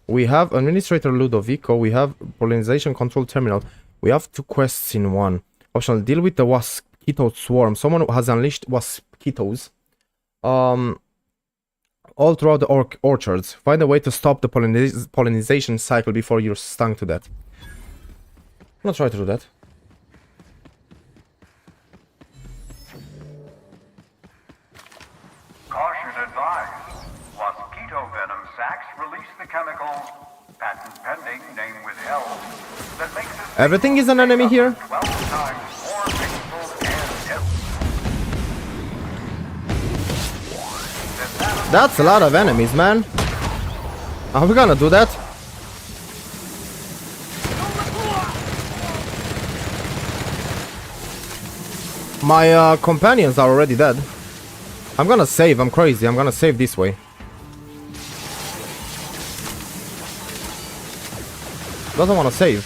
We have Administrator Ludovico. We have Pollinization Control Terminal. We have 2 quests in one. Optional, deal with the wasp-keto swarm. Someone has unleashed wasp-ketos all throughout the orchards. Find a way to stop the pollinization cycle before you're stung to death. I'm gonna try to do that. Caution advised. Wasp-keto venom sacs release the chemical patent pending, name withheld, that makes it Everything is an enemy here? 12 times more painful and deadly. That's a lot of enemies, man. Are we gonna do that? My companions are already dead. I'm gonna save, I'm crazy, I'm gonna save this way. Doesn't wanna save.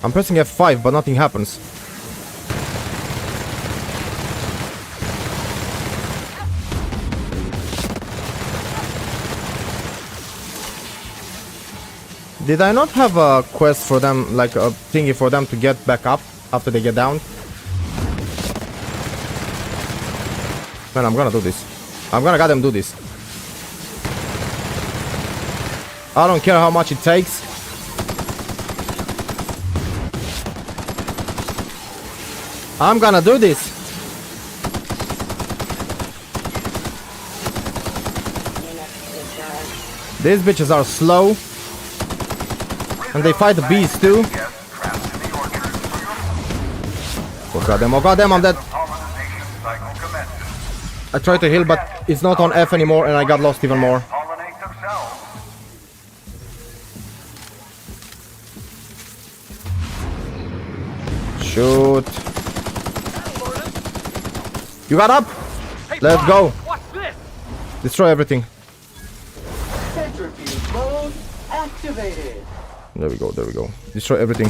I'm pressing F5 but nothing happens. Did I not have a quest for them, like a thingy for them to get back up after they get down? Man, I'm gonna do this. I'm gonna goddamn do this. I don't care how much it takes. I'm gonna do this. These bitches are slow. And they fight the bees too. Oh goddamn, I'm dead. I tried to heal, but it's not on F anymore, and I got lost even more. Shoot. You got up? Let's go. Destroy everything. Centrifuge mode activated. There we go, there we go. Destroy everything.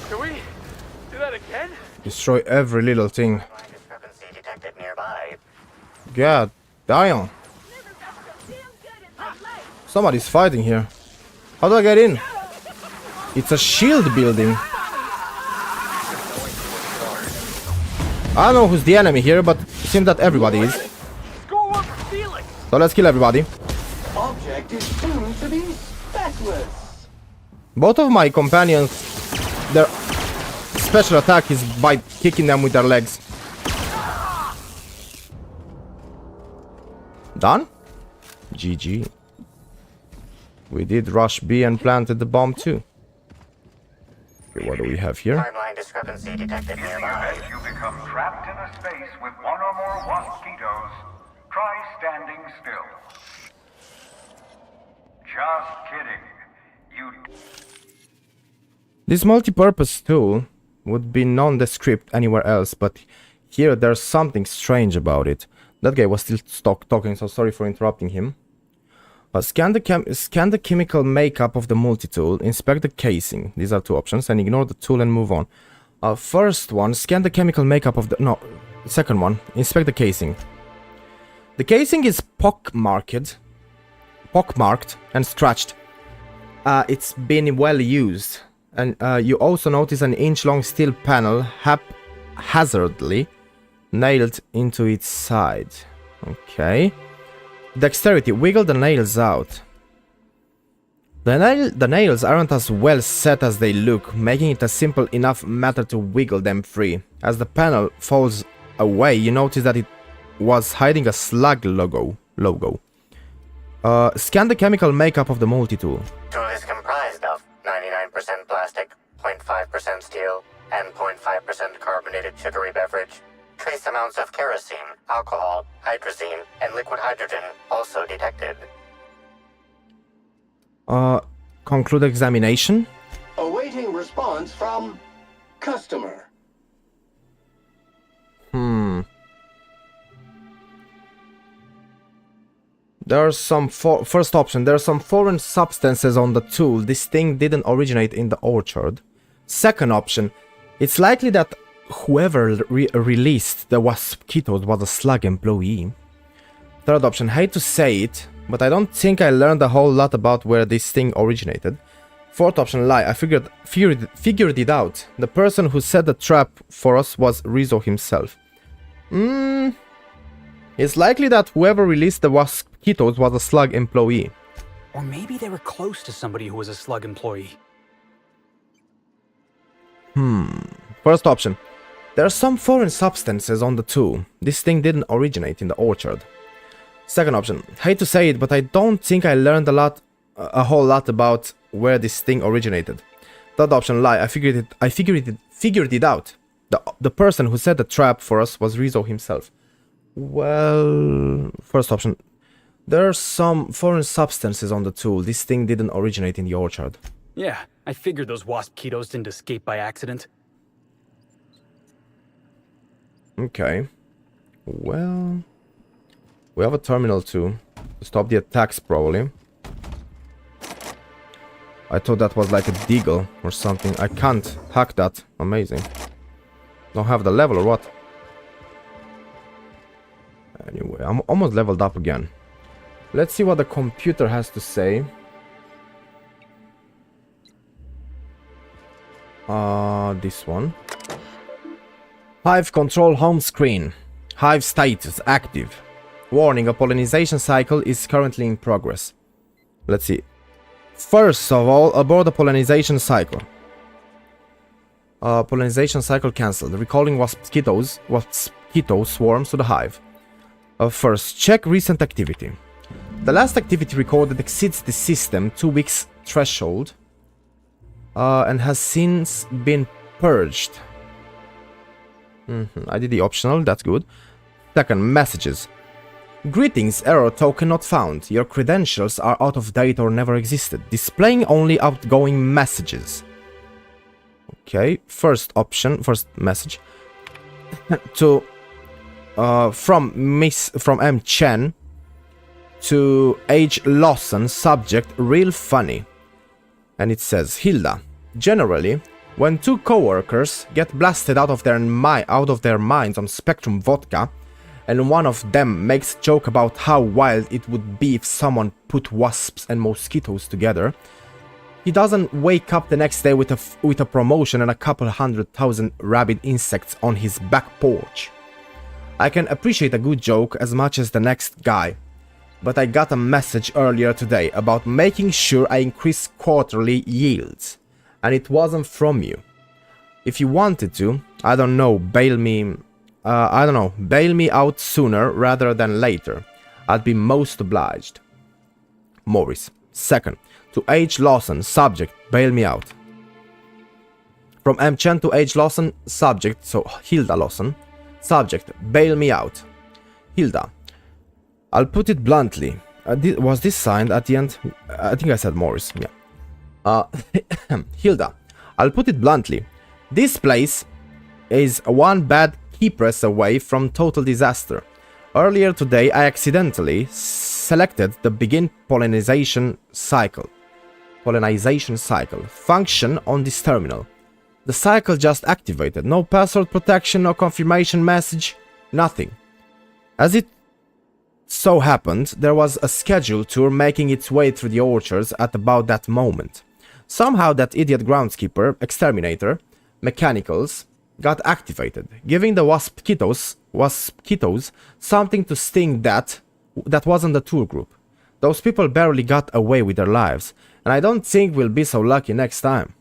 Can we do that again? Destroy every little thing. God damn. Somebody's fighting here. How do I get in? It's a shield building. I don't know who's the enemy here, but it seems that everybody is. So let's kill everybody. Object is soon to be speckless. Both of my companions, their special attack is by kicking them with their legs. Done? GG. We did rush B and planted the bomb too. Okay, what do we have here? Timeline discrepancy detected nearby. If you become trapped in a space with one or more mosquitoes, try standing still. Just kidding. This multi-purpose tool would be nondescript anywhere else, but here there's something strange about it. That guy was still talking, so sorry for interrupting him. Scan the chemical makeup of the multi-tool, inspect the casing. These are two options, and ignore the tool and move on. First one, scan the chemical makeup of the... No, second one, inspect the casing. The casing is pockmarked and scratched. It's been well used. And you also notice an inch-long steel panel haphazardly nailed into its side. Okay. Dexterity, wiggle the nails out. The nails aren't as well set as they look, making it a simple enough matter to wiggle them free. As the panel falls away, you notice that it was hiding a slug logo. Scan the chemical makeup of the multi-tool. Tool is comprised of 99% plastic, 0.5% steel, and 0.5% carbonated sugary beverage. Trace amounts of kerosene, alcohol, hydrazine, and liquid hydrogen also detected. Conclude examination. Awaiting response from customer. There's some first option. There are some foreign substances on the tool. This thing didn't originate in the orchard. Second option. It's likely that whoever released the mosquitoes was a slug employee. Third option. Hate to say it, but I don't think I learned a whole lot about where this thing originated. Fourth option. Lie. I figured it out. The person who set the trap for us was Rizzo himself. It's likely that whoever released the mosquitoes was a slug employee. Or maybe they were close to somebody who was a slug employee. First option. There are some foreign substances on the tool. This thing didn't originate in the orchard. Second option. Hate to say it, but I don't think I learned a whole lot about where this thing originated. Third option. Lie. I figured it out. The person who set the trap for us was Rizzo himself. Well, first option. There are some foreign substances on the tool. This thing didn't originate in the orchard. Yeah, I figured those wasp ketos didn't escape by accident. Okay. Well, we have a terminal too. To stop the attacks, probably. I thought that was like a deagle or something. I can't hack that. Amazing. Don't have the level or what? Anyway, I'm almost leveled up again. Let's see what the computer has to say. This one. Hive control home screen. Hive status active. Warning, a pollination cycle is currently in progress. Let's see. First of all, abort the pollination cycle. Pollination cycle cancelled. Recalling mosquito swarms to the hive. First, check recent activity. The last activity recorded exceeds the system 2 weeks threshold and has since been purged. I did the optional, that's good. Second, messages. Greetings, error token not found. Your credentials are out of date or never existed. Displaying only outgoing messages. Okay, first option, first message. To from M. Chen to H. Lawson, subject real funny. And it says, Hilda, generally, when two co-workers get blasted out of their minds on Spectrum vodka, and one of them makes a joke about how wild it would be if someone put wasps and mosquitoes together, he doesn't wake up the next day with a promotion and a couple 100,000 rabid insects on his back porch. I can appreciate a good joke as much as the next guy, but I got a message earlier today about making sure I increase quarterly yields, and it wasn't from you. If you wanted to, I don't know, bail me out sooner rather than later. I'd be most obliged. Morris. Second, to H. Lawson, subject, bail me out. From M. Chen to H. Lawson, subject, so Hilda Lawson, subject, bail me out. Hilda. I'll put it bluntly. Was this signed at the end? I think I said Morris, yeah. Hilda. I'll put it bluntly. This place is one bad key press away from total disaster. Earlier today, I accidentally selected the begin pollination cycle function on this terminal. The cycle just activated. No password protection, no confirmation message, nothing. As it so happened, there was a scheduled tour making its way through the orchards at about that moment. Somehow that idiot groundskeeper, exterminator, mechanicals, got activated, giving the wasp-ketos something to sting that wasn't the tour group. Those people barely got away with their lives, and I don't think we'll be so lucky next time.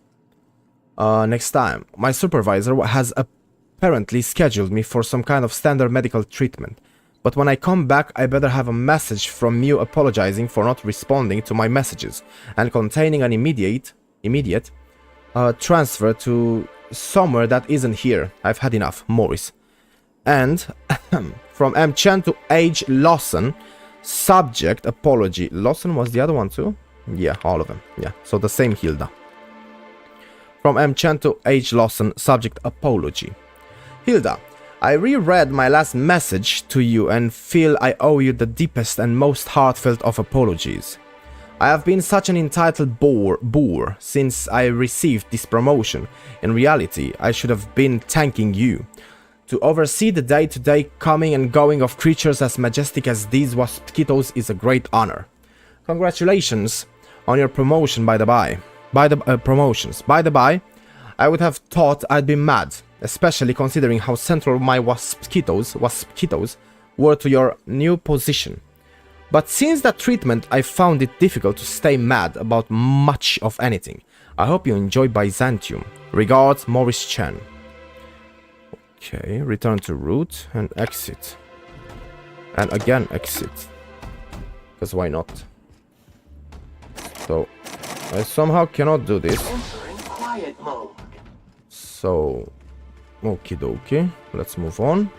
My supervisor has apparently scheduled me for some kind of standard medical treatment, but when I come back I better have a message from you apologizing for not responding to my messages and containing an immediate transfer to somewhere that isn't here. I've had enough. Morris. And from M. Chen to H. Lawson, subject apology. Lawson was the other one too? Yeah, all of them. Yeah, so the same Hilda. From M. Chen to H. Lawson, subject apology. Hilda, I reread my last message to you and feel I owe you the deepest and most heartfelt of apologies. I have been such an entitled boor since I received this promotion. In reality, I should have been thanking you. To oversee the day-to-day coming and going of creatures as majestic as these mosquitoes is a great honor. Congratulations on your promotion, by the by. Promotions. By the by, I would have thought I'd be mad, especially considering how central my mosquitoes were to your new position. But since that treatment, I found it difficult to stay mad about much of anything. I hope you enjoy Byzantium. Regards, Morris Chen. Okay, return to route and exit. And again exit. Because why not? So, I somehow cannot do this. Enter in quiet mode. So, okie dokie. Let's move on.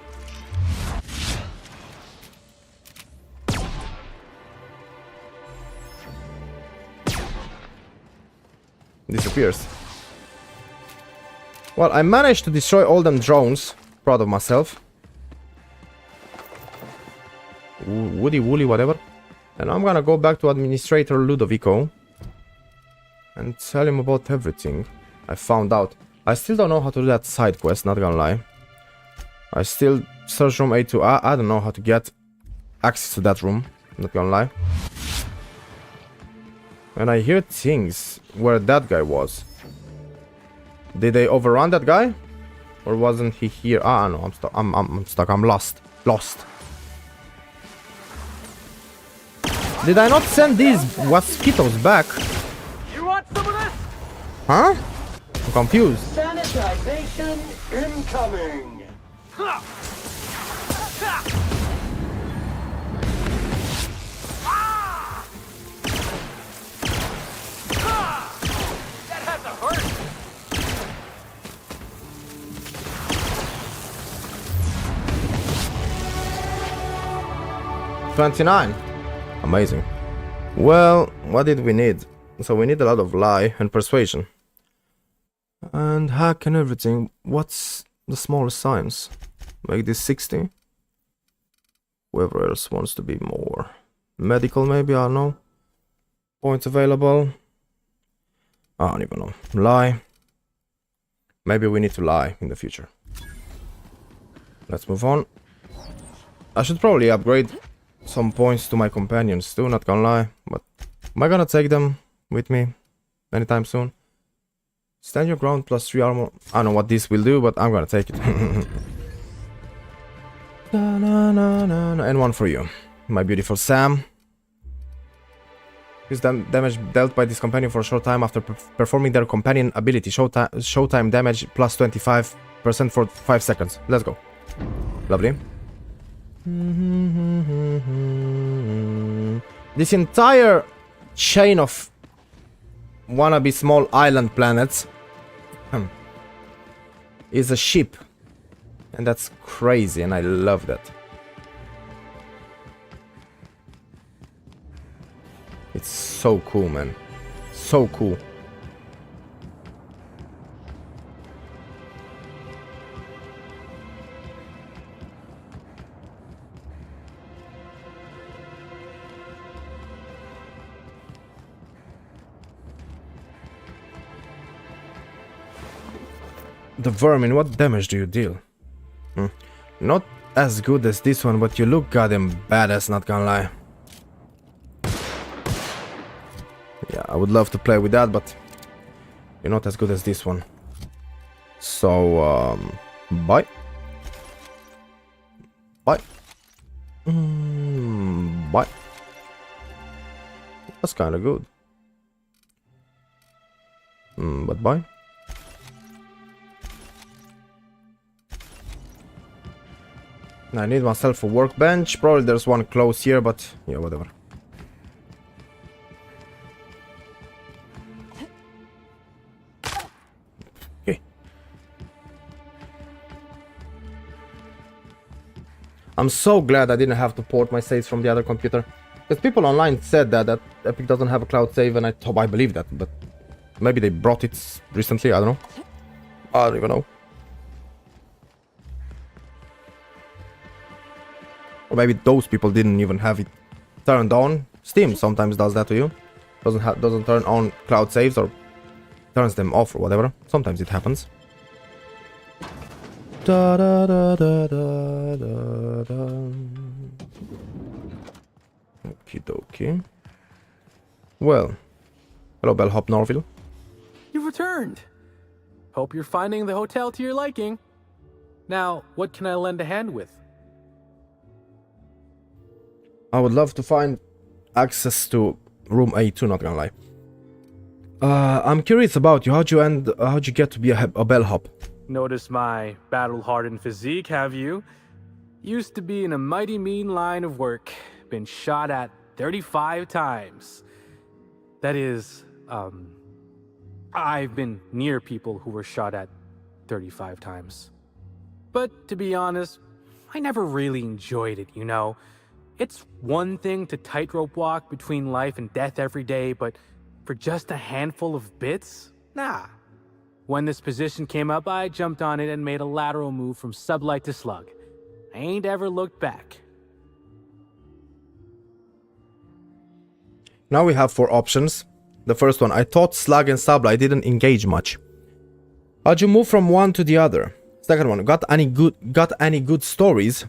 Disappears. Well, I managed to destroy all them drones. Proud of myself. Woody Woolly, whatever. And I'm gonna go back to Administrator Ludovico and tell him about everything I found out. I still don't know how to do that side quest, not gonna lie. I still search room A2. I don't know how to get access to that room, not gonna lie. And I hear things where that guy was. Did they overrun that guy? Or wasn't he here? Ah, no, I'm stuck. I'm stuck. I'm lost. Lost. Did I not send these mosquitoes back? You want some of this? Huh? I'm confused. Sanitization incoming. That has to hurt. 29. Amazing. Well, what did we need? So we need a lot of lie and persuasion. And hack and everything. What's the smallest science? Make this 60. Whoever else wants to be more. Medical maybe, I don't know. Points available. I don't even know. Lie. Maybe we need to lie in the future. Let's move on. I should probably upgrade some points to my companions too, not gonna lie. But am I gonna take them with me anytime soon? Stand your ground plus 3 armor. I don't know what this will do, but I'm gonna take it. And one for you, my beautiful Sam. Use damage dealt by this companion for a short time after performing their companion ability. Showtime damage plus 25% for 5 seconds. Let's go. Lovely. This entire chain of wannabe small island planets is a ship. And that's crazy, and I love that. It's so cool, man. So cool. The vermin, what damage do you deal? Not as good as this one, but you look goddamn badass, not gonna lie. Yeah, I would love to play with that, but you're not as good as this one. So, bye. Bye. Bye. That's kinda good. But bye. I need myself a workbench. Probably there's one close here, but yeah, whatever. Okay. I'm so glad I didn't have to port my saves from the other computer. Because people online said that Epic doesn't have a cloud save, and I believe that, but maybe they brought it recently, I don't know. I don't even know. Or maybe those people didn't even have it turned on. Steam sometimes does that to you. Doesn't turn on cloud saves or turns them off or whatever. Sometimes it happens. Da da da da da da da. Okie dokie. Well, hello Bellhop Norville. You've returned. Hope you're finding the hotel to your liking. Now, what can I lend a hand with? I would love to find access to room A2, not gonna lie. I'm curious about you. How'd you get to be a bellhop? Notice my battle-hardened physique, have you? Used to be in a mighty mean line of work. Been shot at 35 times. That is, I've been near people who were shot at 35 times. But to be honest, I never really enjoyed it, you know? It's one thing to tightrope walk between life and death every day, but for just a handful of bits? Nah. When this position came up, I jumped on it and made a lateral move from sublight to slug. I ain't ever looked back. Now we have 4 options. The first one, I thought slug and sublight didn't engage much. How'd you move from one to the other? Second one, got any good stories?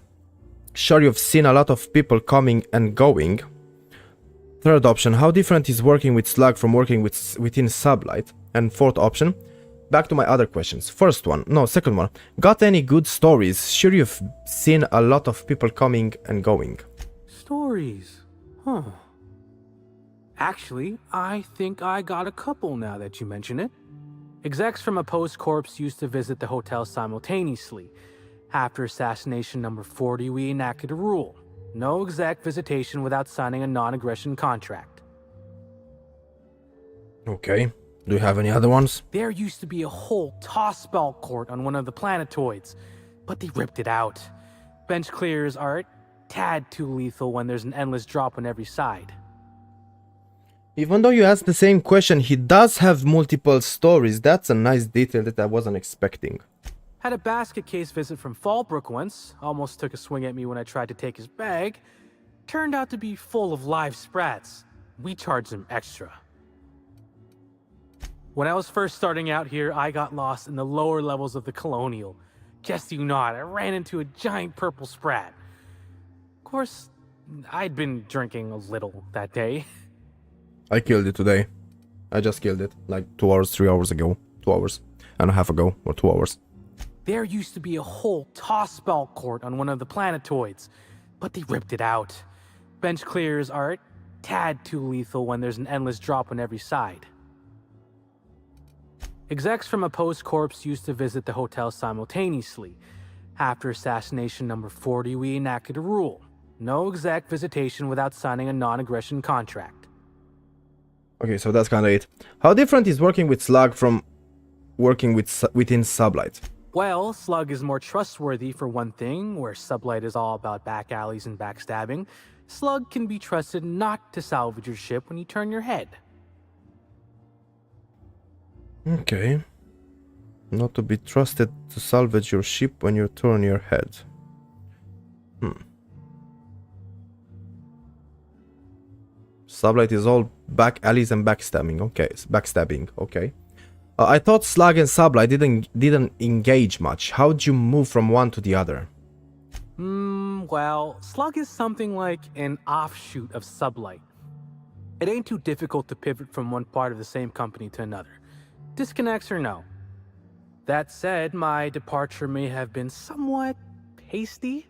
Sure, you've seen a lot of people coming and going. Third option, how different is working with slug from working within sublight? And fourth option, back to my other questions. Second one, got any good stories? Sure, you've seen a lot of people coming and going. Stories? Huh. Actually, I think I got a couple now that you mention it. Execs from a post-corps used to visit the hotel simultaneously. After assassination number 40, we enacted a rule. No exec visitation without signing a non-aggression contract. Okay. Do you have any other ones? There used to be a whole toss-ball court on one of the planetoids, but they ripped it out. Bench clears are a tad too lethal when there's an endless drop on every side. Even though you asked the same question, he does have multiple stories. That's a nice detail that I wasn't expecting. Had a basket case visit from Fallbrook once. Almost took a swing at me when I tried to take his bag. Turned out to be full of live sprats. We charged him extra. When I was first starting out here, I got lost in the lower levels of the Colonial. Guess you not, I ran into a giant purple sprat. Of course, I'd been drinking a little that day. I killed it today. I just killed it like 2 hours, 3 hours ago. 2 hours and a half ago, or 2 hours. There used to be a whole toss-ball court on one of the planetoids, but they ripped it out. Bench clears are a tad too lethal when there's an endless drop on every side. Execs from a post-corps used to visit the hotel simultaneously. After assassination number 40, we enacted a rule. No exec visitation without signing a non-aggression contract. Okay, so that's kind of it. How different is working with slug from working within sublight? Well, slug is more trustworthy for one thing, where sublight is all about back alleys and backstabbing. Slug can be trusted not to salvage your ship when you turn your head. Okay. Not to be trusted to salvage your ship when you turn your head. Sublight is all back alleys and backstabbing. Okay, it's backstabbing. Okay. I thought slug and sublight didn't engage much. How'd you move from one to the other? Well, slug is something like an offshoot of sublight. It ain't too difficult to pivot from one part of the same company to another. Disconnects or no. That said, my departure may have been somewhat hasty.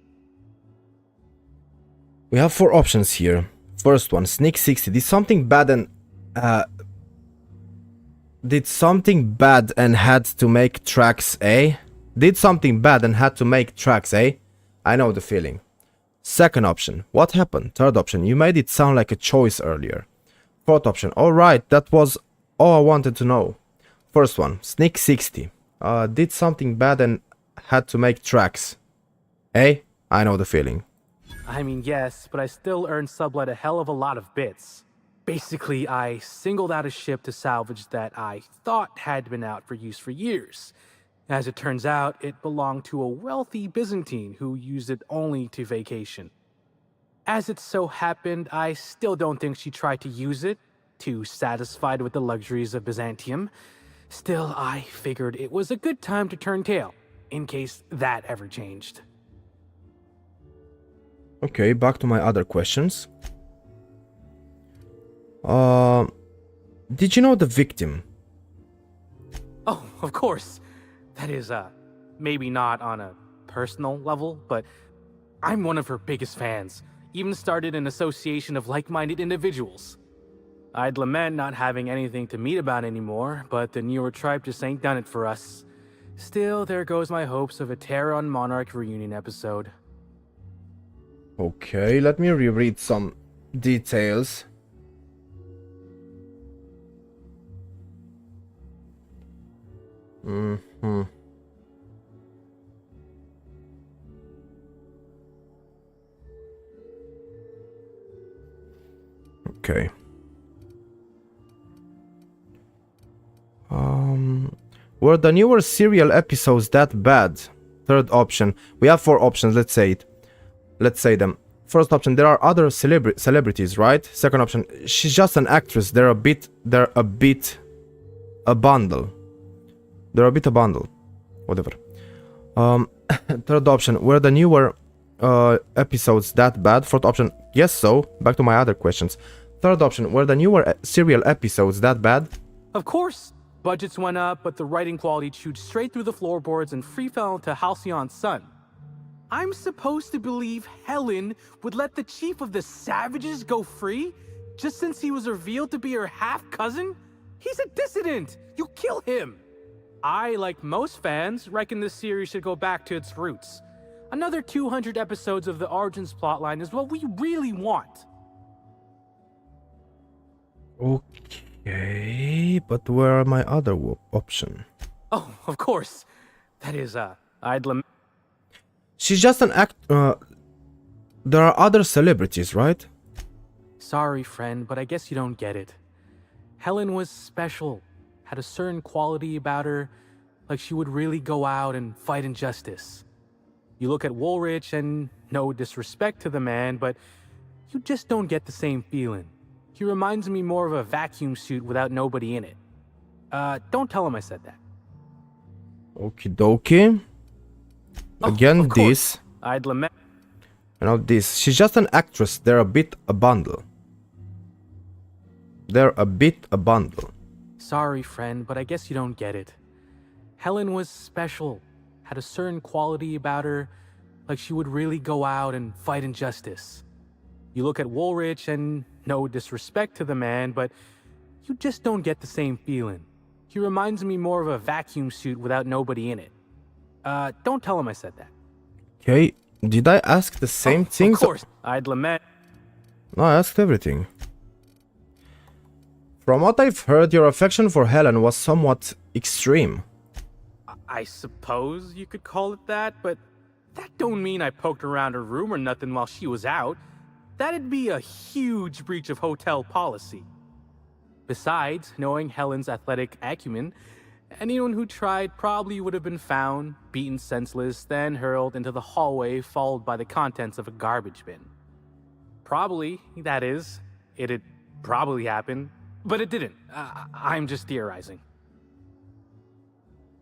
We have 4 options here. First one, Sneak 60. Did something bad and had to make tracks, eh? Did something bad and had to make tracks, eh? I know the feeling. Second option, what happened? Third option, you made it sound like a choice earlier. Fourth option, alright, that was all I wanted to know. First one, Sneak 60. Did something bad and had to make tracks, eh? I know the feeling. I mean, yes, but I still earned sublight a hell of a lot of bits. Basically, I singled out a ship to salvage that I thought had been out for use for years. As it turns out, it belonged to a wealthy Byzantine who used it only to vacation. As it so happened, I still don't think she tried to use it, too satisfied with the luxuries of Byzantium. Still, I figured it was a good time to turn tail, in case that ever changed. Okay, back to my other questions. Did you know the victim? Oh, of course. That is, maybe not on a personal level, but I'm one of her biggest fans. Even started an association of like-minded individuals. I'd lament not having anything to meet about anymore, but the newer tribe just ain't done it for us. Still, there goes my hopes of a Terran Monarch reunion episode. Okay, let me reread some details. Mm-hmm. Okay. Were the newer serial episodes that bad? Third option. We have 4 options, let's say it. Let's say them. First option, there are other celebrities, right? Second option, she's just an actress. They're a bit a bundle. Whatever. Third option, were the newer episodes that bad? Fourth option, yes so. Back to my other questions. Third option, were the newer serial episodes that bad? Of course. Budgets went up, but the writing quality chewed straight through the floorboards and free fell into Halcyon's son. I'm supposed to believe Helen would let the chief of the Savages go free just since he was revealed to be her half-cousin? He's a dissident! You kill him! I, like most fans, reckon this series should go back to its roots. Another 200 episodes of the Origins plotline is what we really want. Okay, but where are my other option? Oh, of course. That is, I'd lament. She's just an there are other celebrities, right? Sorry, friend, but I guess you don't get it. Helen was special, had a certain quality about her, like she would really go out and fight injustice. You look at Woolrich, and no disrespect to the man, but you just don't get the same feeling. He reminds me more of a vacuum suit without nobody in it. Don't tell him I said that. Okie dokie. Again, this. I'd lament. You know, this. She's just an actress. They're a bit a bundle. Sorry, friend, but I guess you don't get it. Helen was special, had a certain quality about her, like she would really go out and fight injustice. You look at Woolrich, and no disrespect to the man, but you just don't get the same feeling. He reminds me more of a vacuum suit without nobody in it. Don't tell him I said that. Okay, did I ask the same thing? Of course, I'd lament. No, I asked everything. From what I've heard, your affection for Helen was somewhat extreme. I suppose you could call it that, but that don't mean I poked around her room or nothing while she was out. That'd be a huge breach of hotel policy. Besides, knowing Helen's athletic acumen, anyone who tried probably would have been found, beaten senseless, then hurled into the hallway, followed by the contents of a garbage bin. Probably, that is, it'd probably happen, but it didn't. I'm just theorizing.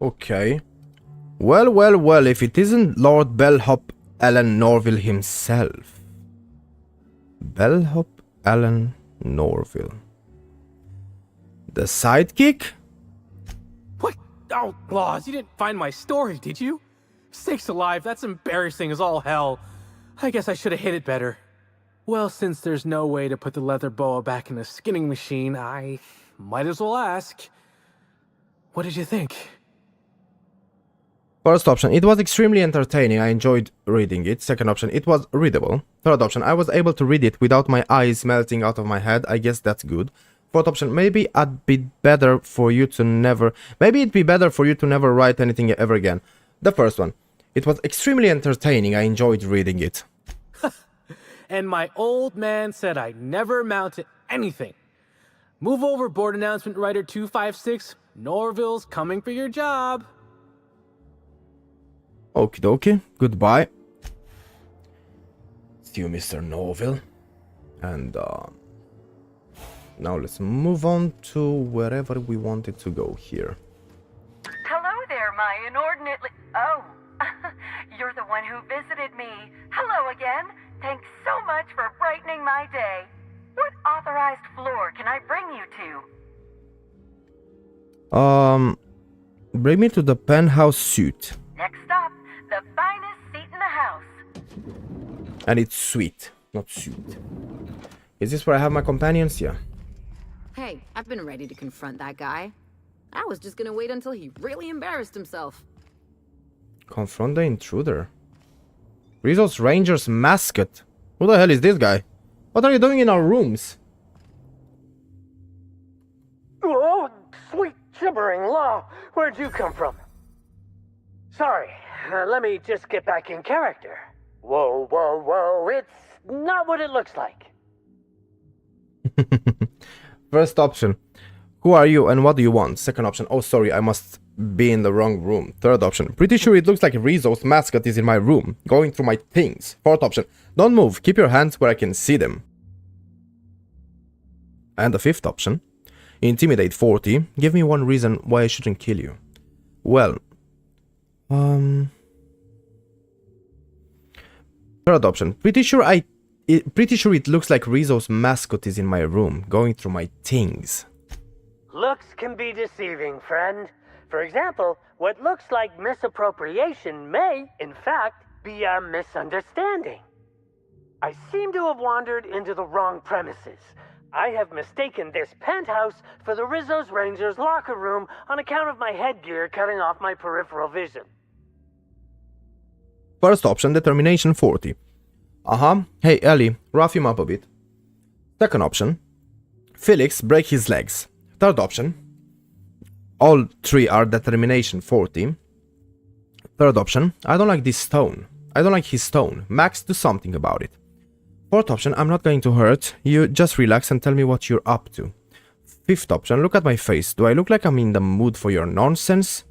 Okay. Well, if it isn't Lord Bellhop Alan Norville himself. Bellhop Alan Norville. The sidekick? What? Oh, Laws, you didn't find my story, did you? Sakes alive, that's embarrassing as all hell. I guess I should have hid it better. Well, since there's no way to put the leather boa back in the skinning machine, I might as well ask. What did you think? First option, it was extremely entertaining. I enjoyed reading it. Second option, it was readable. Third option, I was able to read it without my eyes melting out of my head. I guess that's good. Fourth option, maybe it'd be better for you to never write anything ever again. The first one, it was extremely entertaining. I enjoyed reading it. And my old man said I never amount to anything. Move over, board announcement writer 256. Norville's coming for your job. Okie dokie, goodbye. See you, Mr. Norville. And now let's move on to wherever we wanted to go here. Hello there, my inordinately... Oh, you're the one who visited me. Hello again. Thanks so much for brightening my day. What authorized floor can I bring you to? Bring me to the penthouse suite. Next up, the finest seat in the house. And it's suite, not suite. Is this where I have my companions? Yeah. Hey, I've been ready to confront that guy. I was just gonna wait until he really embarrassed himself. Confront the intruder. Rizzo's Ranger's mascot. Who the hell is this guy? What are you doing in our rooms? Oh, sweet gibbering law. Where'd you come from? Sorry, let me just get back in character. Whoa, whoa, whoa, it's not what it looks like. First option, who are you and what do you want? Second option, oh sorry, I must be in the wrong room. Third option, pretty sure it looks like Rizzo's mascot is in my room, going through my things. Fourth option, don't move, keep your hands where I can see them. And the fifth option, intimidate 40, give me one reason why I shouldn't kill you. Well, third option, pretty sure it looks like Rizzo's mascot is in my room, going through my things. Looks can be deceiving, friend. For example, what looks like misappropriation may, in fact, be a misunderstanding. I seem to have wandered into the wrong premises. I have mistaken this penthouse for the Rizzo's Rangers locker room on account of my headgear cutting off my peripheral vision. First option, determination 40. Hey Ellie, rough him up a bit. Second option, Felix, break his legs. Third option, all three are determination 40. Third option, I don't like this stone. I don't like his stone. Max, do something about it. Fourth option, I'm not going to hurt. You just relax and tell me what you're up to. Fifth option, look at my face. Do I look like I'm in the mood for your nonsense?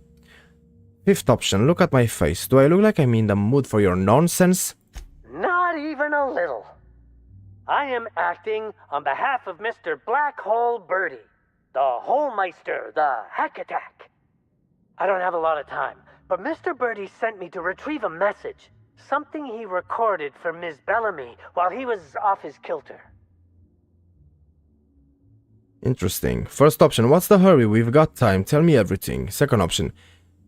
Fifth option, look at my face. Do I look like I'm in the mood for your nonsense? Not even a little. I am acting on behalf of Mr. Black Hole Birdie, the Holmeister, the Hack Attack. I don't have a lot of time, but Mr. Birdie sent me to retrieve a message. Something he recorded for Ms. Bellamy while he was off his kilter. Interesting. First option, what's the hurry? We've got time. Tell me everything. Second option,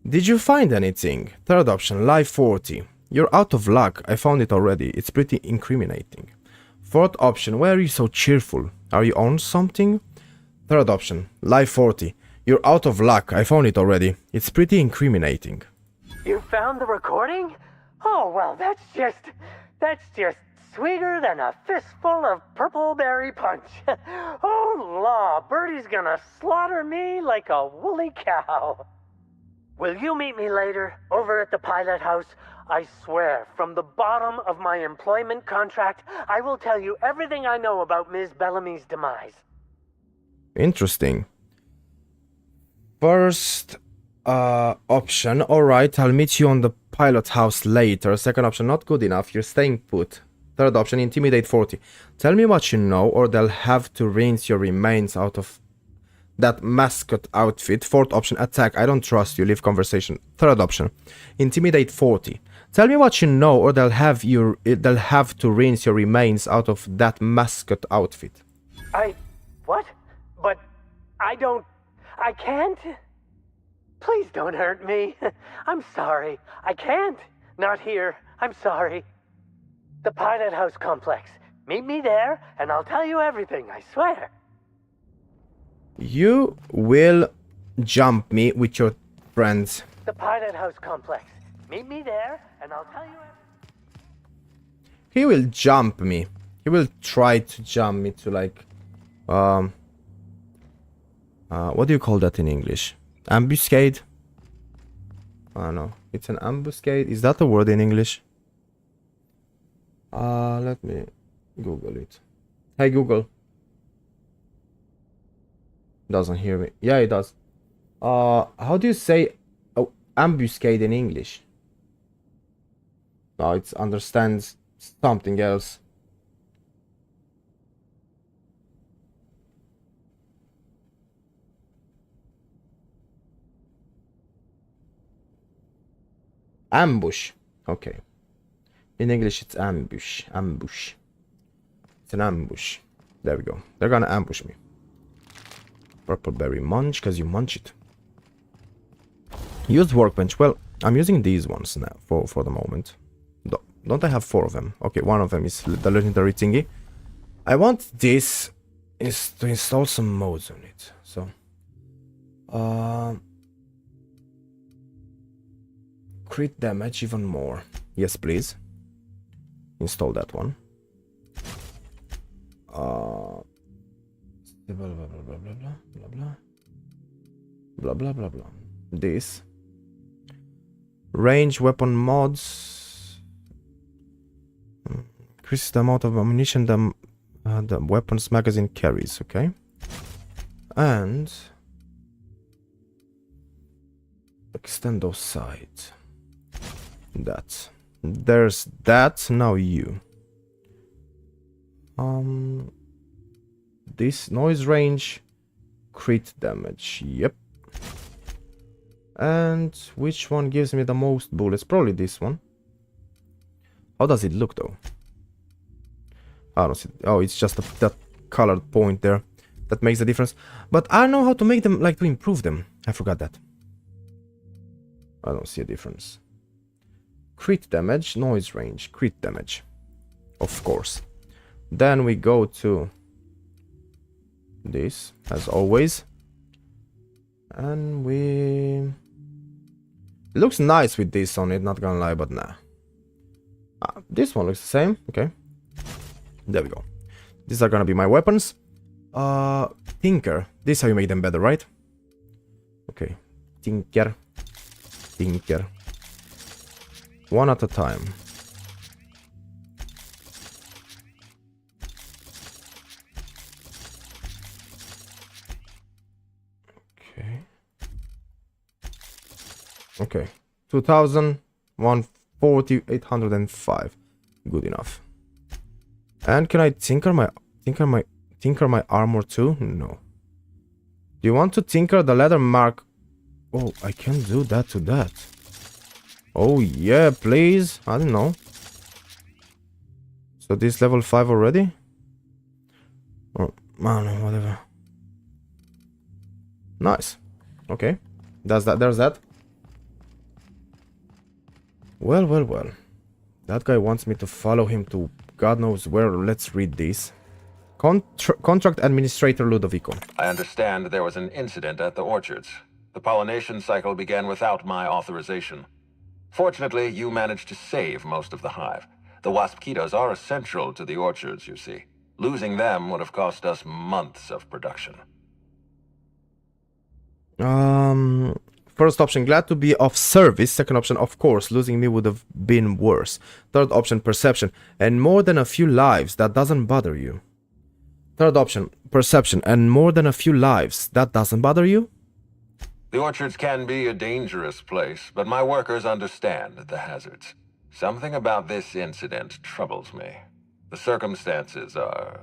did you find anything? Third option, live 40. You're out of luck. I found it already. It's pretty incriminating. Fourth option, why are you so cheerful? Are you on something? Third option, live 40. You're out of luck. I found it already. It's pretty incriminating. You found the recording? Oh, well, that's just sweeter than a fistful of purple berry punch. Oh, law, Birdie's gonna slaughter me like a woolly cow. Will you meet me later, over at the pilot house? I swear, from the bottom of my employment contract, I will tell you everything I know about Ms. Bellamy's demise. Interesting. First option, alright, I'll meet you on the pilot house later. Second option, not good enough, you're staying put. Third option, intimidate 40. Tell me what you know or they'll have to rinse your remains out of that mascot outfit. Fourth option, attack. I don't trust you, leave conversation. Third option, intimidate 40. Tell me what you know or they'll have to rinse your remains out of that mascot outfit. What? But I can't? Please don't hurt me. I'm sorry. I can't. Not here. I'm sorry. The pilot house complex. Meet me there and I'll tell you everything, I swear. You will jump me with your friends. The pilot house complex. Meet me there and I'll tell you everything. He will jump me. He will try to jump me to like what do you call that in English? Ambuscade? I don't know. It's an ambuscade. Is that a word in English? Let me Google it. Hey Google. Doesn't hear me. Yeah, it does. How do you say ambuscade in English? No, it understands something else. Ambush. Okay. In English, it's ambush. Ambush. It's an ambush. There we go. They're gonna ambush me. Purple berry munch, because you munch it. Use workbench. Well, I'm using these ones now for the moment. Don't I have 4 of them? Okay, one of them is the legendary thingy. I want this is to install some modes on it. So, crit damage even more. Yes, please. Install that one. Blah blah blah blah blah blah blah blah blah blah blah. This range weapon mods increases the amount of ammunition the weapons magazine carries. Okay, and extend those sides. There's that. Now you. This noise range, crit damage. Yep. And which one gives me the most bullets? Probably this one. How does it look though? I don't see. Oh, it's just that colored point there that makes the difference. But I don't know how to make them, like to improve them. I forgot that. I don't see a difference. Crit damage, noise range, crit damage. Of course. Then we go to this, as always. And we... It looks nice with this on it, not gonna lie, but nah. This one looks the same, okay. There we go. These are gonna be my weapons. Tinker. This is how you make them better, right? Okay. Tinker. Tinker. One at a time. Okay, 2000, 140, 805. Good enough. And can I tinker my armor too? No. Do you want to tinker the leather mark? Oh, I can do that to that. Oh yeah, please. I don't know. So this level 5 already? Oh, I don't know, whatever. Nice. Okay. There's that. Well, well, well. That guy wants me to follow him to God knows where. Let's read this. Contract Administrator Ludovico. I understand there was an incident at the orchards. The pollination cycle began without my authorization. Fortunately, you managed to save most of the hive. The waspitos are essential to the orchards, you see. Losing them would have cost us months of production. First option, glad to be of service. Second option, of course, losing me would have been worse. Third option, perception, and more than a few lives. That doesn't bother you. Third option, perception, and more than a few lives. That doesn't bother you? The orchards can be a dangerous place, but my workers understand the hazards. Something about this incident troubles me. The circumstances are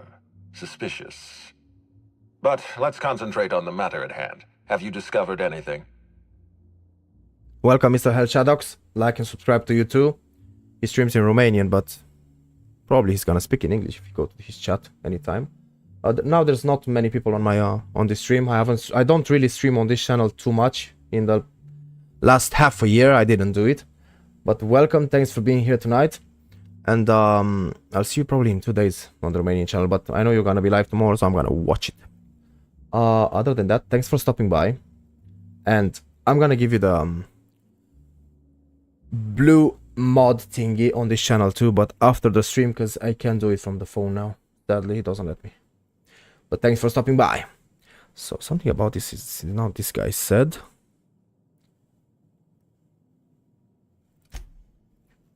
suspicious. But let's concentrate on the matter at hand. Have you discovered anything? Welcome, Mr. Hellshadows. Like and subscribe to you too. He streams in Romanian, but probably he's gonna speak in English if you go to his chat anytime. Now there's not many people on my on this stream. I don't really stream on this channel too much. In the last half a year, I didn't do it. But welcome, thanks for being here tonight. And I'll see you probably in 2 days on the Romanian channel. But I know you're gonna be live tomorrow, so I'm gonna watch it. Other than that, thanks for stopping by. And I'm gonna give you the blue mod thingy on this channel too, but after the stream, because I can't do it from the phone now. Sadly, it doesn't let me. But thanks for stopping by. So something about this is now this guy said.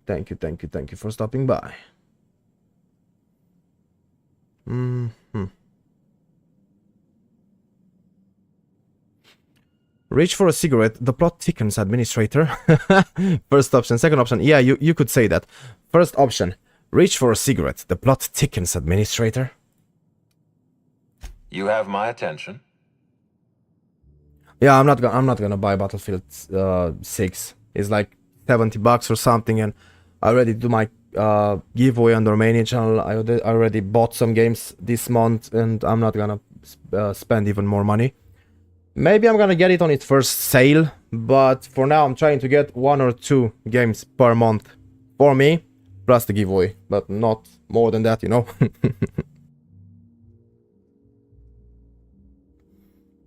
Thank you for stopping by. Reach for a cigarette. The plot thickens, administrator. First option. Second option. Yeah, you could say that. First option. Reach for a cigarette. The plot thickens, administrator. You have my attention. Yeah, I'm not gonna buy Battlefield 6. It's like $70 or something, and I already do my giveaway on the Romanian channel. I already bought some games this month, and I'm not gonna spend even more money. Maybe I'm gonna get it on its first sale, but for now I'm trying to get 1 or 2 games per month for me, plus the giveaway, but not more than that, you know.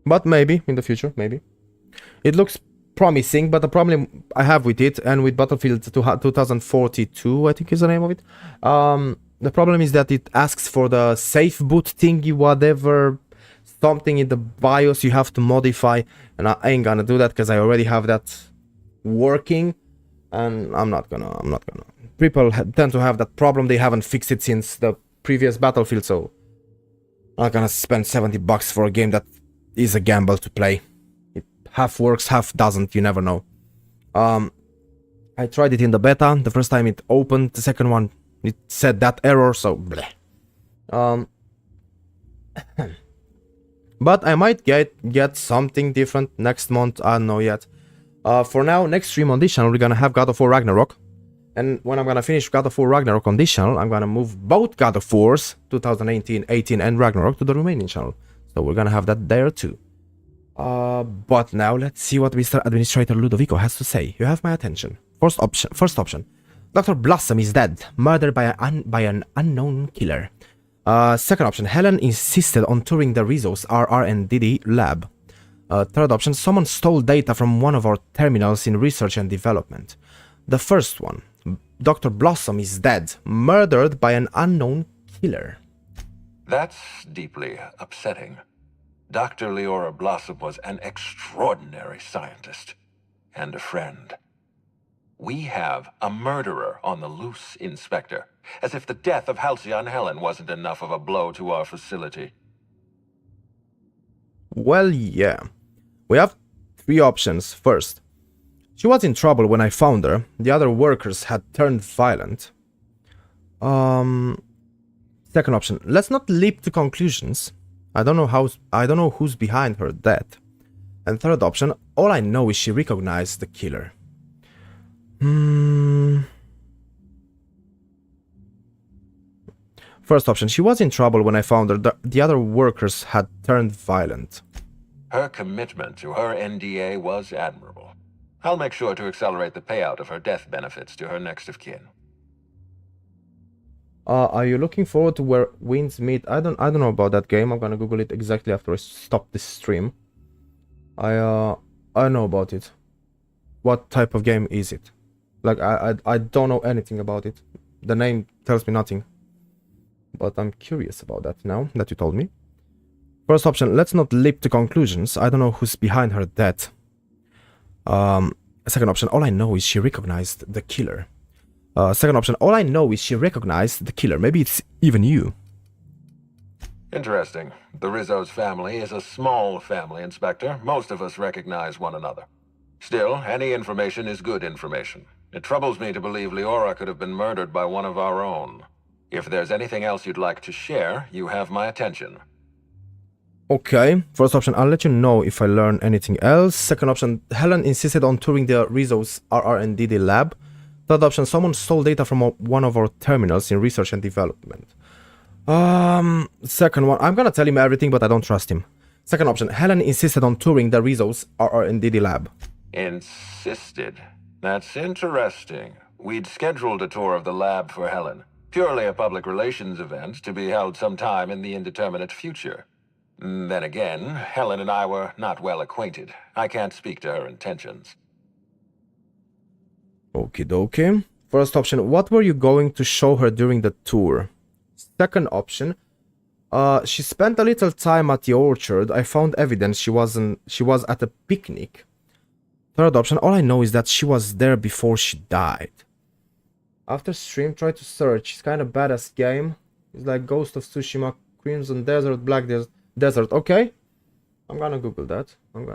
But maybe in the future, maybe. It looks promising, but the problem I have with it, and with Battlefield 2042, I think is the name of it, the problem is that it asks for the safe boot thingy, whatever, something in the BIOS you have to modify, and I ain't gonna do that because I already have that working, and I'm not gonna. People tend to have that problem. They haven't fixed it since the previous Battlefield, so I'm not gonna spend $70 for a game that is a gamble to play. It half works, half doesn't. You never know. I tried it in the beta. The first time it opened, the second one it said that error, so bleh. But I might get something different next month. I don't know yet. For now, next stream on this channel, we're gonna have God of War Ragnarok. And when I'm gonna finish God of War Ragnarok on this channel, I'm gonna move both God of Wars 2018, 18 and Ragnarok to the Romanian channel. So we're gonna have that there too. But now let's see what Mr. Administrator Ludovico has to say. You have my attention. First option. Dr. Blossom is dead, murdered by an unknown killer. Second option, Helen insisted on touring the Rizzo's RR&DD lab. Third option, someone stole data from one of our terminals in research and development. The first one, Dr. Blossom is dead, murdered by an unknown killer. That's deeply upsetting. Dr. Leora Blossom was an extraordinary scientist and a friend. We have a murderer on the loose, Inspector, as if the death of Halcyon Helen wasn't enough of a blow to our facility. Well, yeah. We have three options. First, she was in trouble when I found her. The other workers had turned violent. Second option, let's not leap to conclusions. I don't know who's behind her death. And third option, all I know is she recognized the killer. First option, she was in trouble when I found her. The other workers had turned violent. Her commitment to her NDA was admirable. I'll make sure to accelerate the payout of her death benefits to her next of kin. Are you looking forward to Where Winds Meet? I don't know about that game. I'm gonna Google it exactly after I stop this stream. I know about it. What type of game is it? Like I don't know anything about it. The name tells me nothing. But I'm curious about that now that you told me. First option, let's not leap to conclusions. I don't know who's behind her death. Second option, all I know is she recognized the killer. Second option, all I know is she recognized the killer. Maybe it's even you. Interesting. The Rizzo's family is a small family, Inspector. Most of us recognize one another. Still, any information is good information. It troubles me to believe Leora could have been murdered by one of our own. If there's anything else you'd like to share, you have my attention. Okay, first option, I'll let you know if I learn anything else. Second option, Helen insisted on touring the Rizzo's RR&DD lab. Third option, someone stole data from one of our terminals in research and development. Second one, I'm gonna tell him everything, but I don't trust him. Second option, Helen insisted on touring the Rizzo's RR&DD lab. Insisted? That's interesting. We'd scheduled a tour of the lab for Helen. Purely a public relations event to be held sometime in the indeterminate future. Then again, Helen and I were not well acquainted. I can't speak to her intentions. Okie dokie. First option, what were you going to show her during the tour? Second option, she spent a little time at the orchard. I found evidence she was at a picnic. Third option, all I know is that she was there before she died. After stream, try to search. It's kind of badass game. It's like Ghost of Tsushima, Crimson Desert, Black Desert. Okay, I'm gonna Google that. I'm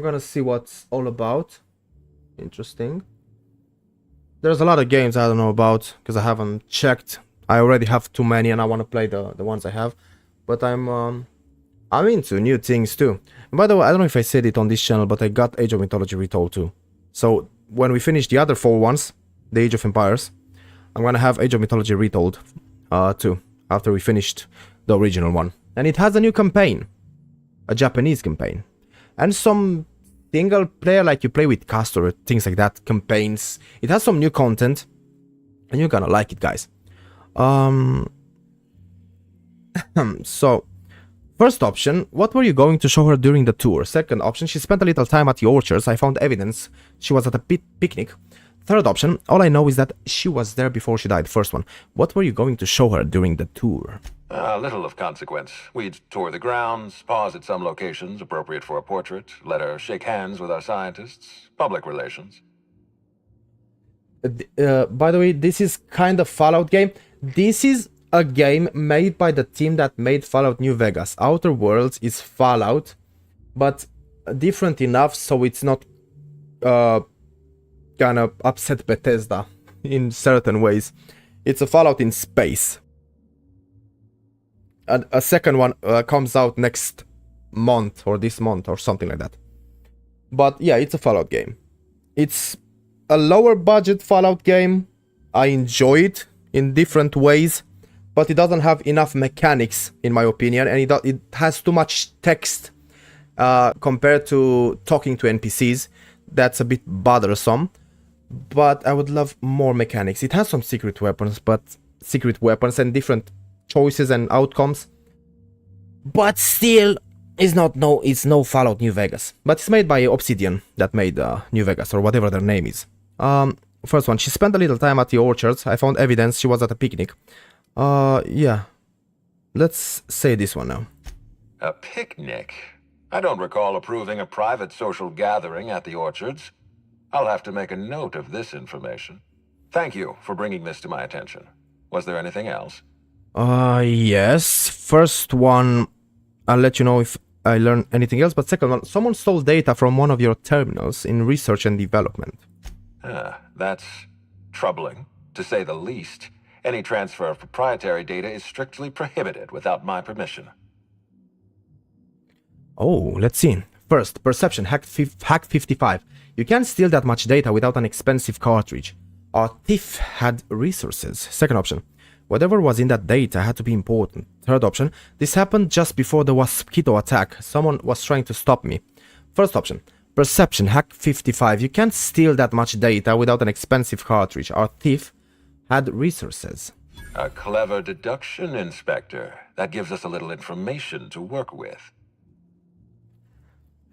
gonna see what's all about. Interesting. There's a lot of games I don't know about because I haven't checked. I already have too many and I want to play the ones I have. But I'm into new things too. And by the way, I don't know if I said it on this channel, but I got Age of Mythology Retold too. So when we finish the other 4 ones, the Age of Empires, I'm gonna have Age of Mythology Retold too, after we finished the original one. And it has a new campaign, a Japanese campaign, and some single player like you play with Castor, things like that, campaigns. It has some new content, and you're gonna like it, guys. So, first option, what were you going to show her during the tour? Second option, she spent a little time at the orchards. I found evidence she was at a picnic. Third option, all I know is that she was there before she died. First one, what were you going to show her during the tour? Little of consequence. We'd tour the grounds, pause at some locations appropriate for a portrait, let her shake hands with our scientists, public relations. By the way, this is kind of Fallout game. This is a game made by the team that made Fallout New Vegas. Outer Worlds is Fallout, but different enough so it's not gonna upset Bethesda in certain ways. It's a Fallout in space. And a second one comes out next month or this month or something like that. But yeah, it's a Fallout game. It's a lower budget Fallout game. I enjoy it in different ways, but it doesn't have enough mechanics in my opinion, and it has too much text compared to talking to NPCs. That's a bit bothersome, but I would love more mechanics. It has some secret weapons and different choices and outcomes, but still it's no Fallout New Vegas. But it's made by Obsidian that made New Vegas, or whatever their name is. First one, she spent a little time at the orchards. I found evidence she was at a picnic. Yeah, let's say this one now. A picnic? I don't recall approving a private social gathering at the orchards. I'll have to make a note of this information. Thank you for bringing this to my attention. Was there anything else? Yes. First one, I'll let you know if I learn anything else, but second one, someone stole data from one of your terminals in research and development. That's troubling, to say the least. Any transfer of proprietary data is strictly prohibited without my permission. Oh, let's see. First, perception, hack 55. You can't steal that much data without an expensive cartridge. Our thief had resources. Second option, whatever was in that data had to be important. Third option, this happened just before the mosquito attack. Someone was trying to stop me. First option, perception, hack 55. You can't steal that much data without an expensive cartridge. Our thief had resources. A clever deduction, Inspector. That gives us a little information to work with.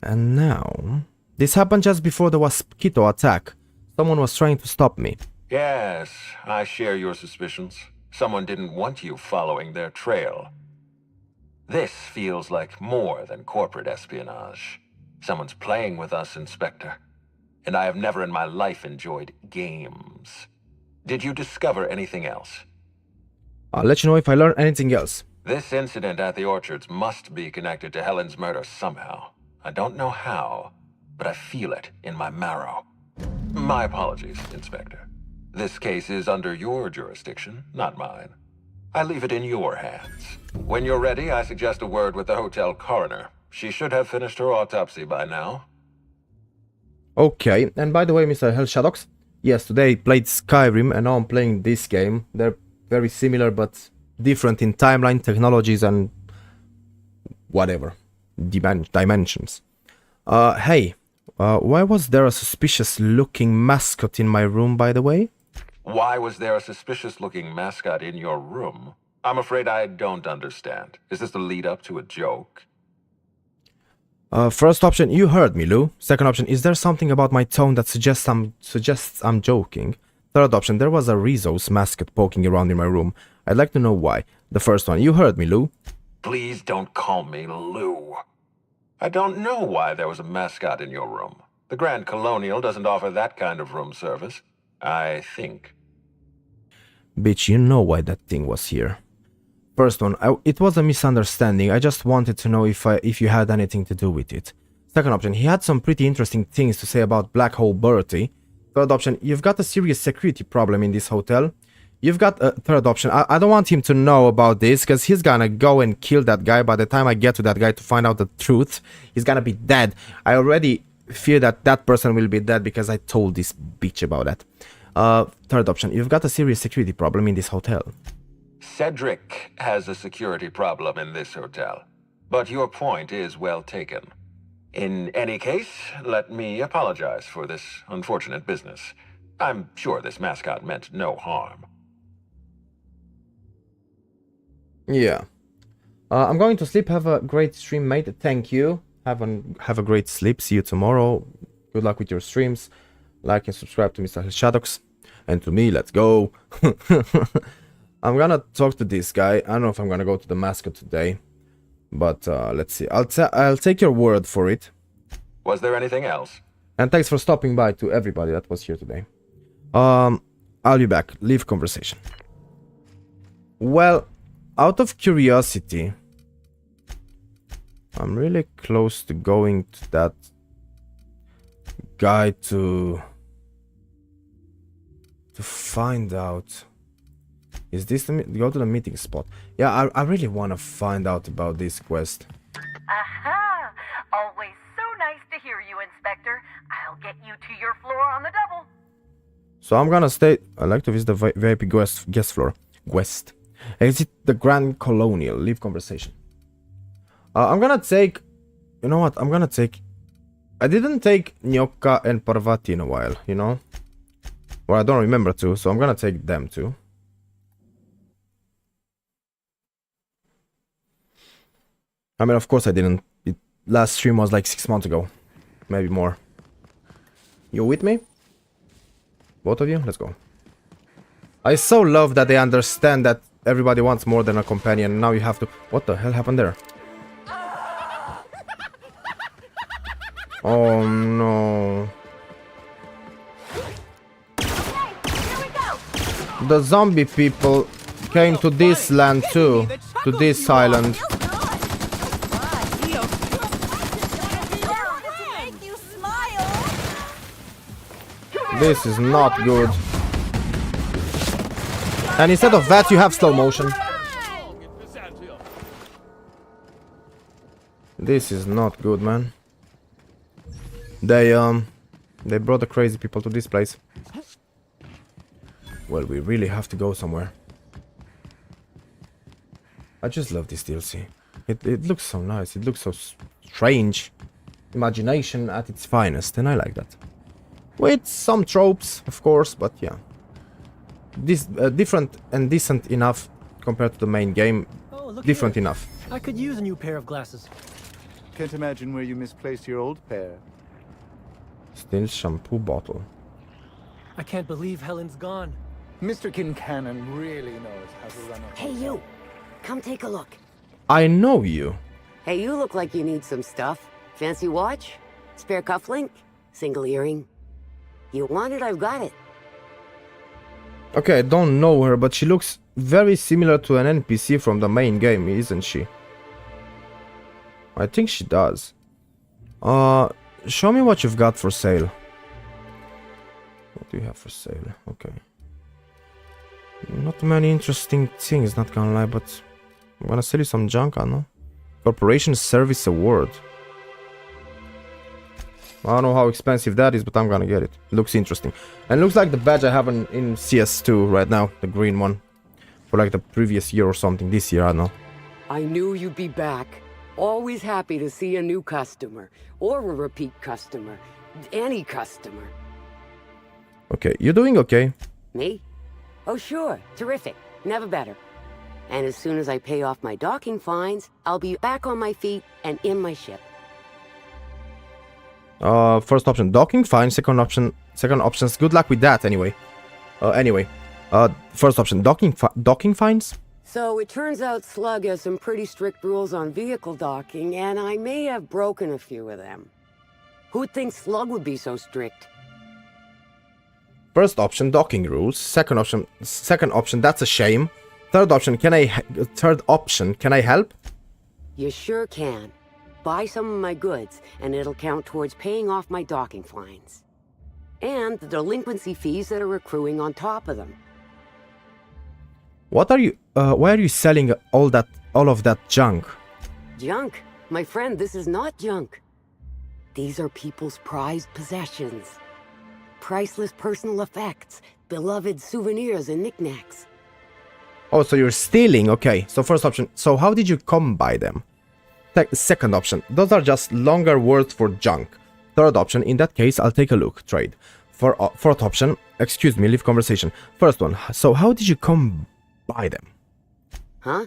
And now, this happened just before the mosquito attack. Someone was trying to stop me. Yes, I share your suspicions. Someone didn't want you following their trail. This feels like more than corporate espionage. Someone's playing with us, Inspector. And I have never in my life enjoyed games. Did you discover anything else? I'll let you know if I learn anything else. This incident at the orchards must be connected to Helen's murder somehow. I don't know how, but I feel it in my marrow. My apologies, Inspector. This case is under your jurisdiction, not mine. I leave it in your hands. When you're ready, I suggest a word with the hotel coroner. She should have finished her autopsy by now. Okay, and by the way, Mr. Hell Shadows, yes, today I played Skyrim and now I'm playing this game. They're very similar but different in timeline, technologies and whatever. Dimensions. Hey, why was there a suspicious looking mascot in my room, by the way? Why was there a suspicious looking mascot in your room? I'm afraid I don't understand. Is this the lead up to a joke? First option, you heard me, Lou. Second option, is there something about my tone that suggests I'm joking? Third option, there was a Rizzo's mascot poking around in my room. I'd like to know why. The first one, you heard me, Lou. Please don't call me Lou. I don't know why there was a mascot in your room. The Grand Colonial doesn't offer that kind of room service, I think. Bitch, you know why that thing was here. First one, it was a misunderstanding. I just wanted to know if you had anything to do with it. Second option, he had some pretty interesting things to say about Black Hole Bertie. Third option, you've got a serious security problem in this hotel. You've got a third option. I don't want him to know about this because he's gonna go and kill that guy. By the time I get to that guy to find out the truth, he's gonna be dead. I already fear that that person will be dead because I told this bitch about that. Third option, you've got a serious security problem in this hotel. Cedric has a security problem in this hotel, but your point is well taken. In any case, let me apologize for this unfortunate business. I'm sure this mascot meant no harm. Yeah. I'm going to sleep. Have a great stream, mate. Thank you. Have a great sleep. See you tomorrow. Good luck with your streams. like and subscribe to Mr. Shadows and to me. Let's go. I'm gonna talk to this guy. I don't know if I'm gonna go to the mascot today, but let's see. I'll take your word for it. Was there anything else? And thanks for stopping by to everybody that was here today. I'll be back. Leave conversation. Well, out of curiosity, I'm really close to going to that guy to find out. Is this the go to the meeting spot? Yeah, I really want to find out about this quest. Aha! Always so nice to hear you, Inspector. I'll get you to your floor on the double. So I'm gonna stay. I like to visit the VIP guest floor. Guest. Exit the Grand Colonial. Leave conversation. I'm gonna take. You know what? I'm gonna take. I didn't take Gnocca and Parvati in a while. You know. Well, I don't remember to, so I'm gonna take them too. I mean, of course I didn't. Last stream was like 6 months ago. Maybe more. You with me? Both of you? Let's go. I so love that they understand that everybody wants more than a companion. Now you have to... What the hell happened there? Oh no. The zombie people came to this land too. To this island. This is not good. And instead of that, you have slow motion. This is not good, man. They brought the crazy people to this place. Well, we really have to go somewhere. I just love this DLC. It looks so nice. It looks so strange. Imagination at its finest, and I like that. With some tropes, of course, but yeah. This different and decent enough compared to the main game. Oh, different enough. I could use a new pair of glasses. Can't imagine where you misplaced your old pair. Still shampoo bottle. I can't believe Helen's gone. Mr. Kincannon really knows how to run a... Hey, you. Come take a look. I know you. Hey, you look like you need some stuff. Fancy watch? Spare cufflink? Single earring? You want it? I've got it. Okay, I don't know her, but she looks very similar to an NPC from the main game, isn't she? I think she does. Show me what you've got for sale. What do you have for sale? Okay. Not many interesting things, not gonna lie, but I'm gonna sell you some junk, I know. Corporation Service Award. I don't know how expensive that is, but I'm gonna get it. Looks interesting. And looks like the badge I have in CS2 right now, the green one. For like the previous year or something, this year, I don't know. I knew you'd be back. Always happy to see a new customer. Or a repeat customer. Any customer. Okay, you doing okay? Me? Oh sure, terrific. Never better. And as soon as I pay off my docking fines, I'll be back on my feet and in my ship. First option, docking fine. Second options, good luck with that anyway. First option, docking fines? So it turns out Slug has some pretty strict rules on vehicle docking, and I may have broken a few of them. Who'd think Slug would be so strict? First option, docking rules. Second option, that's a shame. Third option, can I help? You sure can. Buy some of my goods, and it'll count towards paying off my docking fines. And the delinquency fees that are accruing on top of them. What are you, why are you selling all of that junk? Junk? My friend, this is not junk. These are people's prized possessions. Priceless personal effects, beloved souvenirs and knickknacks. Oh, so you're stealing, okay. So first option, so how did you come by them? Second option, those are just longer words for junk. Third option, in that case, I'll take a look, trade. Fourth option, excuse me, leave conversation. First one, so how did you come by them? Huh?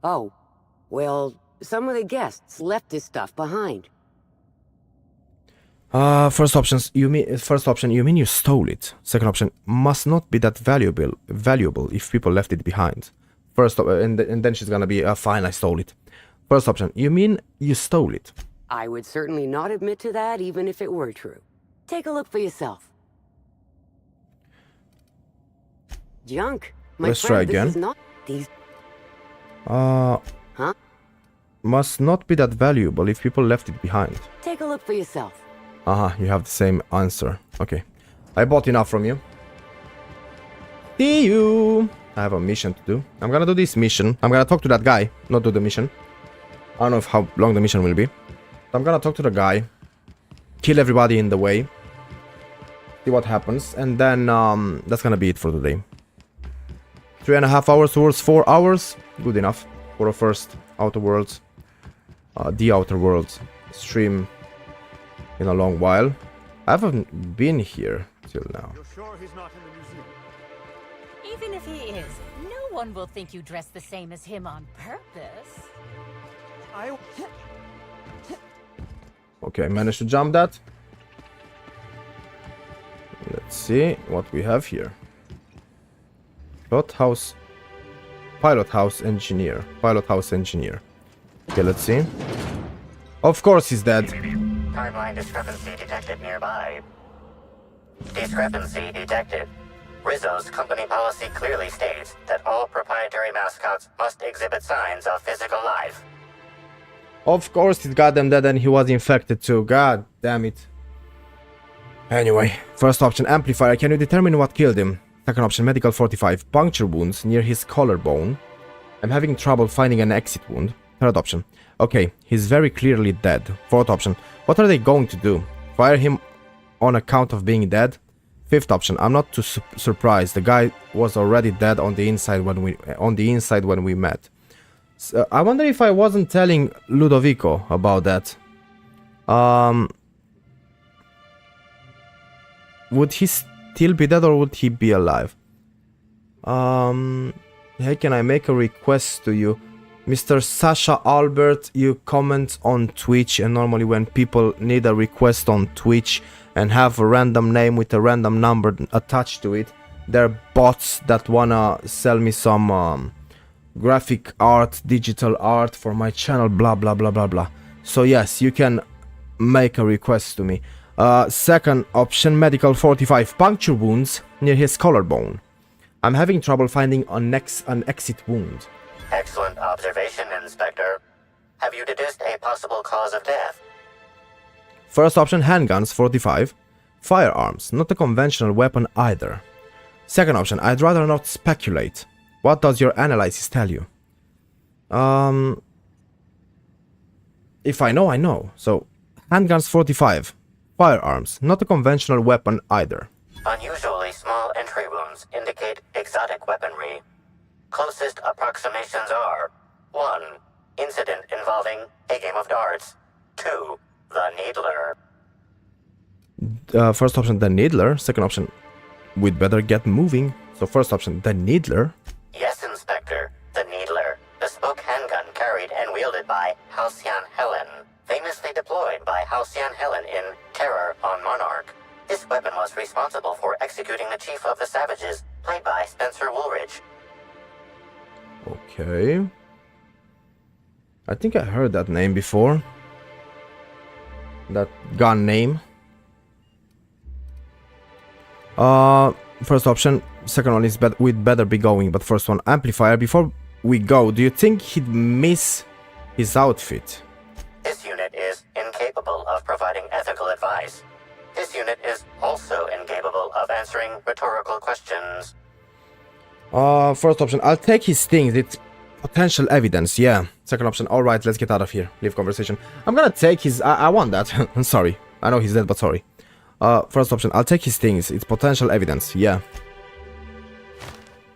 Oh, well, some of the guests left this stuff behind. First option, you mean you stole it. Second option, must not be that valuable if people left it behind. And then she's gonna be, fine, I stole it. First option, you mean you stole it. I would certainly not admit to that even if it were true. Take a look for yourself. Junk. Let's try again. This is not these. Huh? Must not be that valuable if people left it behind. Take a look for yourself. You have the same answer. Okay. I bought enough from you. See you! I have a mission to do. I'm gonna do this mission. I'm gonna talk to that guy, not do the mission. I don't know how long the mission will be. I'm gonna talk to the guy. Kill everybody in the way. See what happens. And then, that's gonna be it for today. 3.5 hours towards 4 hours. Good enough for a first Outer Worlds. The Outer Worlds stream in a long while. I haven't been here till now. You're sure he's not in the museum? Even if he is, no one will think you dress the same as him on purpose. Okay, I managed to jump that. Let's see what we have here. Pilot house engineer. Okay, let's see. Of course he's dead. Timeline discrepancy detected nearby. Discrepancy detected. Rizzo's company policy clearly states that all proprietary mascots must exhibit signs of physical life. Of course he's goddamn dead and he was infected too. God damn it. Anyway, first option, amplifier. Can you determine what killed him? Second option, medical 45. Puncture wounds near his collarbone. I'm having trouble finding an exit wound. Third option. Okay, he's very clearly dead. Fourth option. What are they going to do? Fire him on account of being dead? Fifth option. I'm not too surprised. The guy was already dead on the inside when we met. So, I wonder if I wasn't telling Ludovico about that. Would he still be dead or would he be alive? Hey, can I make a request to you? Mr. Sasha Albert, you comment on Twitch, and normally when people need a request on Twitch and have a random name with a random number attached to it, they're bots that wanna sell me some graphic art, digital art for my channel, blah blah blah blah blah. So yes, you can make a request to me. Second option, medical 45, puncture wounds near his collarbone. I'm having trouble finding an exit wound. Excellent observation, Inspector. Have you deduced a possible cause of death? First option, handguns 45. Firearms, not a conventional weapon either. Second option, I'd rather not speculate. What does your analysis tell you? If I know, I know. So, handguns 45. Firearms, not a conventional weapon either. Unusually small entry wounds indicate exotic weaponry. Closest approximations are 1. Incident involving a game of darts. 2. The Needler. First option, the Needler. Second option, we'd better get moving. So first option, the Needler. Yes, Inspector. The Needler. Bespoke handgun carried and wielded by Halcyon Helen. Famously deployed by Halcyon Helen in Terror on Monarch. This weapon was responsible for executing the Chief of the Savages, played by Spencer Woolridge. Okay. I think I heard that name before. That gun name. First option. Second one is we'd better be going, but first one, amplifier. Before we go, do you think he'd miss his outfit? This unit is incapable of providing ethical advice. This unit is also incapable of answering rhetorical questions. First option, I'll take his things. It's potential evidence, yeah. Second option, alright, let's get out of here. Leave conversation. I'm gonna take his... I want that. I'm sorry. I know he's dead, but sorry. First option, I'll take his things. It's potential evidence, yeah.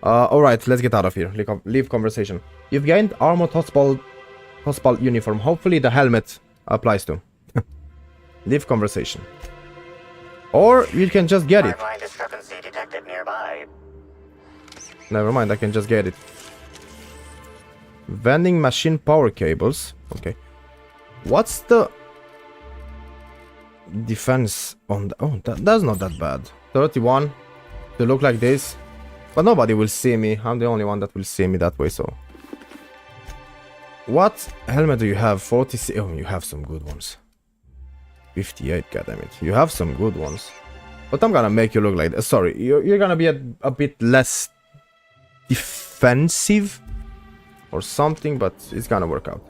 Alright, let's get out of here. Leave conversation. You've gained armored hospital uniform. Hopefully the helmet applies to. Leave conversation. Or you can just get it. Timeline discrepancy detected nearby. Never mind, I can just get it. Vending machine power cables. Okay. What's the defense on the... Oh, that's not that bad. 31. They look like this. But nobody will see me. I'm the only one that will see me that way, so... What helmet do you have? 46... Oh, you have some good ones. 58, goddammit. You have some good ones. But I'm gonna make you look like this. Sorry, you're gonna be a bit less defensive or something, but it's gonna work out.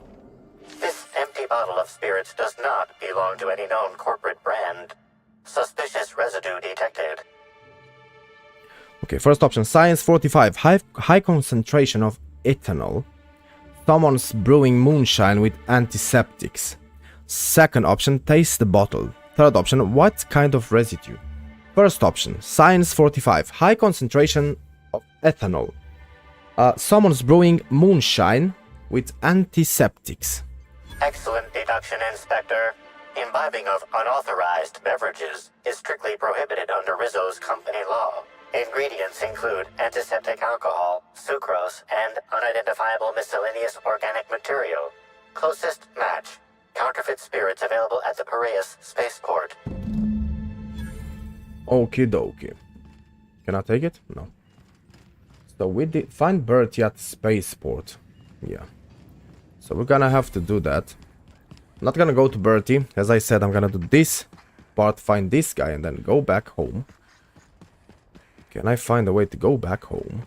This empty bottle of spirits does not belong to any known corporate brand. Suspicious residue detected. Okay, first option, Science 45, high concentration of ethanol. Someone's brewing moonshine with antiseptics. Second option, taste the bottle. Third option, what kind of residue? First option, Science 45, high concentration of ethanol. Someone's brewing moonshine with antiseptics. Excellent deduction, Inspector. Imbibing of unauthorized beverages is strictly prohibited under Rizzo's company law. Ingredients include antiseptic alcohol, sucrose, and unidentifiable miscellaneous organic material. Closest match. Counterfeit spirits available at the Piraeus spaceport. Okie dokie. Can I take it? No. So we did find Bertie at the spaceport. Yeah. So we're gonna have to do that. I'm not gonna go to Bertie. As I said, I'm gonna do this part, find this guy, and then go back home. Can I find a way to go back home?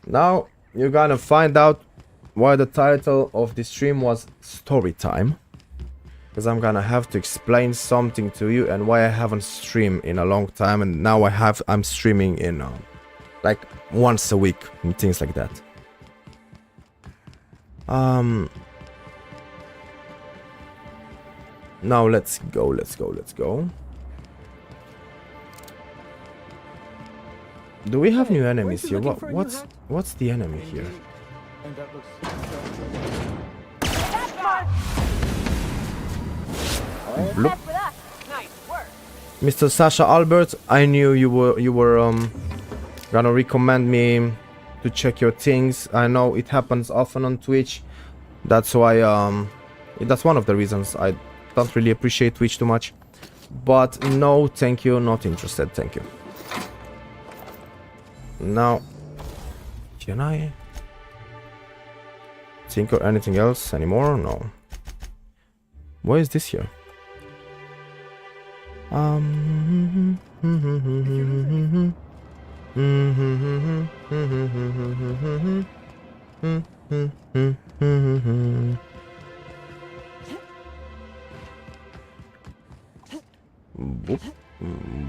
Now you're gonna find out why the title of this stream was Story Time. Because I'm gonna have to explain something to you and why I haven't streamed in a long time, and now I'm streaming in like once a week and things like that. Now let's go. Do we have new enemies here? What's the enemy here? Bloop. Mr. Sasha Albert, I knew you were gonna recommend me to check your things. I know it happens often on Twitch. That's why that's one of the reasons I don't really appreciate Twitch too much. But no, thank you, not interested, thank you. Now, can I think of anything else anymore? No. What is this here? Boop,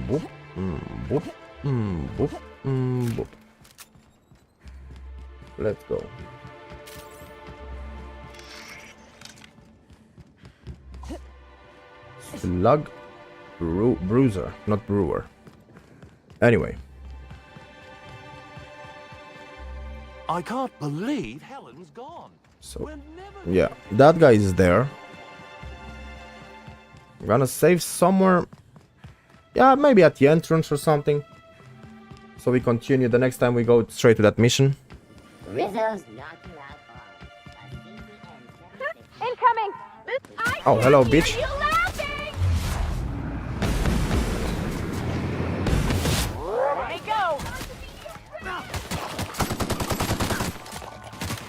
boop, boop, boop, boop. Let's go. Slug Bruiser, not Brewer. Anyway. I can't believe Helen's gone. So, yeah, that guy is there. I'm gonna save somewhere. Yeah, maybe at the entrance or something. So we continue the next time we go straight to that mission. Rizzo's Incoming! Oh, hello, bitch. Hey, go!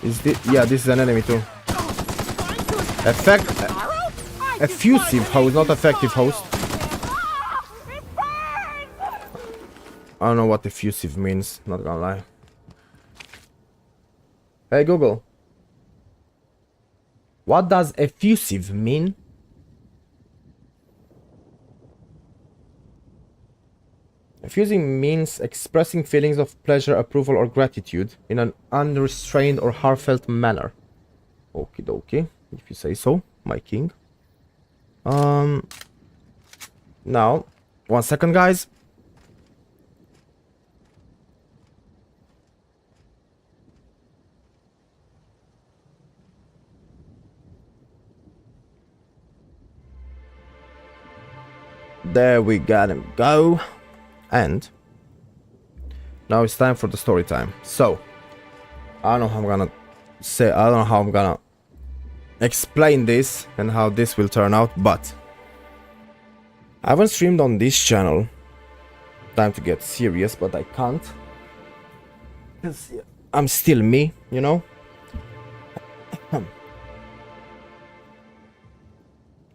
Is this? Yeah, this is an enemy too. Effusive host, not effective host. I don't know what effusive means, not gonna lie. Hey Google. What does effusive mean? Effusive means expressing feelings of pleasure, approval, or gratitude in an unrestrained or heartfelt manner. Okie dokie, if you say so, my king. Now, 1 second, guys. There we got him go. And now it's time for the story time. So I don't know how I'm gonna say, I don't know how I'm gonna explain this and how this will turn out, but I haven't streamed on this channel. Time to get serious, but I can't. Because I'm still me, you know?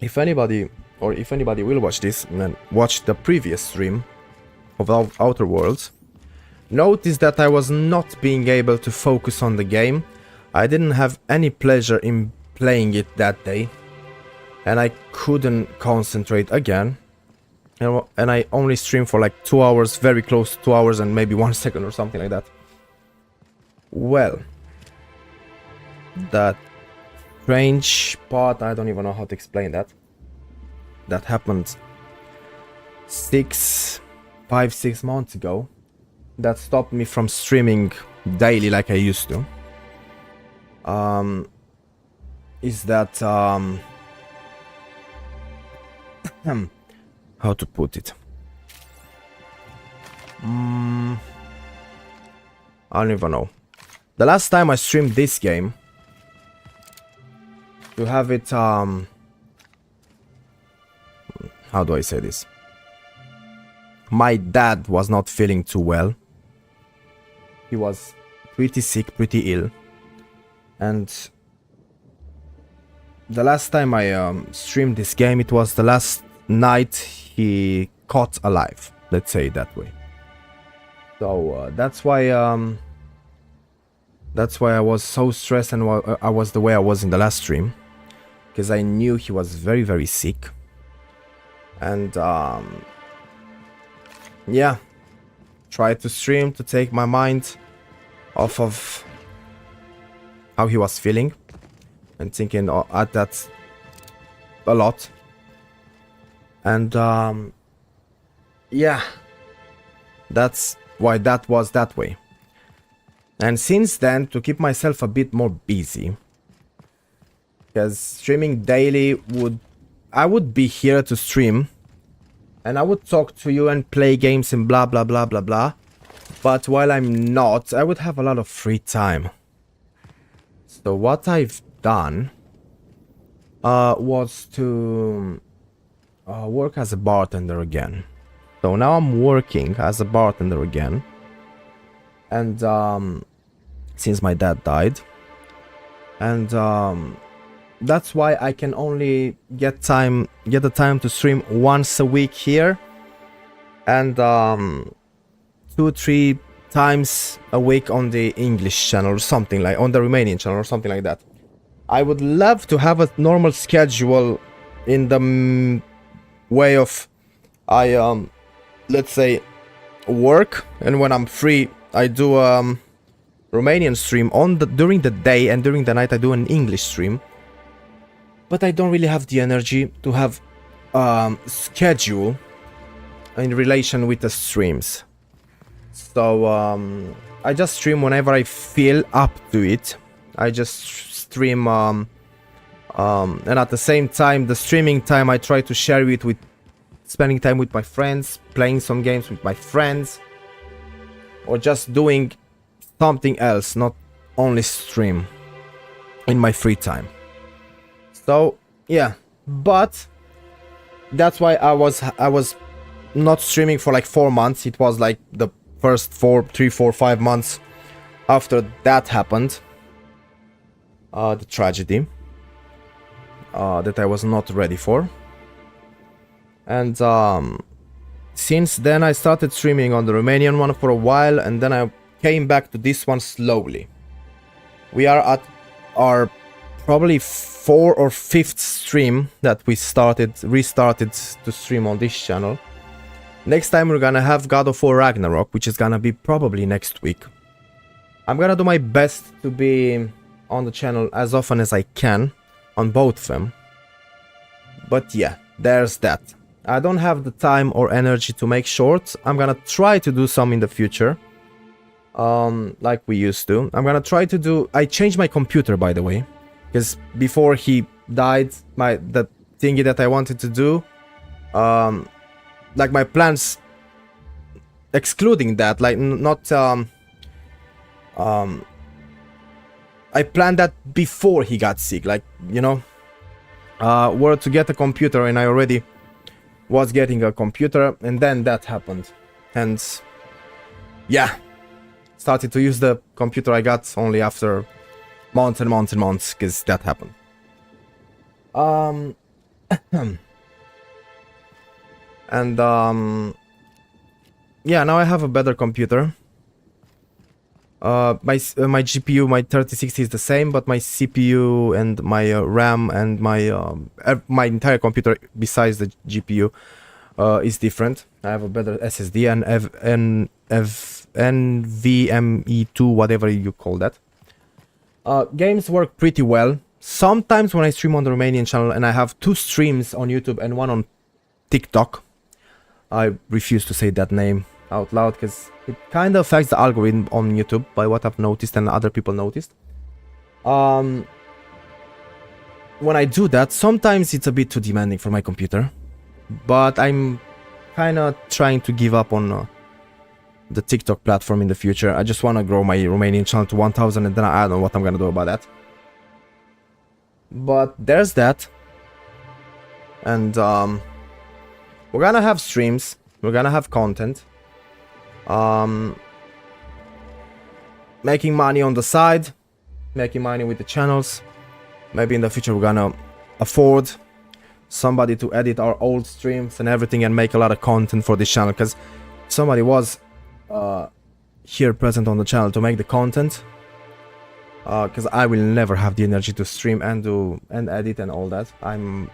If anybody will watch this and watch the previous stream of Outer Worlds, notice that I was not being able to focus on the game. I didn't have any pleasure in playing it that day, and I couldn't concentrate again. And I only streamed for like 2 hours, very close to 2 hours and maybe 1 second or something like that. Well, that strange part, I don't even know how to explain that. That happened 5-6 months ago. That stopped me from streaming daily like I used to. Is that how to put it? I don't even know. The last time I streamed this game, to have it how do I say this? My dad was not feeling too well. He was pretty sick, pretty ill. And the last time I streamed this game, it was the last night he caught alive. Let's say it that way. So that's why I was so stressed and I was the way I was in the last stream. Because I knew he was very, very sick. And yeah, tried to stream to take my mind off of how he was feeling and thinking at that a lot. And yeah, that's why that was that way. And since then, to keep myself a bit more busy, because streaming daily I would be here to stream and I would talk to you and play games and blah blah blah blah blah, but while I'm not, I would have a lot of free time. So what I've done was to work as a bartender again. So now I'm working as a bartender again, and since my dad died, and that's why I can only get the time to stream once a week here, and 2-3 times a week on the English channel or something, like on the Romanian channel or something like that. I would love to have a normal schedule in the way of let's say work, and when I'm free I do Romanian stream during the day, and during the night I do an English stream. But I don't really have the energy to have schedule in relation with the streams. So I just stream whenever I feel up to it. I just stream and at the same time, the streaming time, I try to share it with spending time with my friends, playing some games with my friends, or just doing something else, not only stream in my free time. So yeah, but that's why I was not streaming for like 4 months. It was like the first 3, 4, 5 months after that happened, the tragedy that I was not ready for. And since then I started streaming on the Romanian one for a while, and then I came back to this one slowly. We are at our probably 4th or 5th stream that we restarted to stream on this channel. Next time we're gonna have God of War Ragnarok, which is gonna be probably next week. I'm gonna do my best to be on the channel as often as I can on both of them. But yeah, there's that. I don't have the time or energy to make shorts. I'm gonna try to do some in the future, like we used to. I'm gonna try to do... I changed my computer, by the way, because before he died, the thingy that I wanted to do, like my plans, excluding that, like not... I planned that before he got sick, like, you know, were to get a computer, and I already was getting a computer, and then that happened. And yeah, started to use the computer I got only after months and months and months, because that happened. And yeah, now I have a better computer. My GPU, my 3060 is the same, but my CPU and my RAM and my entire computer besides the GPU is different. I have a better SSD and NVMe2, whatever you call that. Games work pretty well. Sometimes when I stream on the Romanian channel, and I have 2 streams on YouTube and 1 on TikTok, I refuse to say that name out loud because it kind of affects the algorithm on YouTube, by what I've noticed and other people noticed. When I do that, sometimes it's a bit too demanding for my computer, but I'm kind of trying to give up on the TikTok platform in the future. I just want to grow my Romanian channel to 1000, and then I don't know what I'm gonna do about that. But there's that. And we're gonna have streams, we're gonna have content, making money on the side, making money with the channels. Maybe in the future we're gonna afford somebody to edit our old streams and everything and make a lot of content for this channel, because somebody was here present on the channel to make the content, because I will never have the energy to stream and do and edit and all that. I'm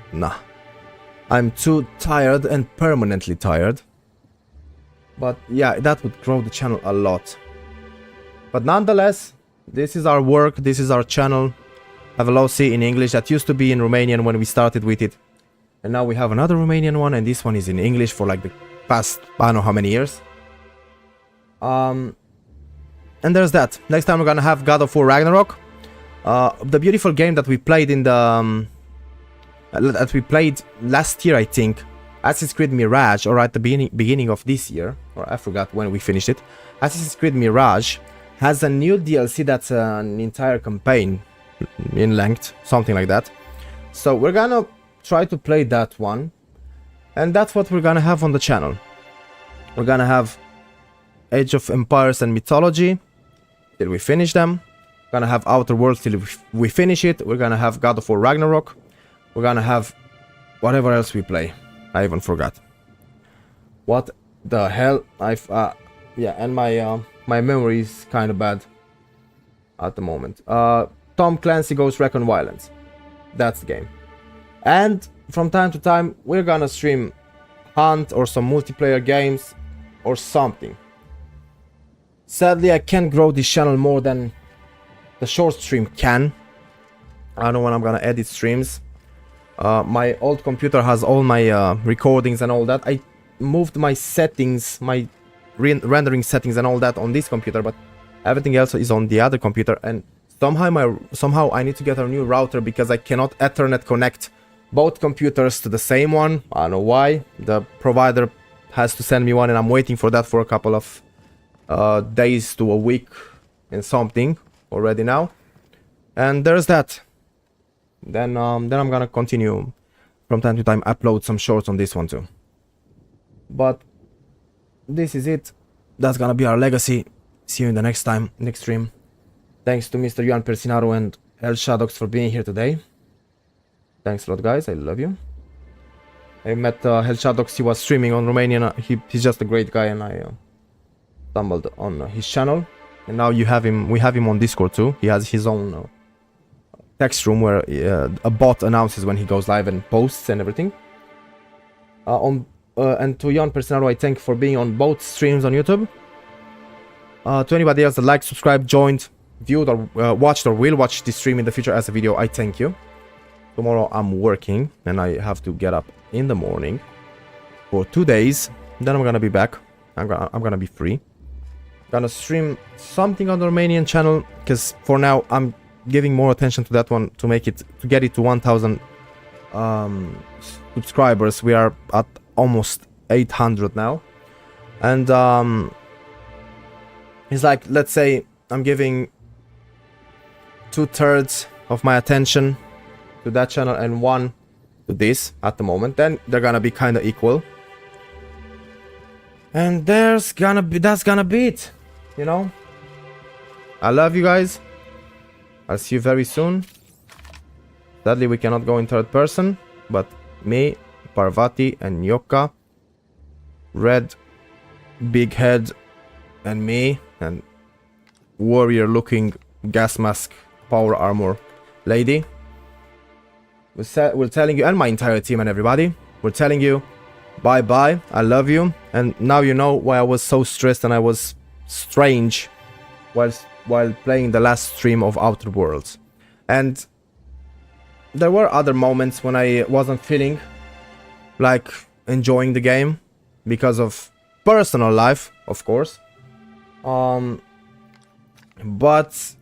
too tired and permanently tired. But yeah, that would grow the channel a lot. But nonetheless, this is our work, this is our channel. Have a LOC in English that used to be in Romanian when we started with it. And now we have another Romanian one, and this one is in English for like the past, I don't know how many years. And there's that. Next time we're gonna have God of War Ragnarok. The beautiful game that we played in the... that we played last year, I think. Assassin's Creed Mirage, or at the beginning of this year, or I forgot when we finished it. Assassin's Creed Mirage has a new DLC that's an entire campaign in length, something like that. So we're gonna try to play that one, and that's what we're gonna have on the channel. We're gonna have Age of Empires and Mythology till we finish them. We're gonna have Outer Worlds till we finish it. We're gonna have God of War Ragnarok. We're gonna have whatever else we play. I even forgot. What the hell? Yeah, and my memory is kind of bad at the moment. Tom Clancy Ghost Recon Wildlands. That's the game. And from time to time, we're gonna stream Hunt or some multiplayer games or something. Sadly, I can't grow this channel more than the short stream can. I don't know when I'm gonna edit streams. My old computer has all my recordings and all that. I moved my settings, my rendering settings and all that on this computer, but everything else is on the other computer, and somehow I need to get a new router because I cannot Ethernet connect both computers to the same one. I don't know why. The provider has to send me one, and I'm waiting for that for a couple of days to a week and something already now. And there's that. Then I'm gonna continue from time to time upload some shorts on this one too. But this is it. That's gonna be our legacy. See you in the next stream. Thanks to Mr. Ioan Persinaru and El Shadows for being here today. Thanks a lot, guys. I love you. I met El Shadows. He was streaming on Romanian. He's just a great guy, and I stumbled on his channel. And now we have him on Discord too. He has his own text room where a bot announces when he goes live and posts and everything. And to Ioan Persinaru, I thank for being on both streams on YouTube. To anybody else that liked, subscribed, joined, viewed, or watched or will watch this stream in the future as a video, I thank you. Tomorrow I'm working and I have to get up in the morning for 2 days. Then I'm gonna be back. I'm gonna be free. Gonna stream something on the Romanian channel because for now I'm giving more attention to that one to get it to 1000 subscribers. We are at almost 800 now, and it's like, let's say I'm giving 2/3 of my attention to that channel and 1 to this at the moment, then they're gonna be kind of equal. And that's gonna be it, you know. I love you guys. I'll see you very soon. Sadly, we cannot go in third person, but me, Parvati, and Nyoka, Red, Big Head, and me, and warrior-looking gas mask, power armor lady. We're telling you, and my entire team and everybody, we're telling you, bye-bye, I love you, and now you know why I was so stressed and I was strange while playing the last stream of Outer Worlds. And there were other moments when I wasn't feeling like enjoying the game because of personal life, of course. But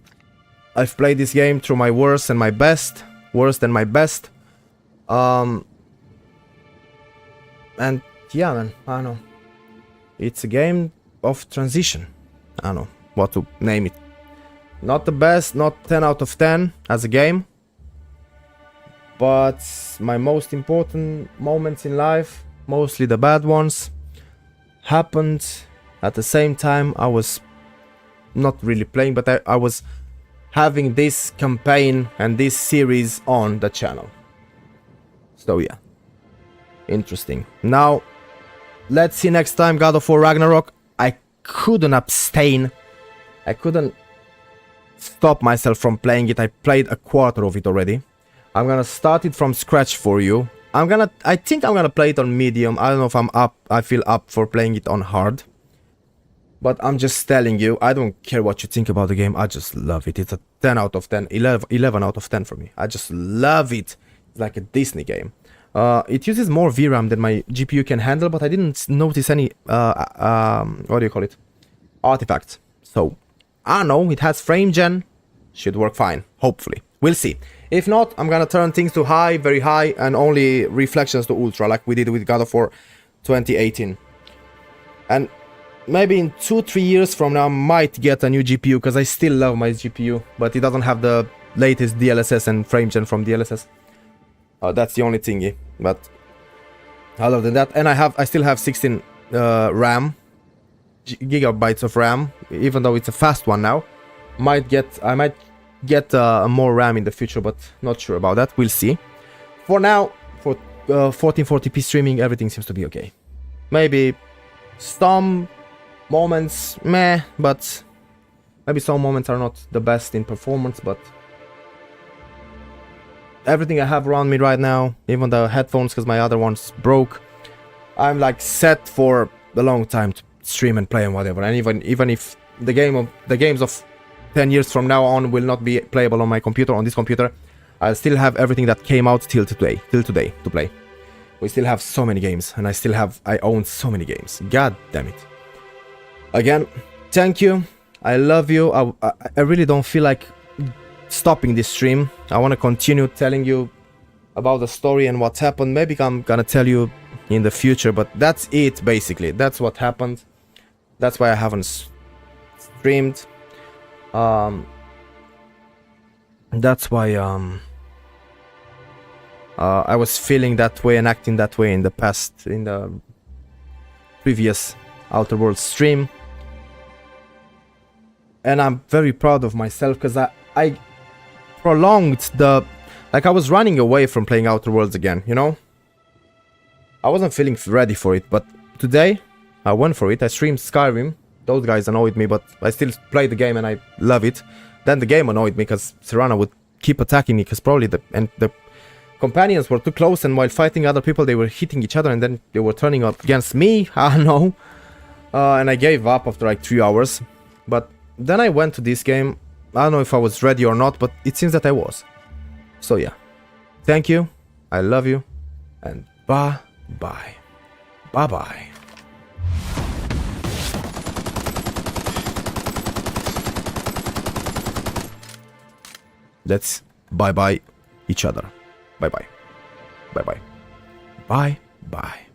I've played this game through my worst and my best, worse than my best. And yeah, man, I don't know. It's a game of transition. I don't know what to name it. Not the best, not 10 out of 10 as a game. But my most important moments in life, mostly the bad ones, happened at the same time I was not really playing, but I was having this campaign and this series on the channel. So yeah, interesting. Now, let's see next time God of War Ragnarok. I couldn't abstain. I couldn't stop myself from playing it. I played a quarter of it already. I'm gonna start it from scratch for you. I think I'm gonna play it on medium. I don't know if I'm up. I feel up for playing it on hard. But I'm just telling you, I don't care what you think about the game. I just love it. It's a 10 out of 10, 11 out of 10 for me. I just love it. It's like a Disney game. It uses more VRAM than my GPU can handle, but I didn't notice any, what do you call it? Artifacts. So, I don't know, it has frame gen. Should work fine, hopefully. We'll see. If not, I'm gonna turn things to high, very high, and only reflections to ultra, like we did with God of War 2018. And maybe in 2-3 years from now, I might get a new GPU, because I still love my GPU, but it doesn't have the latest DLSS and frame gen from DLSS. That's the only thingy. But other than that, and I still have 16 RAM, gigabytes of RAM, even though it's a fast one now. I might get more RAM in the future, but not sure about that. We'll see. For now, for 1440p streaming, everything seems to be okay. Maybe some moments, meh, but maybe some moments are not the best in performance, but everything I have around me right now, even the headphones, because my other ones broke, I'm like set for a long time to stream and play and whatever. And even if the games of 10 years from now on will not be playable on my computer, on this computer, I'll still have everything that came out till today to play. We still have so many games, and I own so many games. God damn it. Again, thank you. I love you. I really don't feel like stopping this stream. I want to continue telling you about the story and what's happened. Maybe I'm gonna tell you in the future, but that's it basically. That's what happened. That's why I haven't streamed. That's why I was feeling that way and acting that way in the past, in the previous Outer Worlds stream. And I'm very proud of myself, because I prolonged the... Like, I was running away from playing Outer Worlds again, you know? I wasn't feeling ready for it, but today I went for it. I streamed Skyrim. Those guys annoyed me, but I still play the game and I love it. Then the game annoyed me because Serana would keep attacking me, because probably the companions were too close, and while fighting other people they were hitting each other, and then they were turning up against me. I don't know. And I gave up after like 3 hours. But then I went to this game. I don't know if I was ready or not, but it seems that I was. So yeah. Thank you. I love you. And bye-bye. Bye-bye. Let's bye-bye each other. Bye-bye. Bye-bye. Bye-bye.